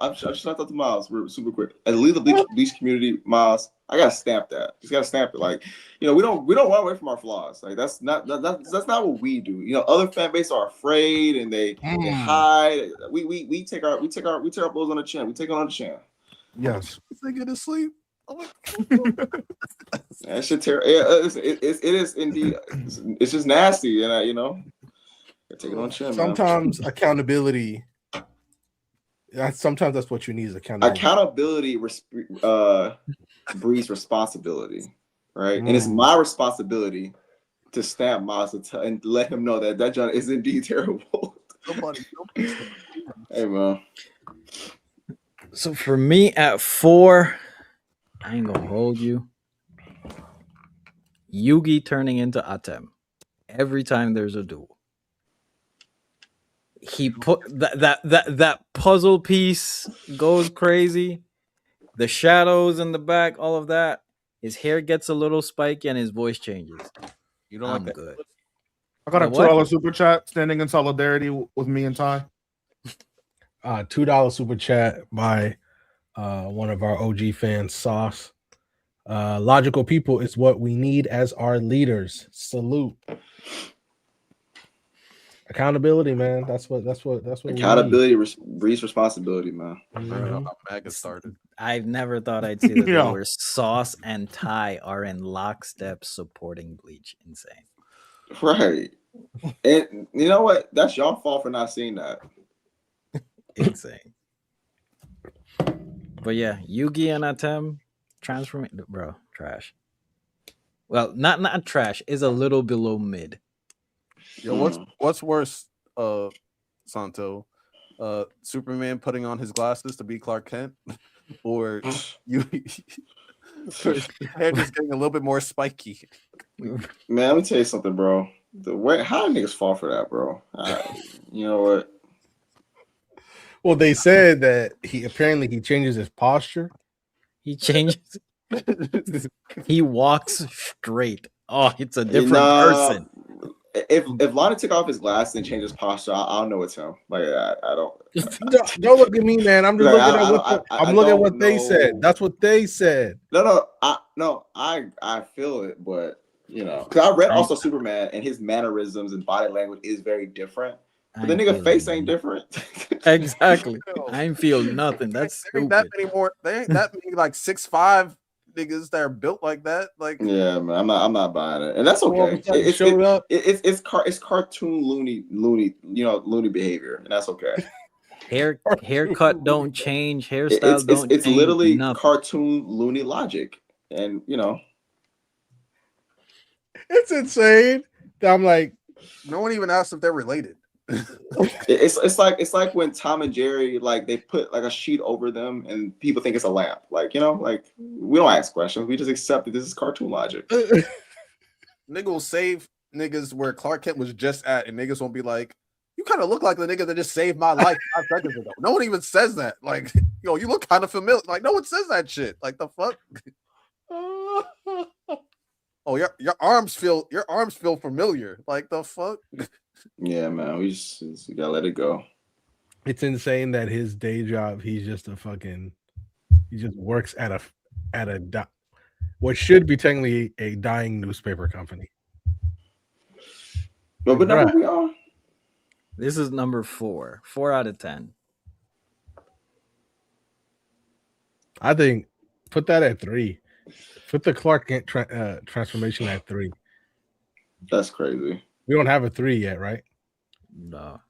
I'm just not to Miles. We're super quick. As a leader of the Bleach community, Miles, I gotta stamp that. Just gotta stamp it. Like, you know, we don't run away from our flaws. Like that's not what we do. You know, other fan bases are afraid and they hide. We take our blows on the chin. We take it on the chin. Yes. they get to sleep. That shit terrible. Yeah, it is indeed. It's just nasty, and you know, take it on chin. Sometimes accountability. Sometimes that's what you need is accountability. Accountability breeds responsibility, right? And it's my responsibility to stamp Miles and let him know that John is indeed terrible. Hey man. So for me at 4, I ain't gonna hold you. Yugi turning into Atem every time there's a duel. He put that puzzle piece goes crazy. The shadows in the back, all of that. His hair gets a little spiky and his voice changes. You don't I'm like that? good. I got a What? $2 super chat standing in solidarity with me and Ty. $2 super chat by one of our OG fans, Sauce. Logical people is what we need as our leaders. Salute. Accountability, man. That's what Accountability breeds responsibility, man. I don't know how MAGA started. I've never thought I'd see that Yeah. where Sauce and Ty are in lockstep supporting Bleach. Insane. Right. And you know what? That's y'all fault for not seeing that. Insane. But yeah, Yugi and Atem transformation, bro, trash. Well, not trash, is a little below mid. Yo, what's worse, Santo? Superman putting on his glasses to be Clark Kent, or you his hair just getting a little bit more spiky. Man, let me tell you something, bro. How niggas fall for that, bro? You know what? Well, they said that he changes his posture. He changes. He walks straight. Oh, it's a different person. If Lonnie took off his glasses and changed his posture, I don't know it's him. Like I don't. Don't look at me, man. I'm just looking at what they said. That's what they said. I feel it, but you know, because I read also Superman and his mannerisms and body language is very different. But the nigga face ain't different. Exactly. I ain't feel nothing. That's There ain't that many more. There ain't that many like 6'5" niggas that are built like that. Like, yeah, man, I'm not buying it, and that's okay. It's cartoon loony, you know, loony behavior, and that's okay. Haircut don't change. Hairstyle don't change. It's literally nothing. cartoon loony logic, and you know, It's insane. I'm like, no one even asked if they're related. it's like when Tom and Jerry, like, they put like a sheet over them and people think it's a lamp. Like, you know, like, we don't ask questions, we just accept that this is cartoon logic. Nigga will save niggas where Clark Kent was just at, and niggas won't be like, you kind of look like the nigga that just saved my life 5 seconds ago. No one even says that. Like, yo, you look kind of familiar. Like, no one says that shit. Like, the fuck. Oh, your arms feel familiar. Like, the fuck. Yeah, man, we just gotta let it go. it's insane that his day job, he just works at a what should be technically a dying newspaper company. But what number we on? This is number 4. 4 out of 10. I think put that at 3. Put the Clark Kent transformation at 3. That's crazy. We don't have a 3 yet, right? No.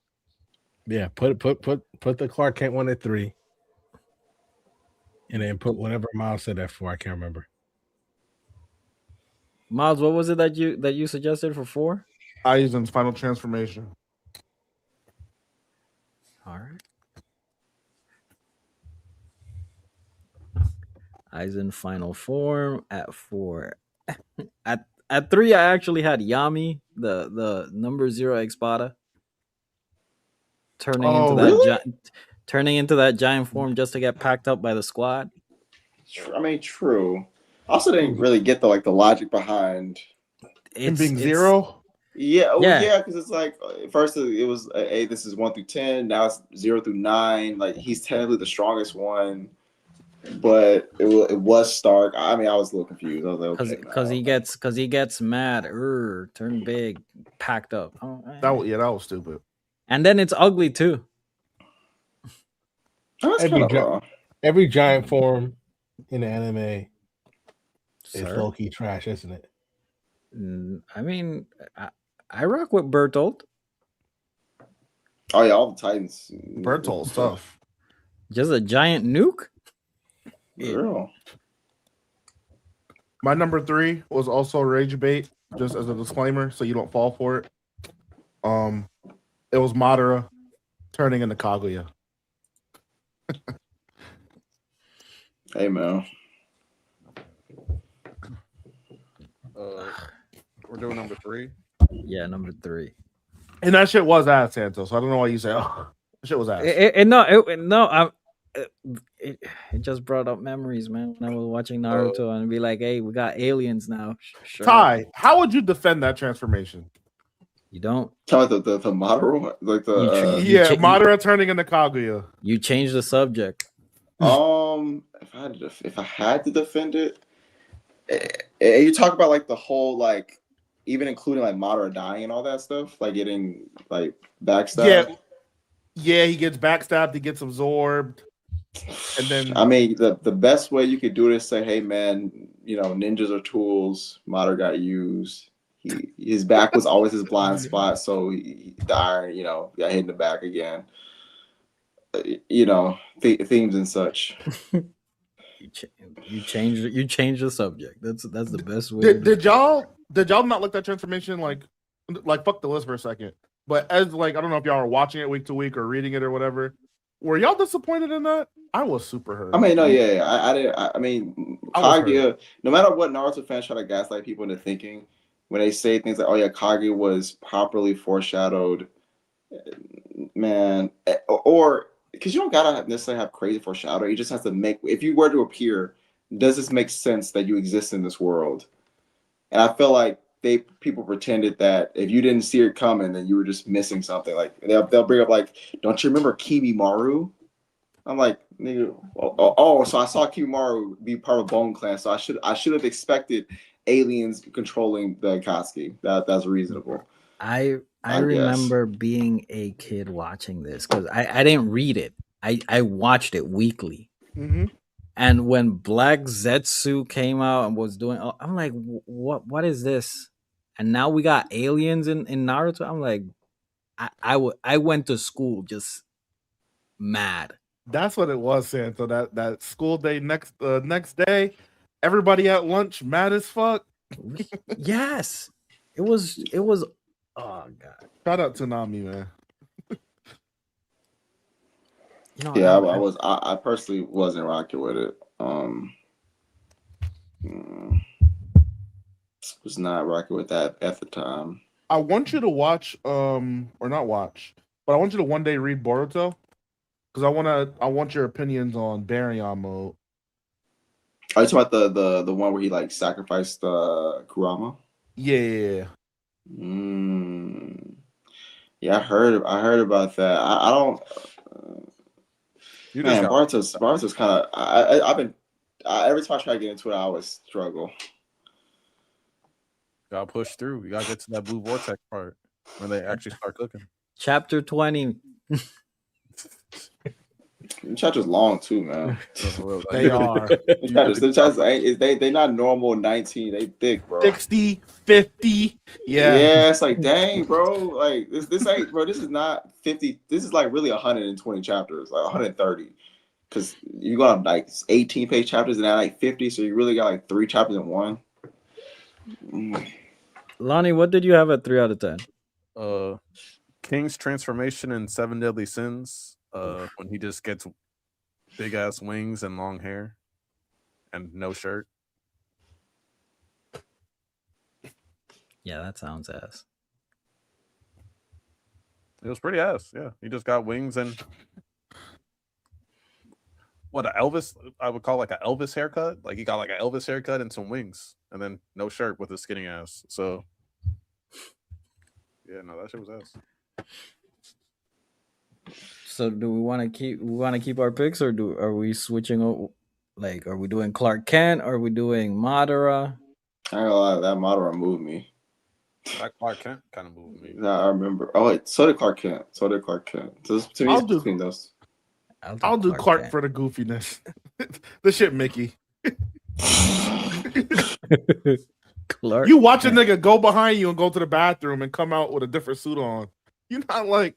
Yeah, put the Clark Kent one at 3. And then put whatever Miles said at 4. I can't remember. Miles, what was it that you suggested for 4? Aizen's final transformation. All right. Aizen final form at 4. At 3, I actually had Yami, the number 0 Espada, turning into that really? turning into that giant form just to get packed up by the squad. I mean, true. I also didn't really get the logic behind Him being 0. Yeah, Yeah. because it's like first it was hey, this is 1 through 10. Now it's 0 through 9. Like he's technically the strongest one, but it was Stark. I mean, I was a little confused. I was like, okay, because he gets mad, turn big, packed up. Oh, That was stupid. and then it's ugly too. that's Every giant form in the anime is Sir? low-key trash, isn't it? I mean, I rock with Bertolt. Oh yeah, all the Titans. Bertolt stuff. Just a giant nuke. Girl. My number 3 was also Rage Bait, just as a disclaimer, so you don't fall for it. It was Madara turning into Kaguya. Hey man. We're doing number 3. Yeah, number 3. And that shit was ass, Santos. So I don't know why you say, oh, that shit was ass. It just brought up memories, man. When I was watching Naruto and be like, "Hey, we got aliens now." Sure. Ty, how would you defend that transformation? You don't. Tell me the Madara, like the Madara turning into Kaguya. You change the subject. If I had to defend it, you talk about like the whole like even including like Madara dying and all that stuff, like getting like backstabbed. Yeah, he gets backstabbed, he gets absorbed. And then I mean the best way you could do it is say, hey man, ninjas are tools. Madara got used. His back was always his blind spot, so the iron, got hit in the back again. Themes and such. You change the subject. That's the best way. Did y'all not like that transformation? Like fuck the list for a second. But as I don't know if y'all are watching it week to week or reading it or whatever. Were y'all disappointed in that? I was super hurt. I mean, no, yeah. I didn't. I mean, Kaguya. No matter what Naruto fans try to gaslight people into thinking, when they say things like, "Oh yeah, Kaguya was properly foreshadowed," man, or because you don't gotta necessarily have crazy foreshadowing. You just have to make. If you were to appear, does this make sense that you exist in this world? And I feel like people pretended that if you didn't see it coming, then you were just missing something. Like they'll bring up like, don't you remember Kibimaru? I'm like, nigga, so I saw Kibimaru be part of Bone Clan, so I should have expected aliens controlling the Akatsuki. That's reasonable. I remember being a kid watching this because I didn't read it. I watched it weekly. Mm-hmm. And when Black Zetsu came out and was doing, I'm like, what is this? And now we got aliens in Naruto. I'm like, I went to school just mad. That's what it was, Santo. That school day next day, everybody at lunch mad as fuck. Yes, it was. Oh god! Shout out to Nami, man. I personally wasn't rocking with it. Was not rocking with that at the time. I want you to watch, or not watch, but I want you to one day read Boruto, because I want your opinions on Baryon mode. Are you talking about the one where he like sacrificed Kurama? Yeah. Yeah, I heard about that. I don't. Man, Boruto's kind of. every time I try to get into it, I always struggle. Gotta push through. You gotta get to that blue vortex part when they actually start cooking. Chapter 20. The chapter's long too, man. They are The chapters ain't they not normal 19. They thick, bro. 60, 50. Yeah. Yeah, it's like dang, bro. Like this ain't, bro. This is not 50. This is like really 120 chapters, like 130. Because you got like 18-page chapters and then like 50, so you really got like 3 chapters in one. Lonnie, what did you have at 3 out of 10? King's transformation in Seven Deadly Sins. When he just gets big ass wings and long hair and no shirt. Yeah, that sounds ass. It was pretty ass. Yeah, he just got wings and what a Elvis. I would call like an Elvis haircut. Like he got like an Elvis haircut and some wings, and then no shirt with a skinny ass. So yeah, no, that shit was ass. So do we want to keep our picks, or are we switching? Like, are we doing Clark Kent? Are we doing Madara? I ain't gonna lie, that Madara moved me. That Clark Kent kind of moved me. I remember. Oh wait, so did Clark Kent. So to me, I'll it's do- between those. I'll do Clark Kent. for the goofiness. The shit, Mickey. Clark. You watch a Kent. nigga go behind you and go to the bathroom and come out with a different suit on. You're not like,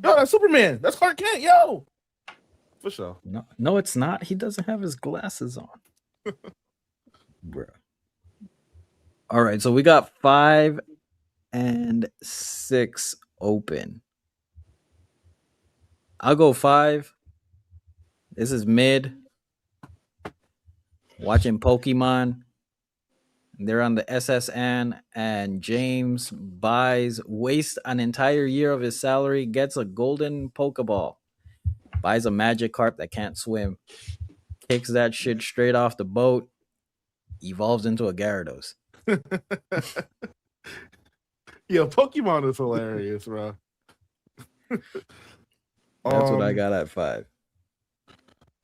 yo, that's Superman. That's Clark Kent, yo. For sure. No, it's not. He doesn't have his glasses on. Bruh. All right, so we got 5 and 6 open. I'll go 5. This is mid. Watching Pokemon. They're on the SSN, and James wastes an entire year of his salary, gets a golden Pokeball, buys a Magikarp that can't swim, kicks that shit straight off the boat, evolves into a Gyarados. Yo, Pokemon is hilarious, bro. That's what I got at 5.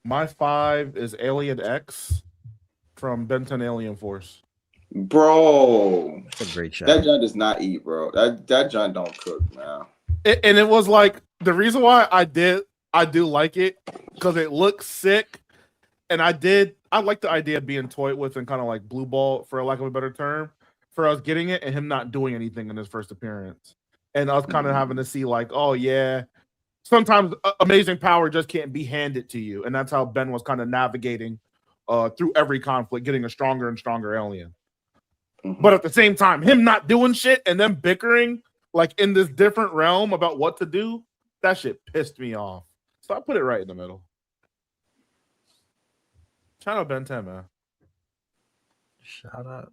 My 5 is Alien X from Ben 10 Alien Force. Bro, That's a great shot. that John does not eat, bro. That John don't cook, man. And it was like the reason why I do like it because it looks sick, and I like the idea of being toyed with and kind of like blue ball, for lack of a better term, for us getting it and him not doing anything in his first appearance, and us kind of having to see like, oh yeah, sometimes amazing power just can't be handed to you, and that's how Ben was kind of navigating through every conflict, getting a stronger and stronger alien. Mm-hmm. But at the same time, him not doing shit and them bickering like in this different realm about what to do, that shit pissed me off. So I put it right in the middle. Shout out Ben 10, man. Shout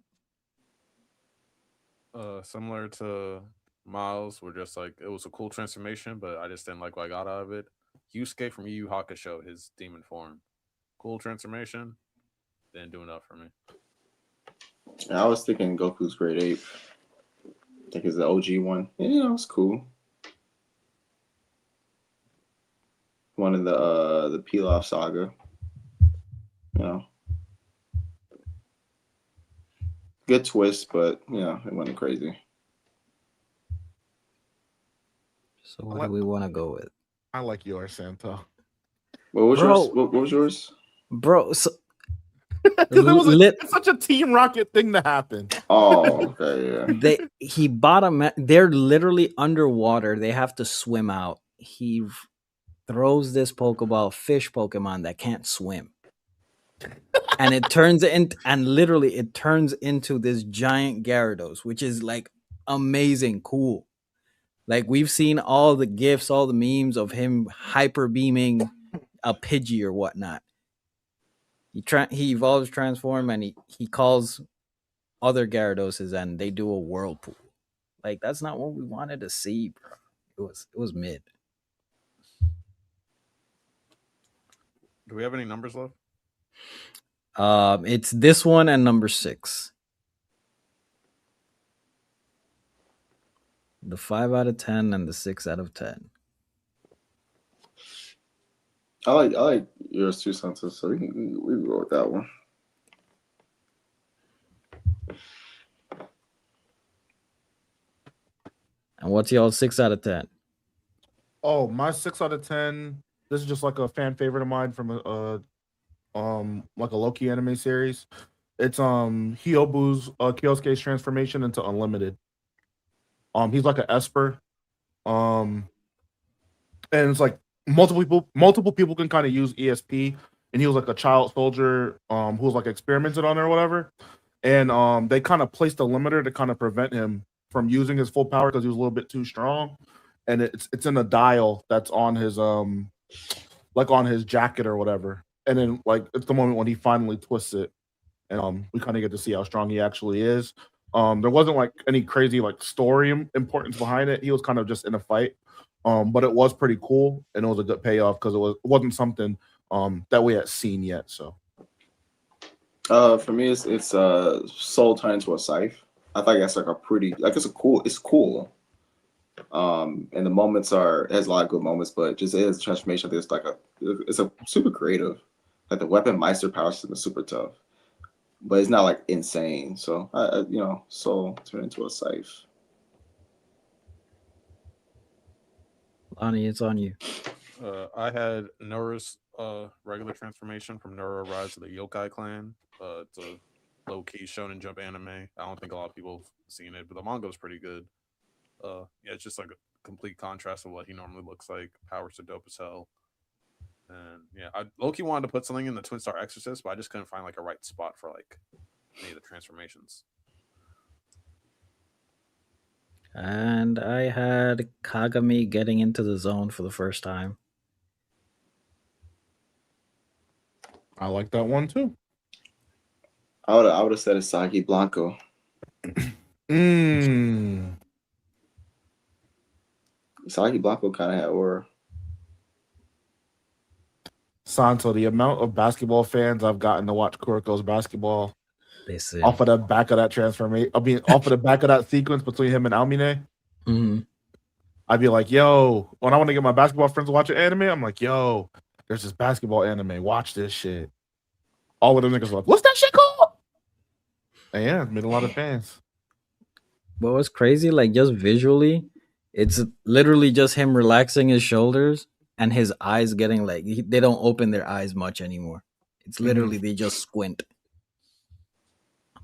out. Similar to Miles, we're just like it was a cool transformation, but I just didn't like what I got out of it. Yusuke from Yu Yu Hakusho, his demon form, cool transformation, didn't do enough for me. I was thinking Goku's grade 8. I think it's the OG one. Yeah, it's cool. One of the Pilaf saga. You know. Good twist, but it wasn't crazy. So what do we want to go with? I like yours, Santo. What was yours? What was yours? Bro, so it's such a Team Rocket thing to happen. Oh, okay, yeah. They're literally underwater. They have to swim out. He throws this Pokeball, fish Pokemon that can't swim. And it turns into this giant Gyarados, which is like amazing, cool. Like we've seen all the GIFs, all the memes of him hyper beaming a Pidgey or whatnot. He evolves, transform, and he calls other Gyarados and they do a whirlpool. Like that's not what we wanted to see, bro. It was mid. Do we have any numbers left? It's this one and number 6. The 5 out of 10 and the 6 out of 10. I like yours too, Sensei. So we can go with that one. And what's y'all 6 out of 10? Oh, my 6 out of 10. This is just like a fan favorite of mine from like a Loki anime series. It's Hyobu's Kyosuke's transformation into Unlimited. He's like an Esper. Um, and it's like multiple people can kind of use ESP, and he was like a child soldier who was like experimented on or whatever. And they kind of placed a limiter to kind of prevent him from using his full power because he was a little bit too strong. And it's in a dial that's on his like on his jacket or whatever. And then like it's the moment when he finally twists it, and we kind of get to see how strong he actually is. There wasn't like any crazy like story importance behind it. He was kind of just in a fight. But it was pretty cool, and it was a good payoff because it wasn't something that we had seen yet. So For me, it's Soul turned into a scythe. I think that's like a pretty like it's cool. And the moments it has a lot of good moments, but just is a transformation. There's like it's a super creative. Like the weapon Meister power system is super tough, but it's not like insane. So Soul turned into a scythe. Lonnie, it's on you. I had Nora's regular transformation from Nora Rise of the Yokai Clan. It's a low key Shonen Jump anime. I don't think a lot of people have seen it, but the manga was pretty good. Yeah, it's just like a complete contrast of what he normally looks like. Powers are dope as hell. And yeah, I Loki wanted to put something in the Twin Star Exorcist, but I just couldn't find like a right spot for like any of the transformations. And I had Kagami getting into the zone for the first time. I like that one too. I would have said Asagi Blanco. Asagi Blanco kind of had aura. Santo, the amount of basketball fans I've gotten to watch Kuroko's basketball Listen. off of the back of that transformation, off of the back of that sequence between him and Almine, I'd be like, yo, when I want to get my basketball friends to watch an anime, I'm like, yo, there's this basketball anime. Watch this shit. All of them niggas are like, what's that shit called? And yeah, it made a lot of fans. What was crazy, like just visually, it's literally just him relaxing his shoulders and his eyes getting like they don't open their eyes much anymore. It's literally they just squint.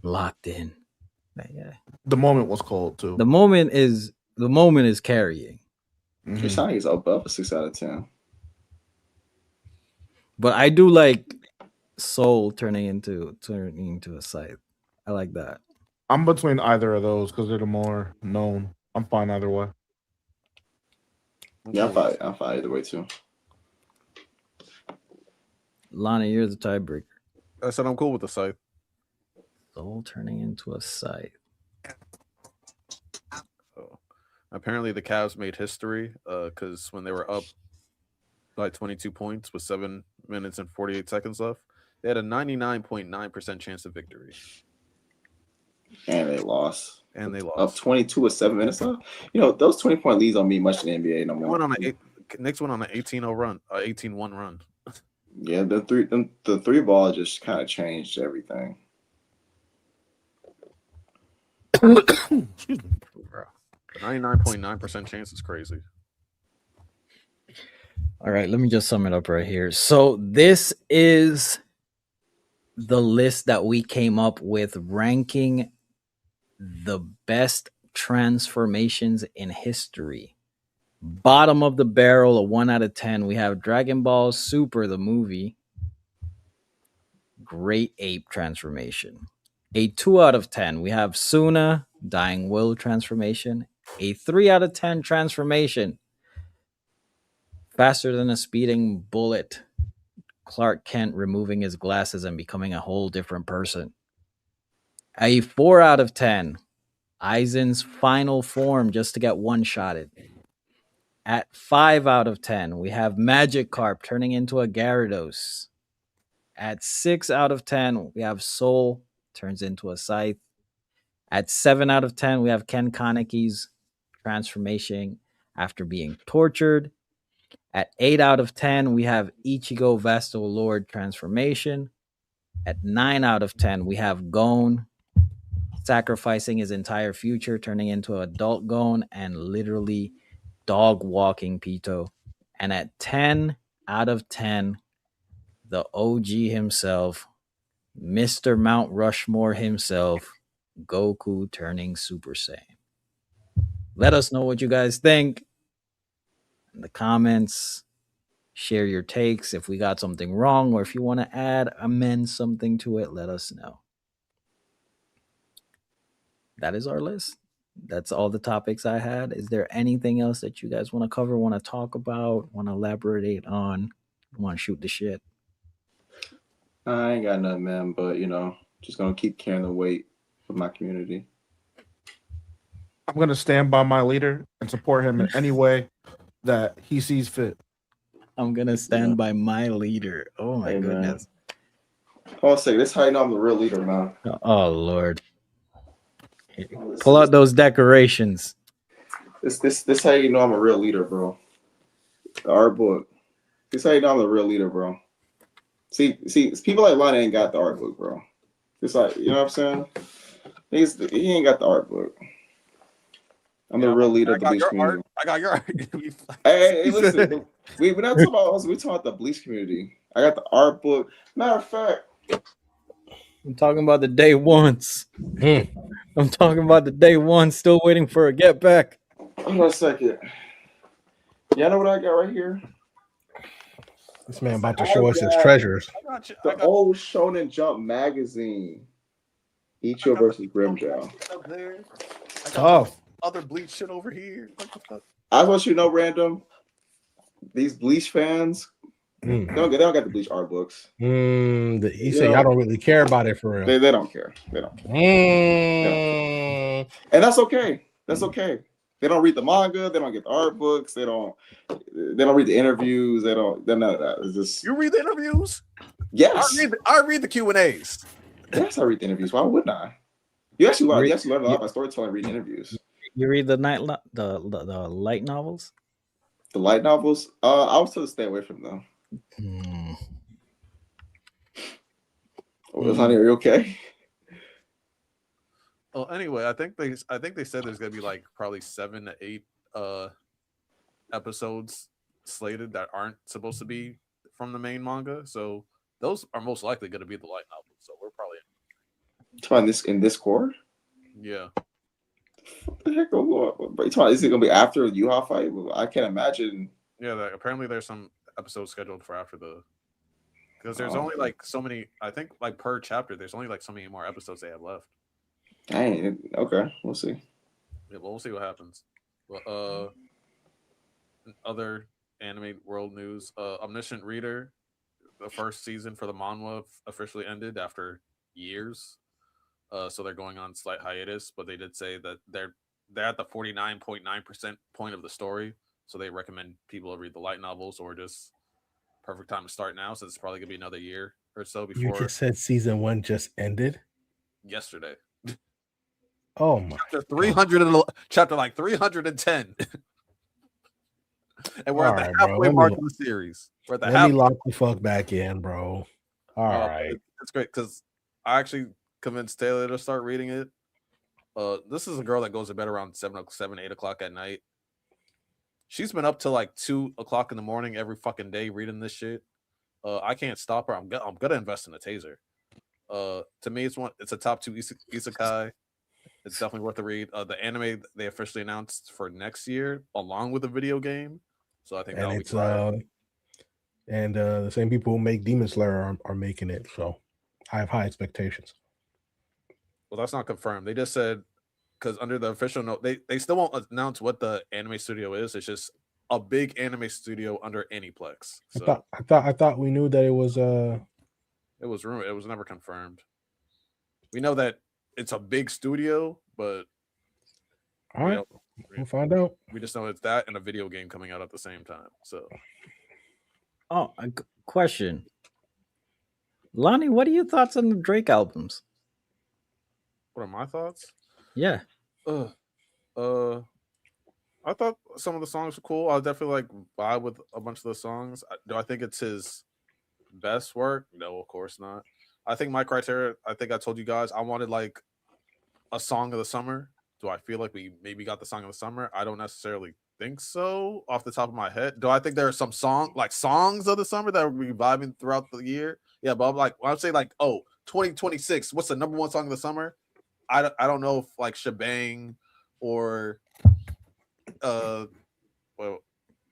Locked in. Yeah. The moment was cold too. The moment is carrying. Asagi is above a 6 out of 10. But I do like Soul turning into a scythe. I like that. I'm between either of those because they're the more known. I'm fine either way. Yeah, I'm fine either way too. Lonnie, you're the tiebreaker. I said I'm cool with the scythe. Soul turning into a scythe. So, apparently, the Cavs made history because when they were up by 22 points with 7 minutes and 48 seconds left, they had a 99.9% chance of victory. And they lost. Up 22 with 7 minutes left. Those 20-point leads don't mean much in the NBA no more. Knicks went on an 18-0 run, 18-1 run. Yeah, the three ball just kind of changed everything. Excuse me. 99.9% chance is crazy. All right, let me just sum it up right here. So this is the list that we came up with ranking the best transformations in history. Bottom of the barrel, a 1 out of 10. We have Dragon Ball Super, the movie. Great ape transformation. A 2 out of 10. We have Suna, Dying Will transformation. A 3 out of 10 transformation. Faster than a speeding bullet. Clark Kent removing his glasses and becoming a whole different person. A 4 out of 10. Aizen's final form just to get one-shotted. At 5 out of 10, we have Magikarp turning into a Gyarados. At 6 out of 10, we have Soul turns into a Scythe. At 7 out of 10, we have Ken Kaneki's transformation after being tortured. At 8 out of 10, we have Ichigo Vestal Lord Transformation. At 9 out of 10, we have Gon sacrificing his entire future, turning into adult Gon, and literally dog walking Pito. And at 10 out of 10, the OG himself, Mr. Mount Rushmore himself, Goku turning Super Saiyan. Let us know what you guys think in the comments. Share your takes. If we got something wrong or if you want to amend something to it, let us know. That is our list. That's all the topics I had. Is there anything else that you guys want to cover, want to talk about, want to elaborate on, want to shoot the shit? I ain't got nothing, man. But just gonna keep carrying the weight of my community. I'm gonna stand by my leader and support him in any way that he sees fit. I'm gonna stand by my leader. Oh my goodness. Hold on a second. This is how you know I'm the real leader, man. Oh Lord. Pull out those decorations. This how you know I'm a real leader, bro. The art book. This how you know I'm a real leader, bro. See, people like Lonnie ain't got the art book, bro. It's like, you know what I'm saying? He ain't got the art book. I'm the real leader of the Bleach community. I got your art. Hey, listen. We're not talking about us. We're talking about the Bleach community. I got the art book. Matter of fact, I'm talking about the day ones. I'm talking about the day one, still waiting for a get back. Hold on a second. Y'all know what I got right here? This man about to show us his treasures. The old Shonen Jump magazine. Ichigo versus Grimjaw. Tough. Other Bleach shit over here. What the fuck? I want you to know, random. These Bleach fans, they don't get the Bleach art books. You say y'all don't really care about it for real. They don't care. They don't care. And that's okay. That's okay. They don't read the manga. They don't get the art books. They don't read the interviews. They're none of that. It's just You read the interviews? yes. I read the Q&As. Yes, I read the interviews. Why wouldn't I? You actually learn a lot by storytelling, reading interviews. You read the the light novels? The light novels? I was told to stay away from them. Honey, are you okay? Well, anyway, I think they said there's gonna be like probably 7 to 8 episodes slated that aren't supposed to be from the main manga. So those are most likely gonna be the light novels. So we're probably in this core? Yeah. What the heck? Is it gonna be after the Yuha fight? I can't imagine. Yeah, apparently there's some episodes scheduled for after because there's only like so many. I think like per chapter, there's only like so many more episodes they have left. Dang. Okay, we'll see. Yeah, we'll see what happens. But other anime world news: Omniscient Reader, the first season for the manhwa officially ended after years. So they're going on slight hiatus, but they did say that they're at the 49.9% point of the story. So they recommend people to read the light novels or just perfect time to start now, since it's probably gonna be another year or so before. You just said season 1 just ended Yesterday. Oh my! Chapter like 310, and we're All at the right, halfway bro. mark of the series. We're at the Let me lock the fuck back in, bro. All right, it's great because I actually convinced Taylor to start reading it. This is a girl that goes to bed around 7, 8 o'clock at night. She's been up till like 2 o'clock in the morning every fucking day reading this shit. I can't stop her. I'm gonna invest in a taser. To me, it's a top 2 isekai. It's definitely worth a read. The anime they officially announced for next year, along with a video game. So I think that'll be fire. And the same people who make Demon Slayer are making it. So I have high expectations. Well, that's not confirmed. They just said, because under the official note, they still won't announce what the anime studio is. It's just a big anime studio under Aniplex. So I thought we knew that it was it was rumored. It was never confirmed. We know that it's a big studio, but all right, we'll find out. We just know it's that and a video game coming out at the same time. So, a question, Lonnie, what are your thoughts on the Drake albums? What are my thoughts? Yeah. I I thought some of the songs were cool. I definitely like vibe with a bunch of the songs. Do I think it's his best work? No, of course not. I think my criteria. I think I told you guys I wanted like a song of the summer. Do I feel like we maybe got the song of the summer? I don't necessarily think so off the top of my head. Do I think there are some songs of the summer that will be vibing throughout the year? Yeah, but I'm like, when I say like, oh, 2026, what's the number one song of the summer? I don't know if like Shebang or uh well,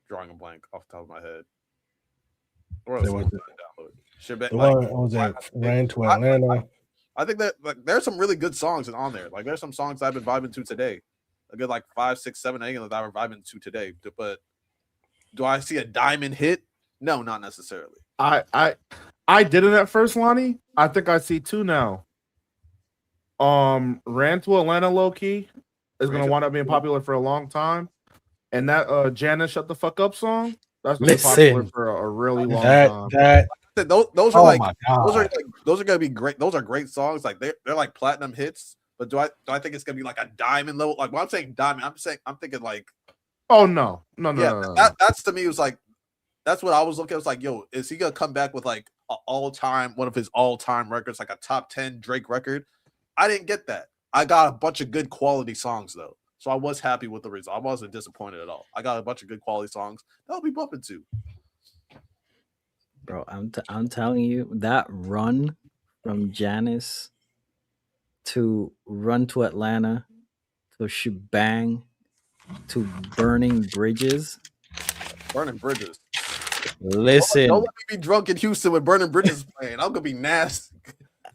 drawing a blank off the top of my head. Or else There was download. Shebang, the like one what was it ran to I, Atlanta. I think that like there's some really good songs on there. Like there's some songs I've been vibing to today. A good like 5, 6, 7, 8 that I'm vibing to today. But do I see a diamond hit? No, not necessarily. I didn't at first, Lonnie. I think I see two now. Ran to Atlanta low key is gonna wind up being popular for a long time. And that Janice Shut the Fuck Up song, that's gonna be popular Listen, for a really long that time. that Those are oh like my god, those are gonna be great. Those are great songs. Like they're like platinum hits. But do I think it's gonna be like a diamond level? Like when I'm saying diamond, I'm thinking like Oh no. that's to me was like that's what I was looking at. It's like, yo, is he gonna come back with like one of his all-time records, like a top 10 Drake record? I didn't get that. I got a bunch of good quality songs though. So I was happy with the result. I wasn't disappointed at all. I got a bunch of good quality songs that I'll be bumping to. Bro, I'm telling you, that run from Janice to Run to Atlanta to Shebang to Burning Bridges. Burning Bridges. Listen, Don't let me be drunk in Houston with Burning Bridges playing. I'm gonna be nasty.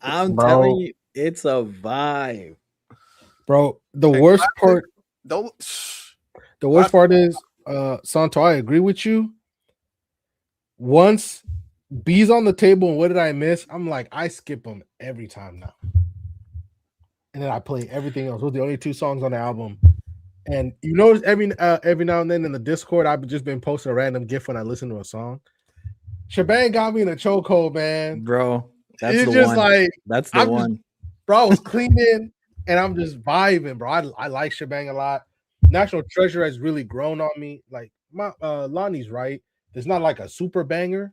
I'm Bro. telling you, it's a vibe. bro. The Hey, worst classic- part, Don't the worst part is, Santo, I agree with you. Once B's on the table, and what did I miss? I'm like, I skip them every time now. And then I play everything else. Those are the only two songs on the album. And you notice every now and then in the Discord, I've just been posting a random GIF when I listen to a song. Shebang got me in a chokehold, man. Bro, that's It's the just one. like, That's the I'm one. just, bro, I was cleaning and I'm just vibing, bro. I like Shebang a lot. National Treasure has really grown on me. Like my Lonnie's right. There's not like a super banger,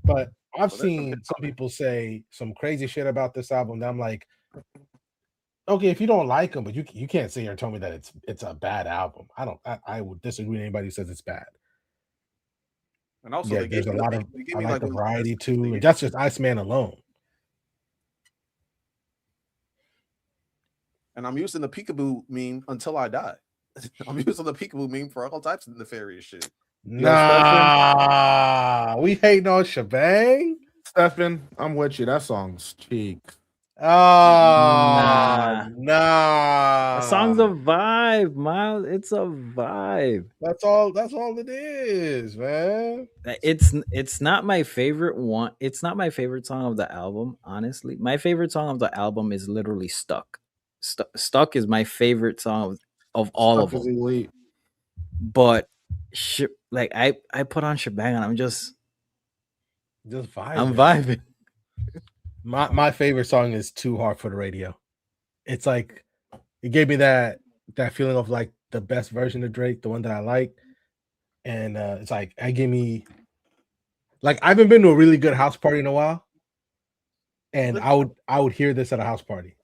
but I've seen some people say some crazy shit about this album. That I'm like, okay, if you don't like them, but you can't sit here and tell me that it's a bad album. I would disagree with anybody who says it's bad. and also Yeah, they there's gave a me lot they of gave I me like the one of the variety best- too. they And gave- that's just Iceman alone. And I'm using the peekaboo meme until I die. I'm using the peekaboo meme for all types of nefarious shit. Nah, we hating on Shebang. Stefan, I'm with you. That song's cheek. Nah. The song's a vibe, Miles. It's a vibe. That's all it is, man. It's not my favorite one. It's not my favorite song of the album, honestly. My favorite song of the album is literally Stuck. Stuck is my favorite song of all of Stuff is them. elite. But like I put on Shebang and I'm vibing. vibing. My favorite song is Too Hard for the Radio. It's like it gave me that feeling of like the best version of Drake, the one that I like. And it's like I give me like I haven't been to a really good house party in a while. And I would hear this at a house party.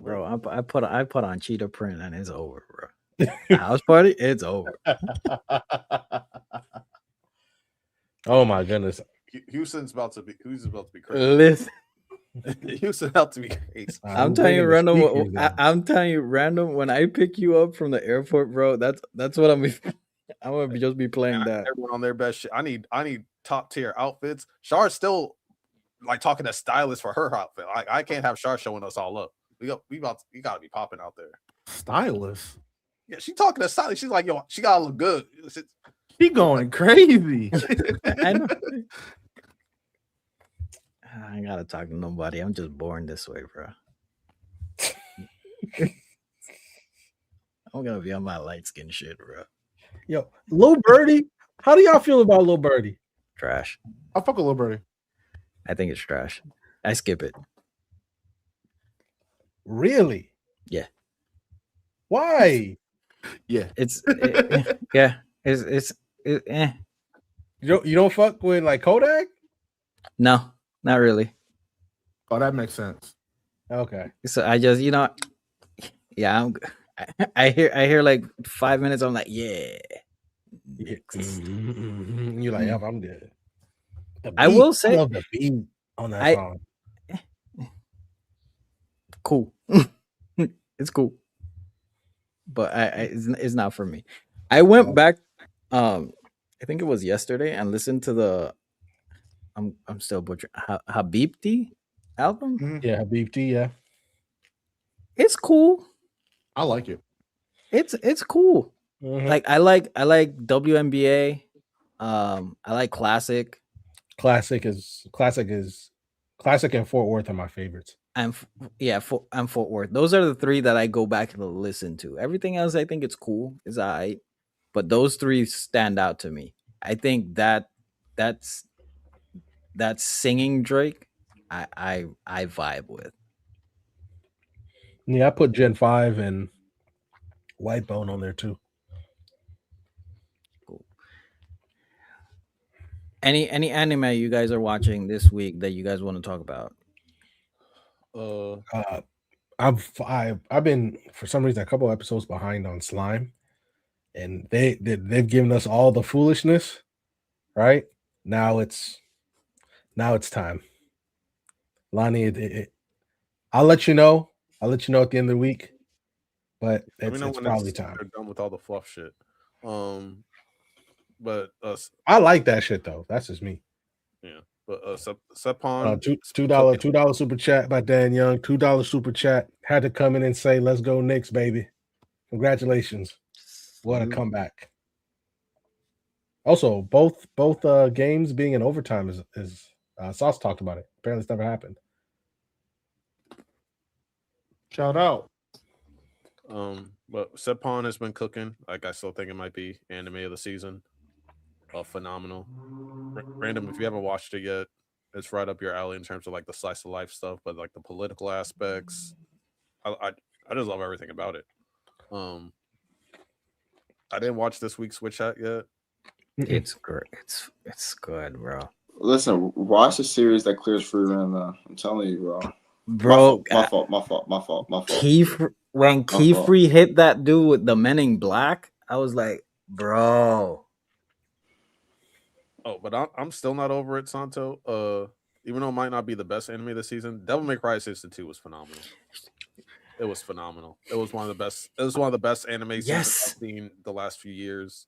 Bro, I put on Cheetah Print and it's over, bro. The house party, it's over. Oh my goodness. Houston's about to be crazy. Listen, Houston about to be crazy. I'm telling you, random. I'm telling you, random. When I pick you up from the airport, bro, that's what I'm gonna just be playing that. Everyone on their best shit. I need top tier outfits. Char's still like talking to stylists for her outfit. Like I can't have Char showing us all up. You gotta be popping out there. Stylist. Yeah, she talking to stylist. She's like, yo, she gotta look good. She going crazy. I know. I ain't gotta talk to nobody. I'm just born this way, bro. I'm gonna be on my light skin shit, bro. Yo, Lil Birdie. How do y'all feel about Lil Birdie? Trash. I fuck with Lil Birdie. I think it's trash. I skip it. Really? Yeah. Why? Yeah. Yeah, eh. You don't fuck with like Kodak? No, not really. Oh, that makes sense. Okay. So I just, yeah, I hear like 5 minutes. I'm like, yeah. Yeah. You're like, yep, I'm good. The I beat, will I say, love the beat on that I song. cool. It's cool, but it's not for me. I went back. I think it was yesterday, and listened to the. I'm still butchering Habibti album. Mhm. Yeah, Beef T, yeah. It's cool. I like it. It's cool. Mhm. Like I like WNBA. I like classic. Classic and Fort Worth are my favorites. And and Fort Worth. Those are the three that I go back and listen to. Everything else, I think it's cool. It's alright, but those three stand out to me. I think that's that singing Drake. I vibe with. Yeah, I put Gen 5 and White Bone on there too. Cool. Any anime you guys are watching this week that you guys want to talk about? Uh I've been for some reason a couple episodes behind on Slime, and they've given us all the foolishness, right? Now it's time. Lonnie, I'll let you know. I'll let you know at the end of the week, but Let me know it's when probably time. they're done with all the fluff shit. But I like that shit though. That's just me. yeah, but Sepon $2 super chat by Dan Young. $2 super chat. Had to come in and say, "Let's go Knicks, baby!" Congratulations. What a comeback. Also, both games being in overtime is Sauce talked about it. Apparently, it's never happened. Shout out. But Sepon has been cooking. Like I still think it might be anime of the season. Phenomenal. Random, if you haven't watched it yet, it's right up your alley in terms of like the slice of life stuff, but like the political aspects. I just love everything about it. I didn't watch this week's Switch Hat yet. It's great. It's good, bro. Listen, watch a series that clears free run. I'm telling you, bro. Bro, My fault. Keith, when Keyfree hit that dude with the Men in Black, I was like, bro. Oh, but I'm still not over it, Santo. Even though it might not be the best anime this season, Devil May Cry Season 2 was phenomenal. It was phenomenal. It was one of the best. It was one of the best anime seasons I've seen the last few years.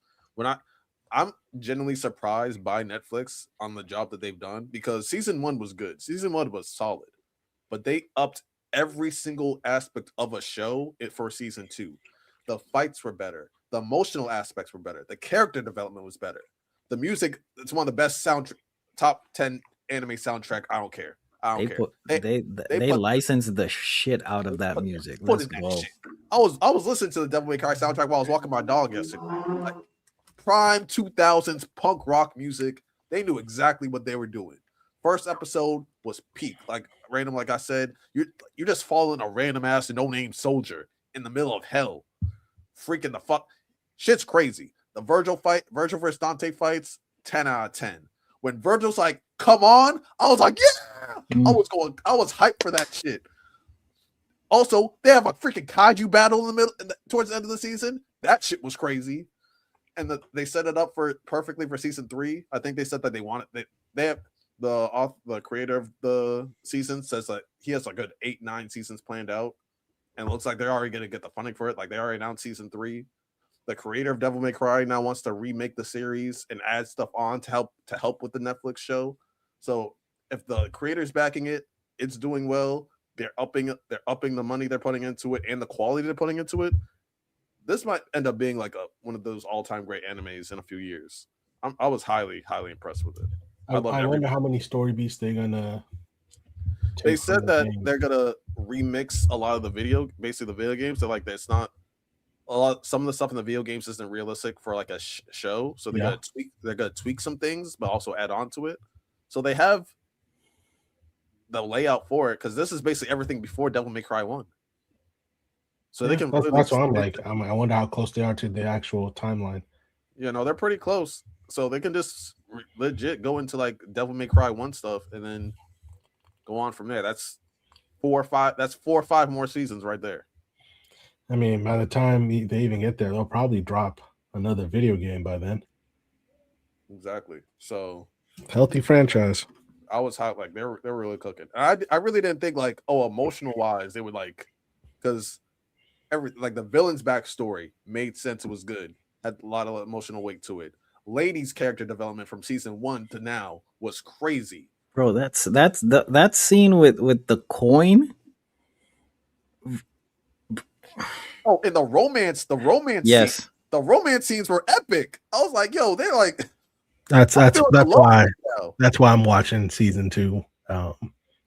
I'm genuinely surprised by Netflix on the job that they've done, because season 1 was good. Season 1 was solid, but they upped every single aspect of a show for season 2. The fights were better. The emotional aspects were better. The character development was better. The music, it's one of the best top 10 anime soundtrack. I don't care. They licensed the shit out of that music. Let's go. I was listening to the Devil May Cry soundtrack while I was walking my dog yesterday. Like, prime 2000s punk rock music. They knew exactly what they were doing. First episode was peak. Like random, like I said, you're just following a random ass no-name soldier in the middle of hell. Freaking the fuck. Shit's crazy. The Virgil versus Dante fights, 10 out of 10. When Virgil's like, come on, I was like, yeah. I was hyped for that shit. Also, they have a freaking kaiju battle in the middle towards the end of the season. That shit was crazy. And they set it up perfectly for season 3. I think they said that they have the creator of the season says that he has a good 8-9 seasons planned out, and it looks like they're already going to get the funding for it. Like they already announced season 3. The creator of Devil May Cry now wants to remake the series and add stuff on to help with the Netflix show. So if the creator's backing it, it's doing well. They're upping the money they're putting into it and the quality they're putting into it. This might end up being like one of those all-time great animes in a few years. I was highly impressed with it. I wonder how many story beats they're gonna. They said that they're gonna remix a lot of the video games. They're like, it's not a lot. Some of the stuff in the video games isn't realistic for like a show, so they're gonna tweak some things, but also add on to it. So they have the layout for it, because this is basically everything before Devil May Cry 1. So they Yeah, can that's, really that's what I'm spin like. I wonder how close they are to the actual timeline. You know, they're pretty close. So they can just legit go into like Devil May Cry 1 stuff and then go on from there. That's 4 or 5. That's 4 or 5 more seasons right there. I mean, by the time they even get there, they'll probably drop another video game by then. Exactly. So Healthy franchise. I was hot. Like they're really cooking. I really didn't think like, oh, emotional wise they would like, because every like the villain's backstory made sense. It was good. Had a lot of emotional weight to it. Lady's character development from season 1 to now was crazy. Bro, that scene with the coin. Oh, and the romance scene, Yes, the romance scenes were epic. I was like, yo, they're like, That's I'm that's feeling that's alone why right now. that's why I'm watching season 2.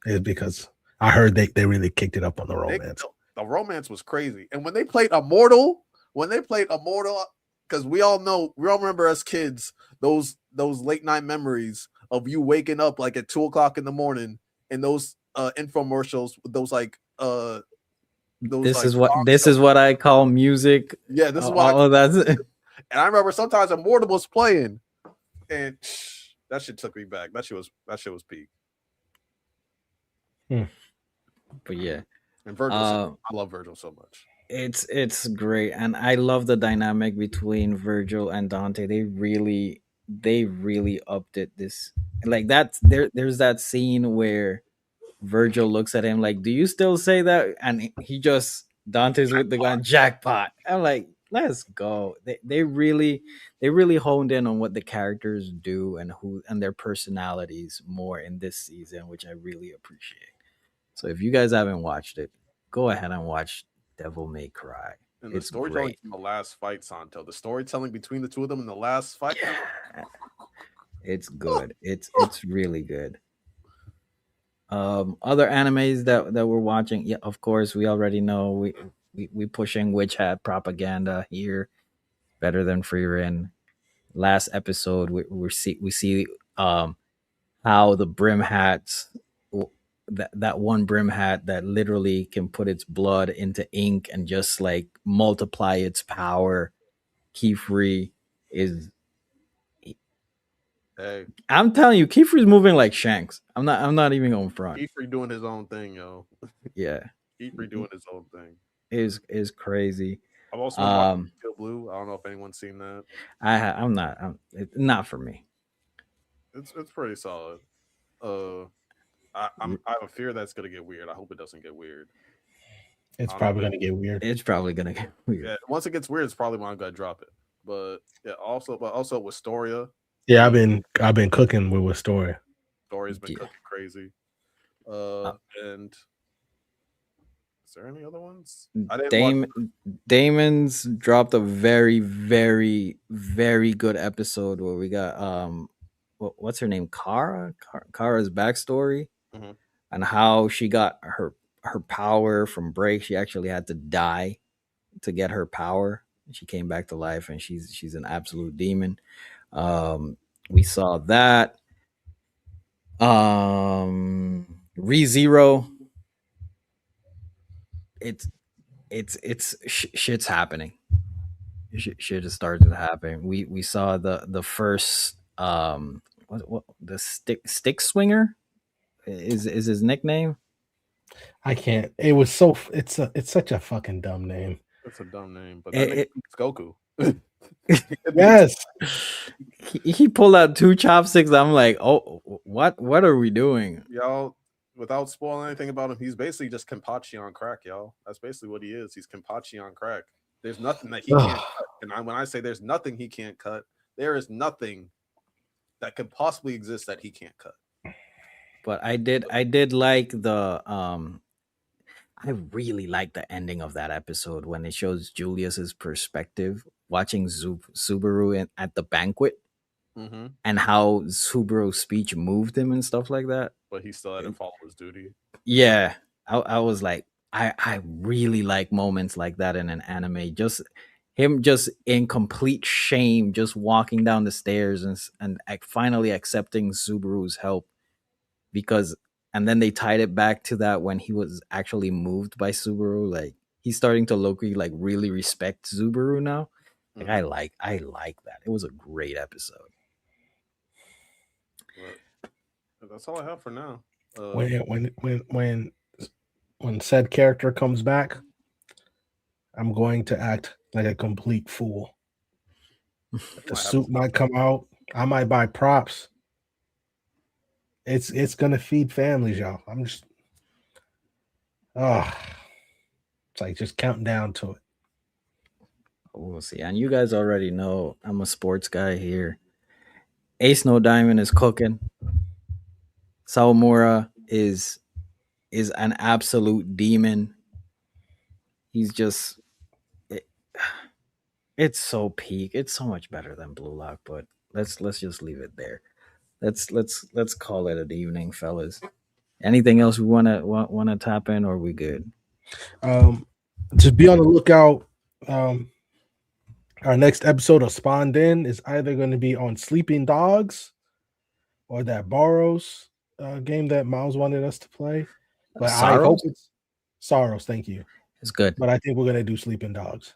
Is because I heard they really kicked it up on the romance. The romance was crazy. And when they played Immortal, because we all remember as kids those late night memories of you waking up like at 2 o'clock in the morning and those infomercials, those this like is what I call music. yeah, this is why. All of that. And I remember sometimes Immortal was playing, and that shit took me back. That shit was peak. But yeah, And Virgil, I love Virgil so much. it's great, and I love the dynamic between Virgil and Dante. They really upped it. This like that there's that scene where Virgil looks at him like, "Do you still say that?" And he just Dante's with the gun jackpot. I'm like, let's go. They really honed in on what the characters do and who and their personalities more in this season, which I really appreciate. So if you guys haven't watched it, go ahead and watch Devil May Cry. And the It's storytelling great. from the last fight, Santo. The storytelling between the two of them in the last fight. It's good. It's really good. Other animes that we're watching, yeah, of course, we already know we pushing witch hat propaganda here. Better than Free Rin. Last episode, we see how the brim hats, that one brim hat that literally can put its blood into ink and just like multiply its power. Keyfree is. Hey, I'm telling you, Kiefer's moving like Shanks. I'm not even on front. Kiefer doing his own thing, yo. Yeah, Kiefer doing his own thing. is crazy. I've also been watching Steel Blue. I don't know if anyone's seen that. It's not for me. It's pretty solid. I have a fear that's gonna get weird. I hope it doesn't get weird. It's probably gonna get weird. It's probably gonna get weird. Yeah, once it gets weird, it's probably when I'm gonna drop it. But yeah, also with Storia. Yeah, I've been cooking with Story. Storia's been cooking crazy. And is there any other ones? I didn't watch. Damon's dropped a very, very, very good episode where we got what's her name? Kara's backstory and how she got her power from Break. She actually had to die to get her power. She came back to life and she's an absolute demon. We saw that. ReZero. Shit's happening. Shit has started to happen. We saw the first what the stick swinger is his nickname. I can't. It was so. It's such a fucking dumb name. It's a dumb name, but that it's Goku. Yes. He pulled out 2 chopsticks. I'm like, oh, what are we doing, y'all? Without spoiling anything about him, he's basically just Kenpachi on crack, y'all. That's basically what he is. He's Kenpachi on crack. There's nothing that he can't cut. And when I say there's nothing he can't cut, there is nothing that could possibly exist that he can't cut. But I did like the I really like the ending of that episode when it shows Julius's perspective watching Subaru at the banquet and how Subaru's speech moved him and stuff like that. But he still had to follow his duty. Yeah, I was like, I really like moments like that in an anime. Just him just in complete shame, just walking down the stairs and finally accepting Subaru's help and then they tied it back to that when he was actually moved by Subaru. Like he's starting to locally like really respect Subaru now. Like Mhm. I like that. It was a great episode. But that's all I have for now. When said character comes back, I'm going to act like a complete fool. The might have suit might come out. I might buy props. It's gonna feed families, y'all. I'm just it's like just counting down to it. We'll see. And you guys already know I'm a sports guy here. Ace No Diamond is cooking. Sawamura is an absolute demon. He's just it, it's so peak. It's so much better than Blue Lock, but let's just leave it there. Let's call it an evening, fellas. Anything else we wanna tap in, or we good? Just be on the lookout. Our next episode of Spawned In is either going to be on Sleeping Dogs or that Boros game that Miles wanted us to play. But I hope Sorrows? it's Sorrows. Thank you. It's good. But I think we're going to do Sleeping Dogs.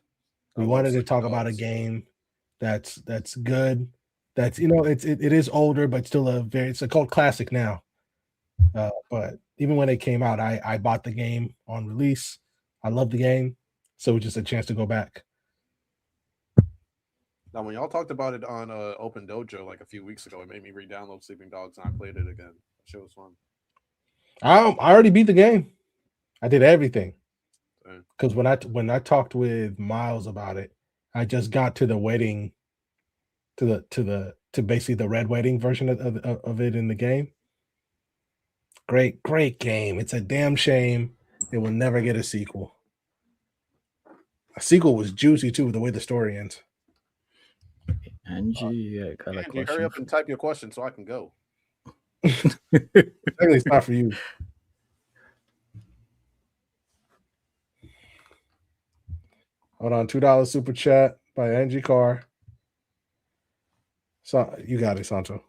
I We love wanted to Sleeping talk about a Dogs. game that's good. That's it is older, but still it's a cult classic now. But even when it came out, I bought the game on release. I love the game, so it's just a chance to go back. Now, when y'all talked about it on Open Dojo like a few weeks ago, it made me re-download Sleeping Dogs, and I played it again. That shit was fun. I already beat the game. I did everything Dang. because when I talked with Miles about it, I just got to the wedding, to basically the red wedding version of it in the game. Great game. It's a damn shame it will never get a sequel. A sequel was juicy too, the way the story ends. Angie, I got a Andy, question. hurry up and type your question so I can go. Technically, it's not for you. Hold on, $2 super chat by Angie Carr. So you got it, Santo.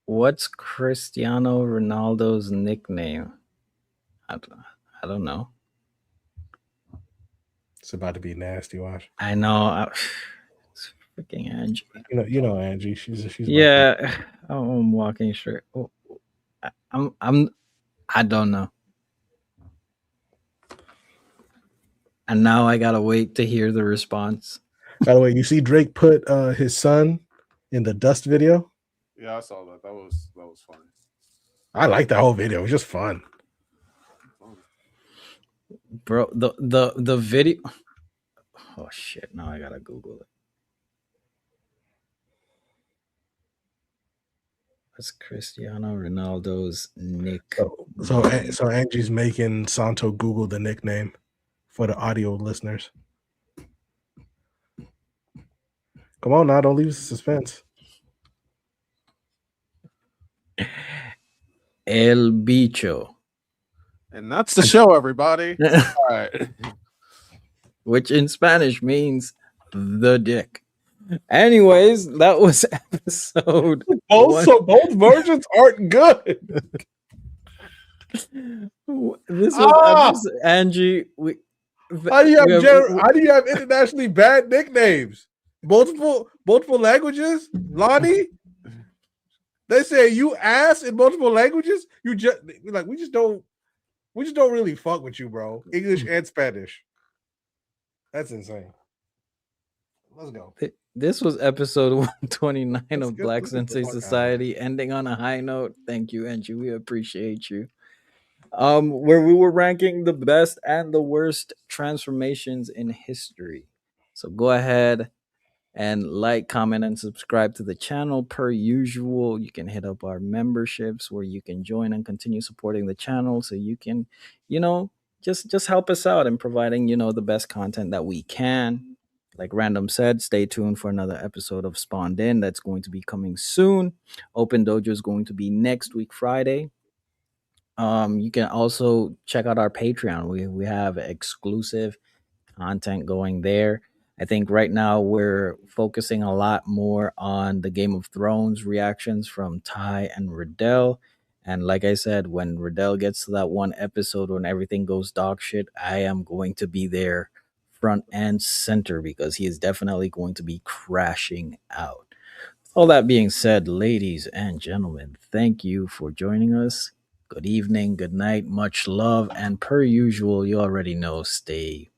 What's Cristiano Ronaldo's nickname? I don't know. It's about to be nasty. Watch. I know. It's freaking Angie. You know Angie. She's Yeah, I'm walking straight. Oh, I don't know. And now I gotta wait to hear the response. By the way, you see Drake put his son in the Dust video. Yeah, I saw that. That was funny. I like that whole video. It was just fun. Bro, the video. Oh shit! Now I gotta Google it. What's Cristiano Ronaldo's nick? So Angie's making Santo Google the nickname for the audio listeners. Come on now, don't leave us in suspense. El Bicho. And that's the show, everybody. All right. Which in Spanish means the dick. Anyways, that was episode. Both versions aren't good. This was episode, Angie. How do you have internationally bad nicknames? Multiple languages? Lonnie? They say you ass in multiple languages? We just don't really fuck with you, bro. English and Spanish. That's insane. Let's go. This was episode 129 Let's of get- Black let's get the Sensei fuck outta Society, ending on a high note. Thank you, Angie. We appreciate you. Where we were ranking the best and the worst transformations in history. So go ahead and like, comment, and subscribe to the channel per usual. You can hit up our memberships where you can join and continue supporting the channel so you can, just help us out in providing, the best content that we can. Like Random said, stay tuned for another episode of Spawned In that's going to be coming soon. Open Dojo is going to be next week, Friday. You can also check out our Patreon. We have exclusive content going there. I think right now we're focusing a lot more on the Game of Thrones reactions from Ty and Riddell. And like I said, when Riddell gets to that one episode when everything goes dog shit, I am going to be there front and center because he is definitely going to be crashing out. All that being said, ladies and gentlemen, thank you for joining us. Good evening, good night, much love, and per usual, you already know, stay